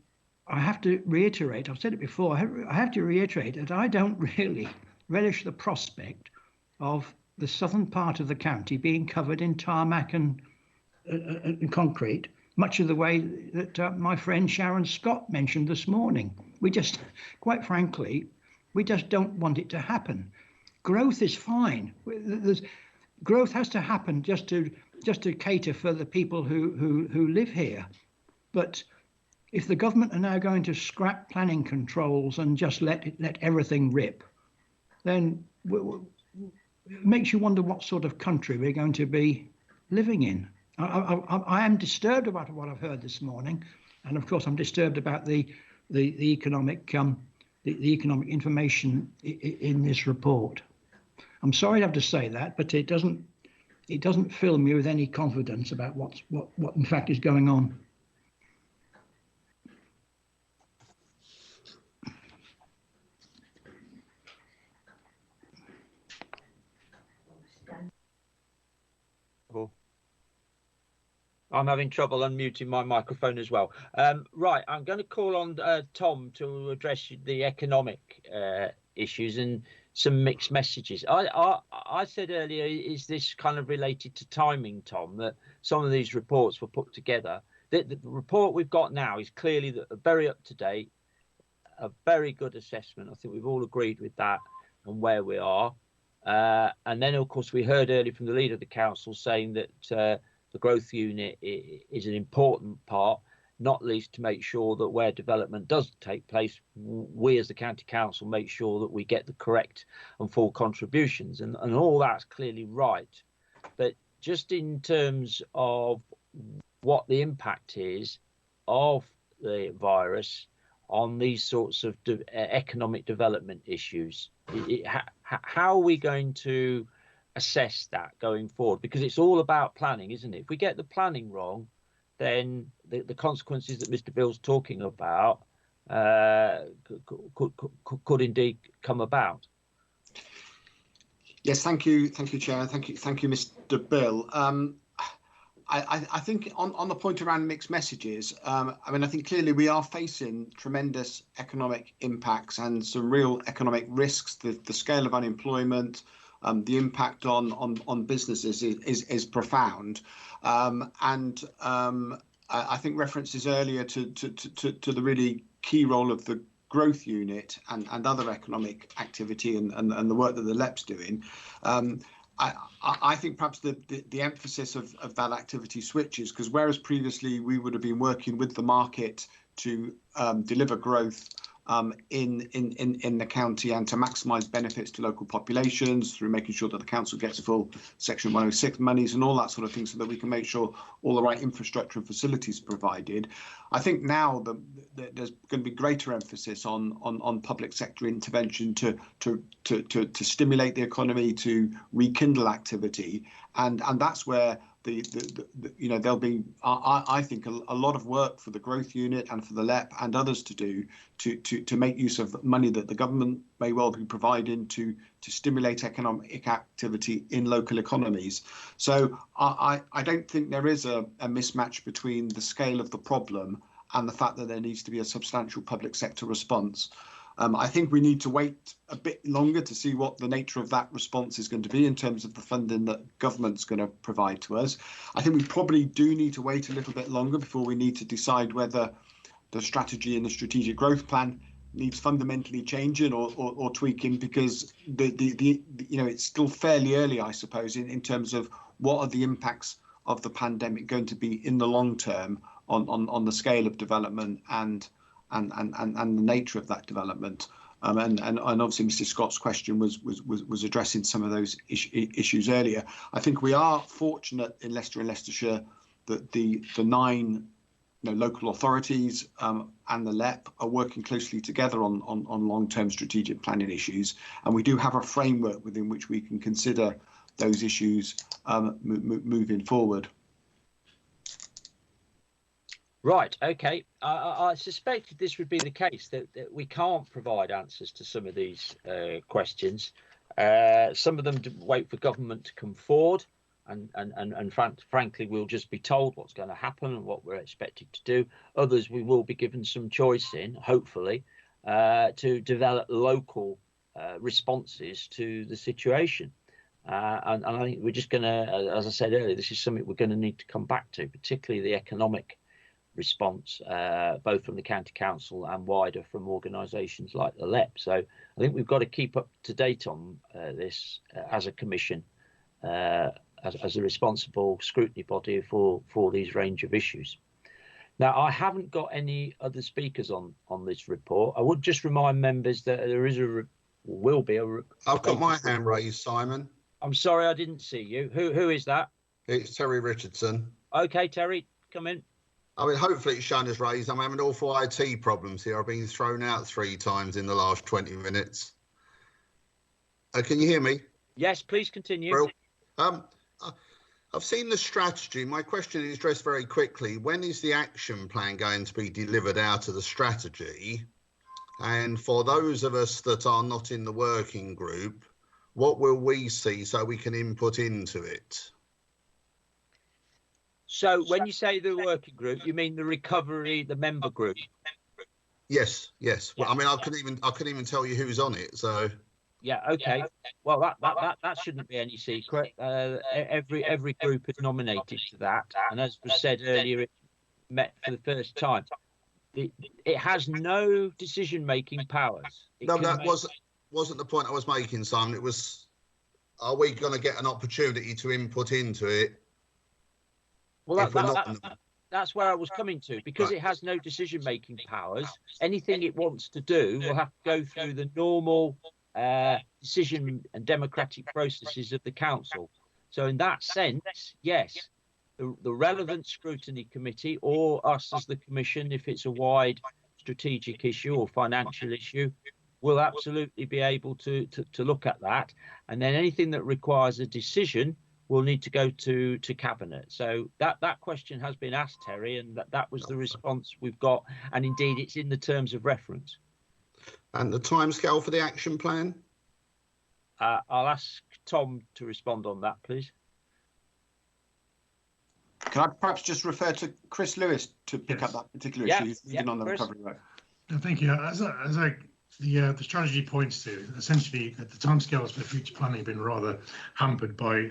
I have to reiterate, I've said it before, I have to reiterate that I don't really relish the prospect of the southern part of the county being covered in tarmac and concrete, much of the way that my friend Sharon Scott mentioned this morning. We just, quite frankly, we just don't want it to happen. Growth is fine. Growth has to happen just to cater for the people who live here. But if the government are now going to scrap planning controls and just let everything rip, then it makes you wonder what sort of country we're going to be living in. I am disturbed about what I've heard this morning, and of course I'm disturbed about the economic information in this report. I'm sorry to have to say that, but it doesn't fill me with any confidence about what in fact is going on. I'm having trouble unmuting my microphone as well. Right, I'm going to call on Tom to address the economic issues and some mixed messages. I said earlier, is this kind of related to timing, Tom, that some of these reports were put together? The report we've got now is clearly very up to date, a very good assessment. I think we've all agreed with that and where we are. And then, of course, we heard earlier from the leader of the council saying that the growth unit is an important part, not least to make sure that where development does take place, we as the county council make sure that we get the correct and full contributions, and all that's clearly right. But just in terms of what the impact is of the virus on these sorts of economic development issues, how are we going to assess that going forward? Because it's all about planning, isn't it? If we get the planning wrong, then the consequences that Mr. Bill's talking about could indeed come about. Yes, thank you, Chair. Thank you, Mr. Bill. I think on the point around mixed messages, I mean, I think clearly we are facing tremendous economic impacts and some real economic risks. The scale of unemployment, the impact on businesses is profound, and I think references earlier to the really key role of the growth unit and other economic activity and the work that the LEP's doing. I think perhaps the emphasis of that activity switches, because whereas previously we would have been working with the market to deliver growth in the county and to maximise benefits to local populations through making sure that the council gets full Section 106 monies and all that sort of thing, so that we can make sure all the right infrastructure and facilities are provided. I think now there's going to be greater emphasis on public sector intervention to stimulate the economy, to rekindle activity, and that's where there'll be, I think, a lot of work for the growth unit and for the LEP and others to do to make use of money that the government may well be providing to stimulate economic activity in local economies. So I don't think there is a mismatch between the scale of the problem and the fact that there needs to be a substantial public sector response. I think we need to wait a bit longer to see what the nature of that response is going to be in terms of the funding that government's going to provide to us. I think we probably do need to wait a little bit longer before we need to decide whether the strategy and the strategic growth plan needs fundamentally changing or tweaking, because it's still fairly early, I suppose, in terms of what are the impacts of the pandemic going to be in the long term on the scale of development and the nature of that development, and obviously Mr. Scott's question was addressing some of those issues earlier. I think we are fortunate in Leicester and Leicestershire that the 9 local authorities and the LEP are working closely together on long-term strategic planning issues, and we do have a framework within which we can consider those issues moving forward. Right, okay. I suspected this would be the case, that we can't provide answers to some of these questions. Some of them wait for government to come forward, and frankly, we'll just be told what's going to happen and what we're expected to do. Others we will be given some choice in, hopefully, to develop local responses to the situation. And I think we're just going to, as I said earlier, this is something we're going to need to come back to, particularly the economic response, both from the county council and wider from organisations like the LEP. So I think we've got to keep up to date on this as a commission, as a responsible scrutiny body for these range of issues. Now, I haven't got any other speakers on this report. I would just remind members that there is will be a. I've got my hand raised, Simon. I'm sorry, I didn't see you. Who is that? It's Terry Richardson. Okay, Terry, come in. I mean, hopefully it's shown as raised. I'm having awful IT problems here. I've been thrown out 3 times in the last 20 minutes. Can you hear me? Yes, please continue. I've seen the strategy. My question is addressed very quickly. When is the action plan going to be delivered out of the strategy? And for those of us that are not in the working group, what will we see so we can input into it? So when you say the working group, you mean the recovery, the member group? Yes. Well, I mean, I couldn't even tell you who's on it. So. Yeah. Okay. Well, that shouldn't be any secret. Every group is nominated to that, and as was said earlier, it met for the first time. It has no decision-making powers. That wasn't the point I was making, Simon. It was, are we going to get an opportunity to input into it? Well, that's where I was coming to, because it has no decision-making powers. Anything it wants to do will have to go through the normal decision and democratic processes of the council. So in that sense, yes, the relevant scrutiny committee, or us as the commission, if it's a wide strategic issue or financial issue, will absolutely be able to look at that. And then anything that requires a decision will need to go to cabinet. So that question has been asked, Terry, and that was the response we've got. And indeed, it's in the terms of reference. And the timescale for the action plan? I'll ask Tom to respond on that, please. Can I perhaps just refer to Chris Lewis to pick up that particular issue? He's leading on the recovery work. Thank you. The strategy points to, essentially, the timescales for future planning have been rather hampered by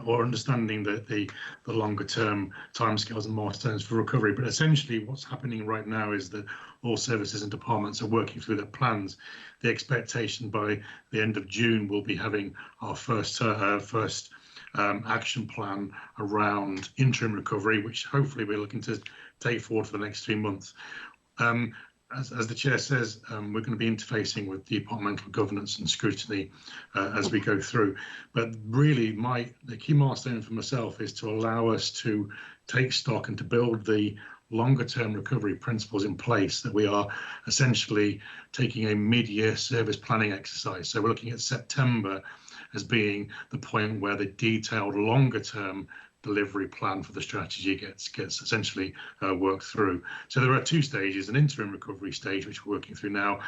or understanding the longer term timescales and milestones for recovery. But essentially what's happening right now is that all services and departments are working through their plans. The expectation by the end of June we'll be having our first action plan around interim recovery, which hopefully we're looking to take forward for the next 3 months. As the chair says, we're going to be interfacing with departmental governance and scrutiny as we go through. But really, the key milestone for myself is to allow us to take stock and to build the longer term recovery principles in place, that we are essentially taking a mid-year service planning exercise. So we're looking at September as being the point where the detailed longer term delivery plan for the strategy gets essentially worked through. So there are 2 stages, an interim recovery stage, which we're working through now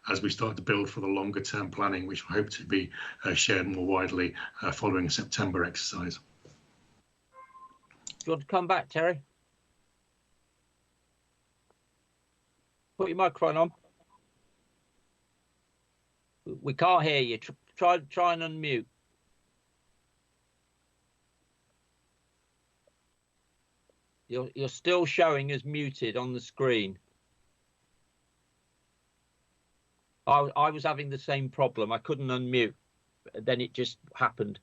as we start to build for the longer term planning, which we hope to be shared more widely following a September exercise. Do you want to come back, Terry? Put your microphone on. We can't hear you. Try and unmute. You're still showing as muted on the screen. I was having the same problem. I couldn't unmute. Then it just happened.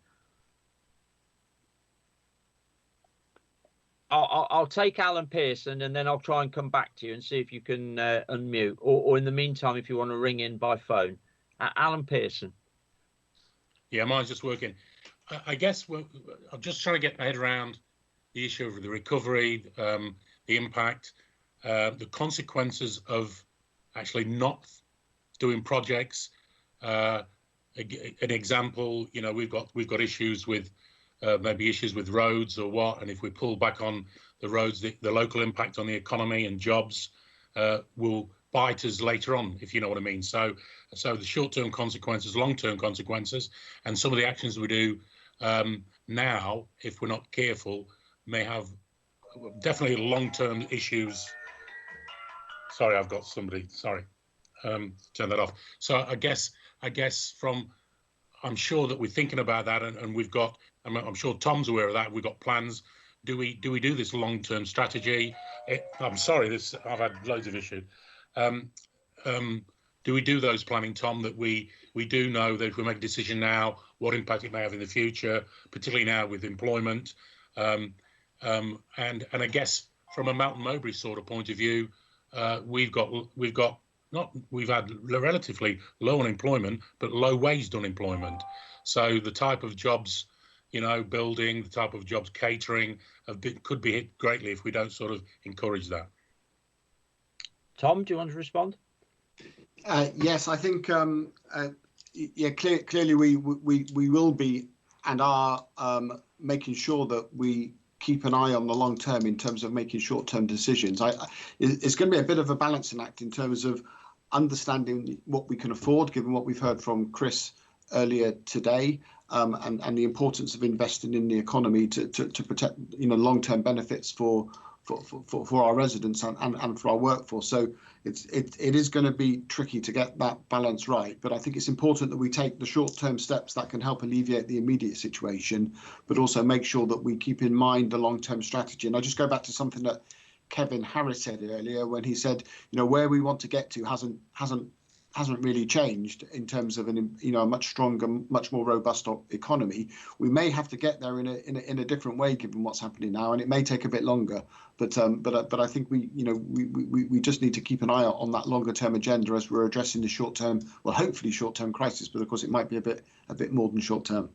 I'll take Alan Pearson, and then I'll try and come back to you and see if you can unmute. Or in the meantime, if you want to ring in by phone. Alan Pearson. Yeah, mine's just working. I guess I'm just trying to get my head around the issue of the recovery, the impact, the consequences of actually not doing projects. An example, we've got issues with maybe issues with roads or what, and if we pull back on the roads, the local impact on the economy and jobs will bite us later on, if you know what I mean. So the short-term consequences, long-term consequences, and some of the actions we do now, if we're not careful, may have definitely long-term issues. Sorry, I've got somebody. Sorry, turn that off. So I guess I'm sure that we're thinking about that, and we've got. I'm sure Tom's aware of that. We've got plans. Do we do this long-term strategy? I'm sorry, I've had loads of issues. Do we do those planning, Tom? That we do know that if we make a decision now, what impact it may have in the future, particularly now with employment, and I guess from a Mountain Mowbray sort of point of view, we've had relatively low unemployment, but low waged unemployment. So the type of jobs, building, the type of jobs catering could be hit greatly if we don't sort of encourage that. Tom, do you want to respond? Yes, I think clearly we will be and are making sure that we keep an eye on the long term in terms of making short-term decisions. It's going to be a bit of a balancing act in terms of understanding what we can afford, given what we've heard from Chris earlier today, and the importance of investing in the economy to protect long-term benefits for our residents and for our workforce. So it is going to be tricky to get that balance right, but I think it's important that we take the short-term steps that can help alleviate the immediate situation, but also make sure that we keep in mind the long-term strategy. And I just go back to something that Kevin Harris said earlier when he said, where we want to get to hasn't really changed in terms of a much stronger, much more robust economy. We may have to get there in a different way given what's happening now, and it may take a bit longer. But I think we just need to keep an eye on that longer term agenda as we're addressing the short term, well, hopefully short term crisis, but of course it might be a bit more than short term.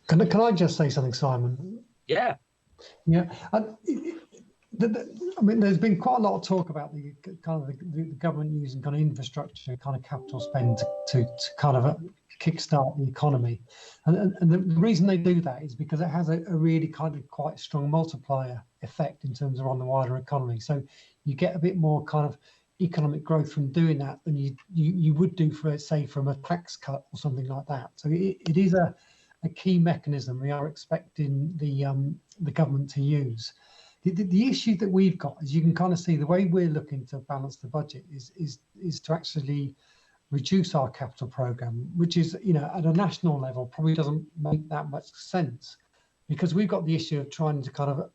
Can I just say something, Simon? Yeah. Yeah. I mean, there's been quite a lot of talk about the government using kind of infrastructure, kind of capital spend to kind of kickstart the economy, and the reason they do that is because it has a really kind of quite strong multiplier effect in terms of on the wider economy. So you get a bit more kind of economic growth from doing that than you would do from a tax cut or something like that. So it is a key mechanism we are expecting the government to use. The issue that we've got, as you can kind of see, the way we're looking to balance the budget is to actually reduce our capital program, which is, at a national level, probably doesn't make that much sense, because we've got the issue of trying to kind of,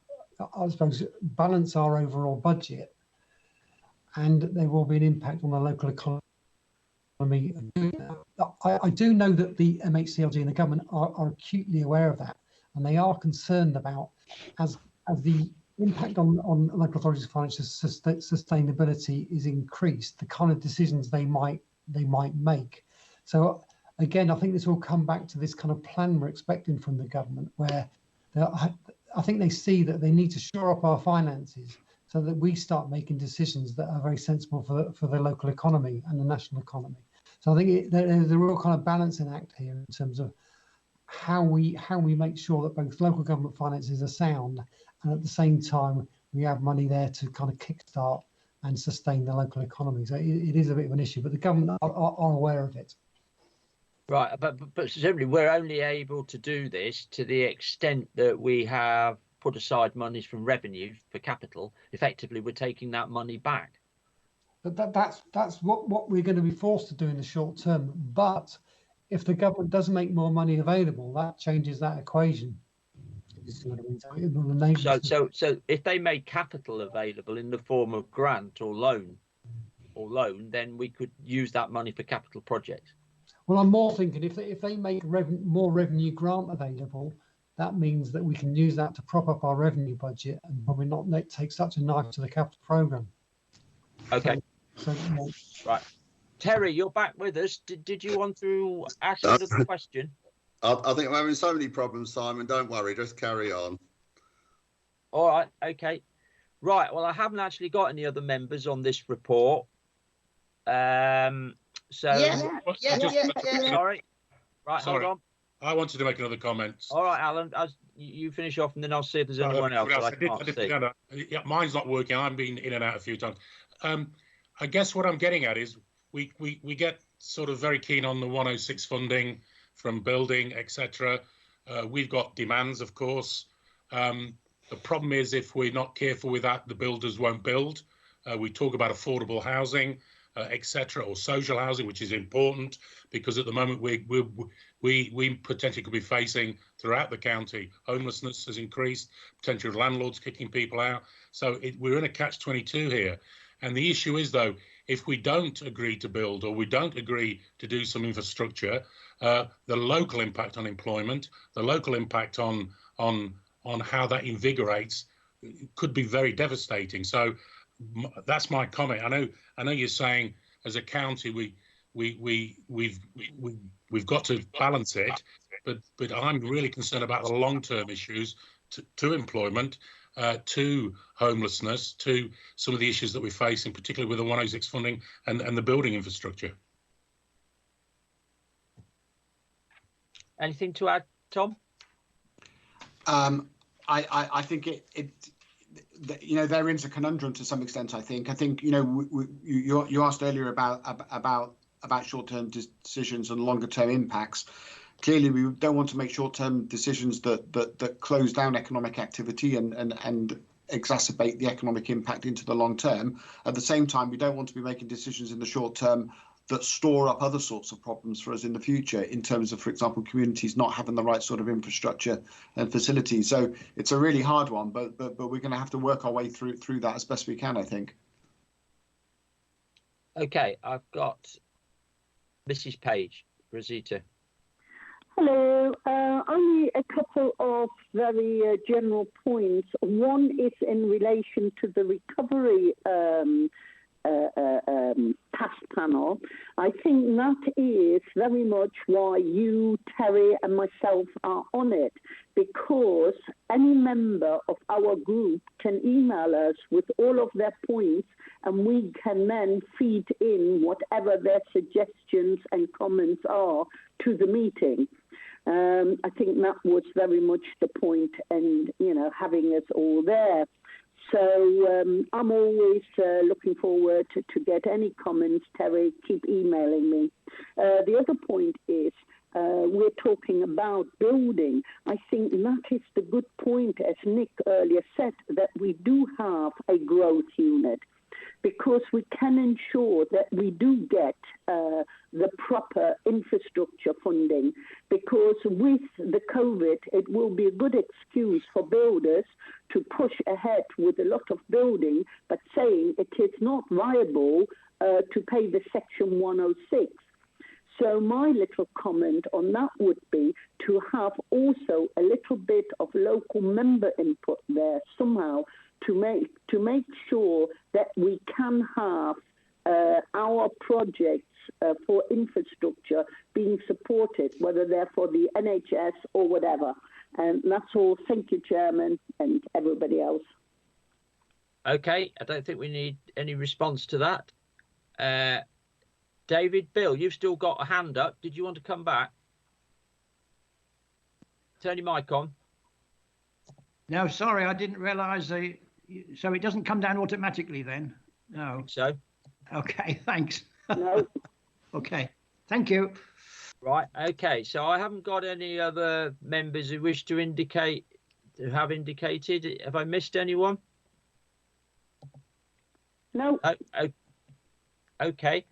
I suppose, balance our overall budget, and there will be an impact on the local economy. I do know that the MHCLG and the government are acutely aware of that, and they are concerned about as the impact on local authorities' financial sustainability is increased, the kind of decisions they might make. So again, I think this will come back to this kind of plan we're expecting from the government, where I think they see that they need to shore up our finances so that we start making decisions that are very sensible for the local economy and the national economy. So I think there's a real kind of balancing act here in terms of how we make sure that both local government finances are sound, and at the same time we have money there to kind of kickstart and sustain the local economy. So it is a bit of an issue, but the government are aware of it. Right, but presumably we're only able to do this to the extent that we have put aside monies from revenue for capital. Effectively, we're taking that money back. But that's what we're going to be forced to do in the short term. But if the government does make more money available, that changes that equation. So if they made capital available in the form of grant or loan, then we could use that money for capital projects. Well, I'm more thinking if they make more revenue grant available, that means that we can use that to prop up our revenue budget and probably not take such a knife to the capital programme. Okay. Right. Terry, you're back with us. Did you want to ask another question? I think I'm having so many problems, Simon. Don't worry, just carry on. All right, okay. Right, well, I haven't actually got any other members on this report. Yeah. Sorry. Right, hold on. I wanted to make another comment. All right, Alan, you finish off, and then I'll see if there's anyone else that I can't see. Yeah, mine's not working. I've been in and out a few times. I guess what I'm getting at is we get sort of very keen on the 106 funding from building, etc. We've got demands, of course. The problem is if we're not careful with that, the builders won't build. We talk about affordable housing, etc., or social housing, which is important because at the moment we potentially could be facing throughout the county homelessness has increased, potential landlords kicking people out. So we're in a catch-22 here. And the issue is, though, if we don't agree to build or we don't agree to do some infrastructure, the local impact on employment, the local impact on how that invigorates could be very devastating. So that's my comment. I know you're saying as a county we've got to balance it, but I'm really concerned about the long-term issues to employment, to homelessness, to some of the issues that we're facing, particularly with the 106 funding and the building infrastructure. Anything to add, Tom? I think therein is a conundrum to some extent. I think you asked earlier about short-term decisions and longer-term impacts. Clearly, we don't want to make short-term decisions that close down economic activity and exacerbate the economic impact into the long term. At the same time, we don't want to be making decisions in the short term that store up other sorts of problems for us in the future in terms of, for example, communities not having the right sort of infrastructure and facilities. So it's a really hard one, but we're going to have to work our way through that as best we can, I think. Okay, I've got Mrs. Page, Rosita. Hello. Only a couple of very general points. One is in relation to the recovery task panel. I think that is very much why you, Terry, and myself are on it, because any member of our group can email us with all of their points, and we can then feed in whatever their suggestions and comments are to the meeting. I think that was very much the point, and having us all there. So I'm always looking forward to get any comments. Terry, keep emailing me. The other point is we're talking about building. I think that is the good point, as Nick earlier said, that we do have a growth unit, because we can ensure that we do get the proper infrastructure funding, because with the COVID, it will be a good excuse for builders to push ahead with a lot of building, but saying it is not viable to pay the Section 106. So my little comment on that would be to have also a little bit of local member input there somehow, to make sure that we can have our projects for infrastructure being supported, whether they're for the NHS or whatever. And that's all. Thank you, Chairman, and everybody else. Okay, I don't think we need any response to that. David, Bill, you've still got a hand up. Did you want to come back? Turn your mic on. No, sorry, I didn't realise so it doesn't come down automatically then? No. So? Okay, thanks. No. Okay, thank you. Right, okay, so I haven't got any other members who wish to have indicated. Have I missed anyone? No. Okay.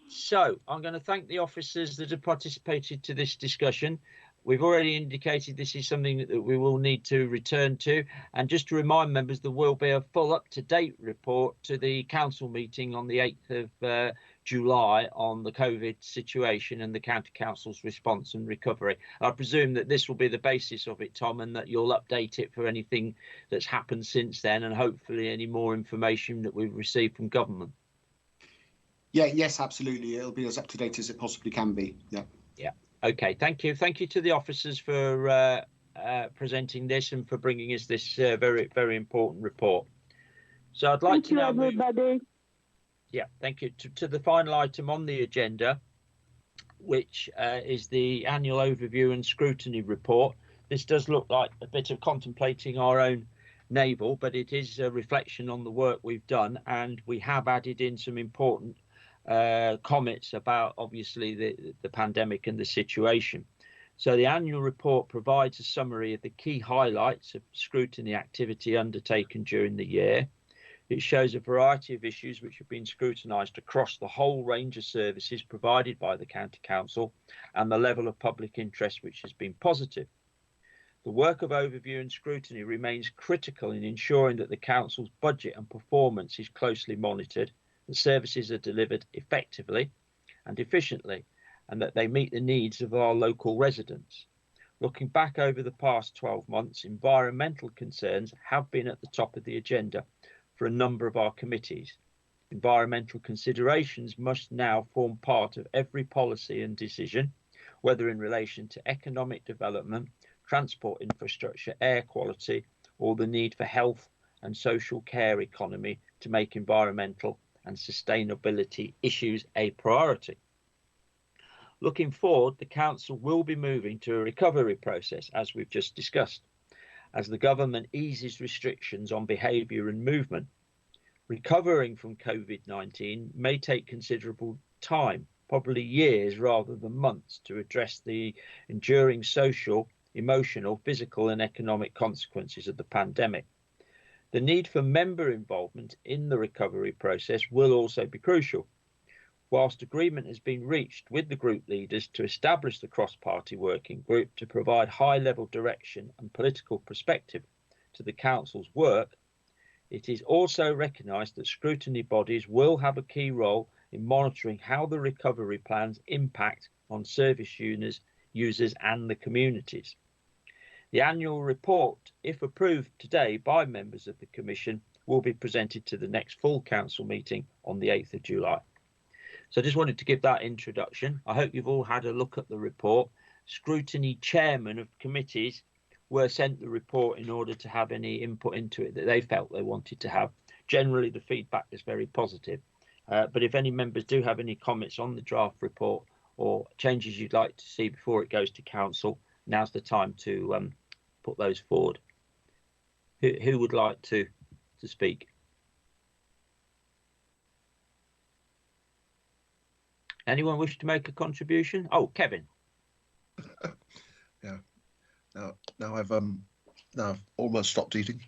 So I'm going to thank the officers that have participated to this discussion. We've already indicated this is something that we will need to return to. And just to remind members, there will be a full up-to-date report to the council meeting on the 8th of July on the COVID situation and the county council's response and recovery. I presume that this will be the basis of it, Tom, and that you'll update it for anything that's happened since then, and hopefully any more information that we've received from government. Yes, absolutely. It'll be as up to date as it possibly can be. Yeah. Okay, thank you. Thank you to the officers for presenting this and for bringing us this very, very important report. So I'd like to now move. Everybody. Yeah, thank you. To the final item on the agenda, which is the annual overview and scrutiny report. This does look like a bit of contemplating our own navel, but it is a reflection on the work we've done, and we have added in some important comments about obviously the pandemic and the situation. So the annual report provides a summary of the key highlights of scrutiny activity undertaken during the year. It shows a variety of issues which have been scrutinised across the whole range of services provided by the County Council and the level of public interest which has been positive. The work of overview and scrutiny remains critical in ensuring that the Council's budget and performance is closely monitored, that services are delivered effectively and efficiently, and that they meet the needs of our local residents. Looking back over the past 12 months, environmental concerns have been at the top of the agenda for a number of our committees. Environmental considerations must now form part of every policy and decision, whether in relation to economic development, transport infrastructure, air quality, or the need for health and social care economy to make environmental and sustainability issues a priority. Looking forward, the Council will be moving to a recovery process, as we've just discussed, as the government eases restrictions on behaviour and movement. Recovering from COVID-19 may take considerable time, probably years rather than months, to address the enduring social, emotional, physical and economic consequences of the pandemic. The need for member involvement in the recovery process will also be crucial. Whilst agreement has been reached with the group leaders to establish the cross-party working group to provide high-level direction and political perspective to the Council's work, it is also recognised that scrutiny bodies will have a key role in monitoring how the recovery plans impact on service users and the communities. The annual report, if approved today by members of the Commission, will be presented to the next full Council meeting on the 8th of July. So I just wanted to give that introduction. I hope you've all had a look at the report. Scrutiny chairmen of committees were sent the report in order to have any input into it that they felt they wanted to have. Generally, the feedback is very positive. But if any members do have any comments on the draft report or changes you'd like to see before it goes to Council, now's the time to put those forward. Who would like to speak? Anyone wish to make a contribution? Oh, Kevin. Yeah. Now I've almost stopped eating.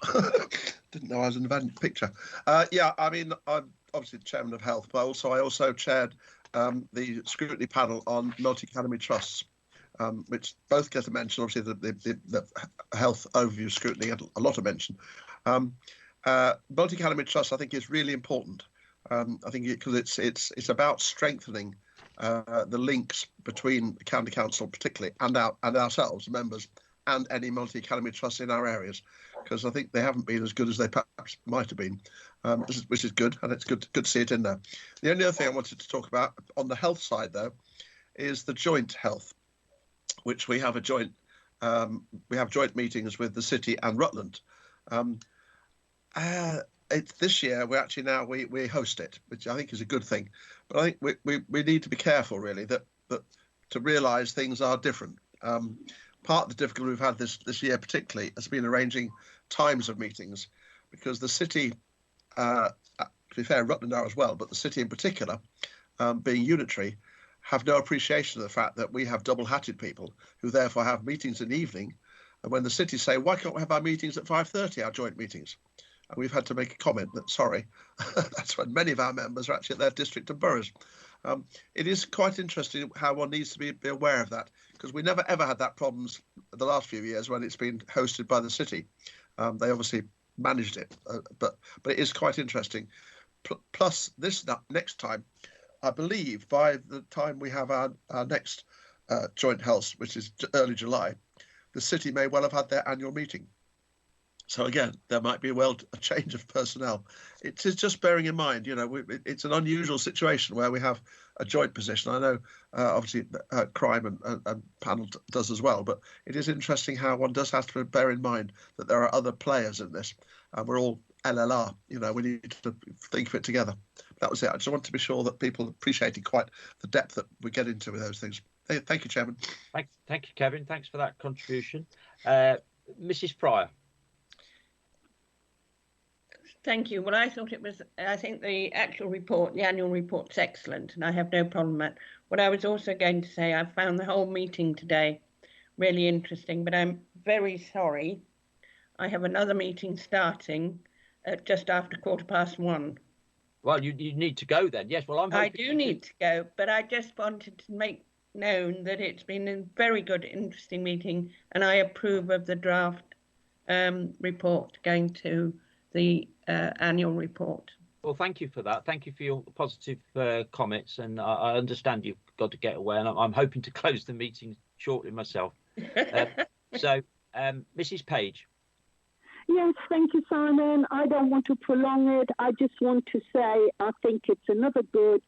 Didn't know I was in the picture. Yeah, I mean, I'm obviously the chairman of health, but I also chaired the scrutiny panel on multi-academy trusts, which both get a mention. Obviously, the health overview scrutiny had a lot of mention. Multi-academy trusts, I think, is really important. I think because it's about strengthening the links between the county council, particularly, and ourselves, members, and any multi-academy trusts in our areas, because I think they haven't been as good as they perhaps might have been, which is good, and it's good to see it in there. The only other thing I wanted to talk about on the health side, though, is the joint health, which we have joint meetings with the city and Rutland. This year we host it, which I think is a good thing. But I think we need to be careful, really, that to realise things are different. Part of the difficulty we've had this year, particularly, has been arranging times of meetings, because the city, to be fair, Rutland are as well, but the city in particular, being unitary, have no appreciation of the fact that we have double-hatted people who therefore have meetings in the evening. And when the city say, why can't we have our meetings at 5:30, our joint meetings? And we've had to make a comment that, sorry, that's when many of our members are actually at their district and boroughs. It is quite interesting how one needs to be aware of that, because we never ever had that problems the last few years when it's been hosted by the city. They obviously managed it, but it is quite interesting. Plus, this next time, I believe by the time we have our next joint health, which is early July, the city may well have had their annual meeting. So again, there might be a change of personnel. It is just bearing in mind, it's an unusual situation where we have a joint position. I know, obviously, crime and panel does as well, but it is interesting how one does have to bear in mind that there are other players in this, and we're all LLR. You know, we need to think of it together. That was it. I just want to be sure that people appreciated quite the depth that we get into with those things. Thank you, Chairman. Thank you, Kevin. Thanks for that contribution. Mrs. Pryor. Thank you. Well, I think the actual report, the annual report's excellent, and I have no problem with that. What I was also going to say, I found the whole meeting today really interesting, but I'm very sorry. I have another meeting starting at just after 1:15. Well, you need to go then. Yes, well, I do need to go, but I just wanted to make known that it's been a very good, interesting meeting, and I approve of the draft report going to the annual report. Well, thank you for that. Thank you for your positive comments, and I understand you've got to get away, and I'm hoping to close the meeting shortly myself. So, Mrs. Page. Yes, thank you, Simon. I don't want to prolong it. I just want to say I think it's another good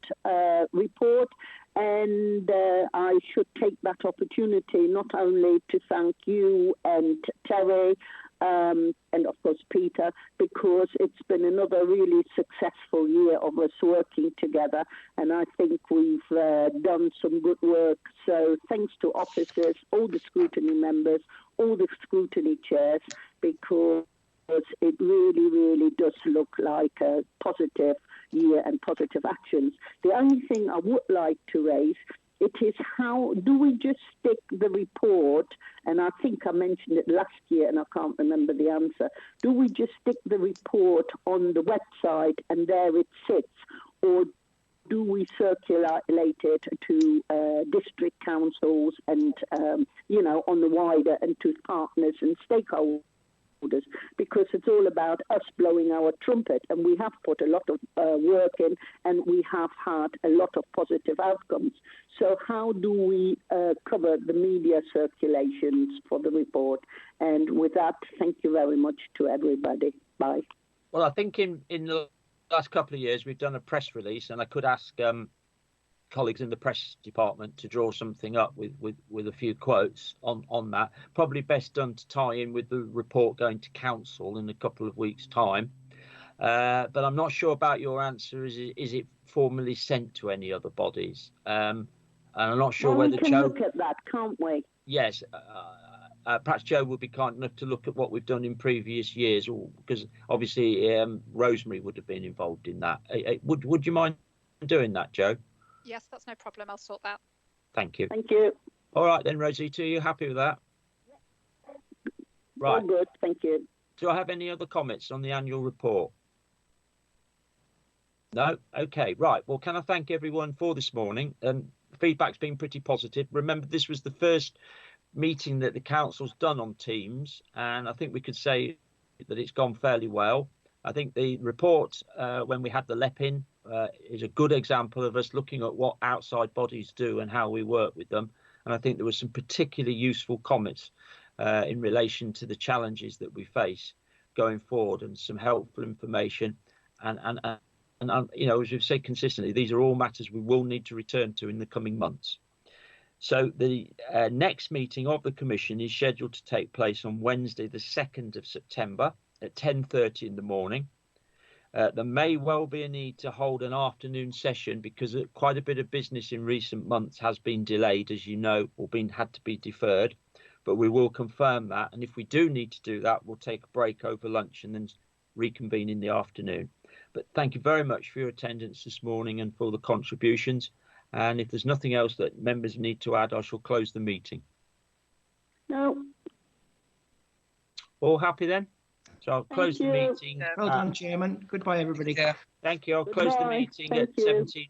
report, and I should take that opportunity not only to thank you and Terry, and of course Peter, because it's been another really successful year of us working together, and I think we've done some good work. So thanks to officers, all the scrutiny members, all the scrutiny chairs, because it really, really does look like a positive year and positive actions. The only thing I would like to raise, it is how do we just stick the report, and I think I mentioned it last year and I can't remember the answer, do we just stick the report on the website and there it sits, or do we circulate it to district councils and, you know, on the wider and to partners and stakeholders? Because it's all about us blowing our trumpet, and we have put a lot of work in, and we have had a lot of positive outcomes. So how do we cover the media circulations for the report? And with that, thank you very much to everybody. Bye. Well, I think in the last couple of years we've done a press release, and I could ask colleagues in the press department to draw something up with a few quotes on that. Probably best done to tie in with the report going to council in a couple of weeks' time. But I'm not sure about your answer. Is it formally sent to any other bodies? And I'm not sure whether we can Joe look at that, can't we? Yes. Perhaps Joe would be kind enough to look at what we've done in previous years, because obviously Rosemary would have been involved in that. Would you mind doing that, Joe? Yes, that's no problem. I'll sort that. Thank you. Thank you. All right then, Rosita, are you happy with that? Right. All good, thank you. Do I have any other comments on the annual report? No? Okay, right. Well, can I thank everyone for this morning? Feedback's been pretty positive. Remember, this was the first meeting that the council's done on Teams, and I think we could say that it's gone fairly well. I think the report, when we had the LEP-in, is a good example of us looking at what outside bodies do and how we work with them. And I think there were some particularly useful comments in relation to the challenges that we face going forward, and some helpful information. And you know, as we've said consistently, these are all matters we will need to return to in the coming months. So the next meeting of the Commission is scheduled to take place on Wednesday, the 2nd of September at 10:30 in the morning. There may well be a need to hold an afternoon session, because quite a bit of business in recent months has been delayed, as you know, or had to be deferred. But we will confirm that. And if we do need to do that, we'll take a break over lunch and then reconvene in the afternoon. But thank you very much for your attendance this morning and for the contributions. And if there's nothing else that members need to add, I shall close the meeting. No. All happy then? So I'll close the meeting. Well done, Chairman. Goodbye, everybody. Thank you. I'll close the meeting at 17.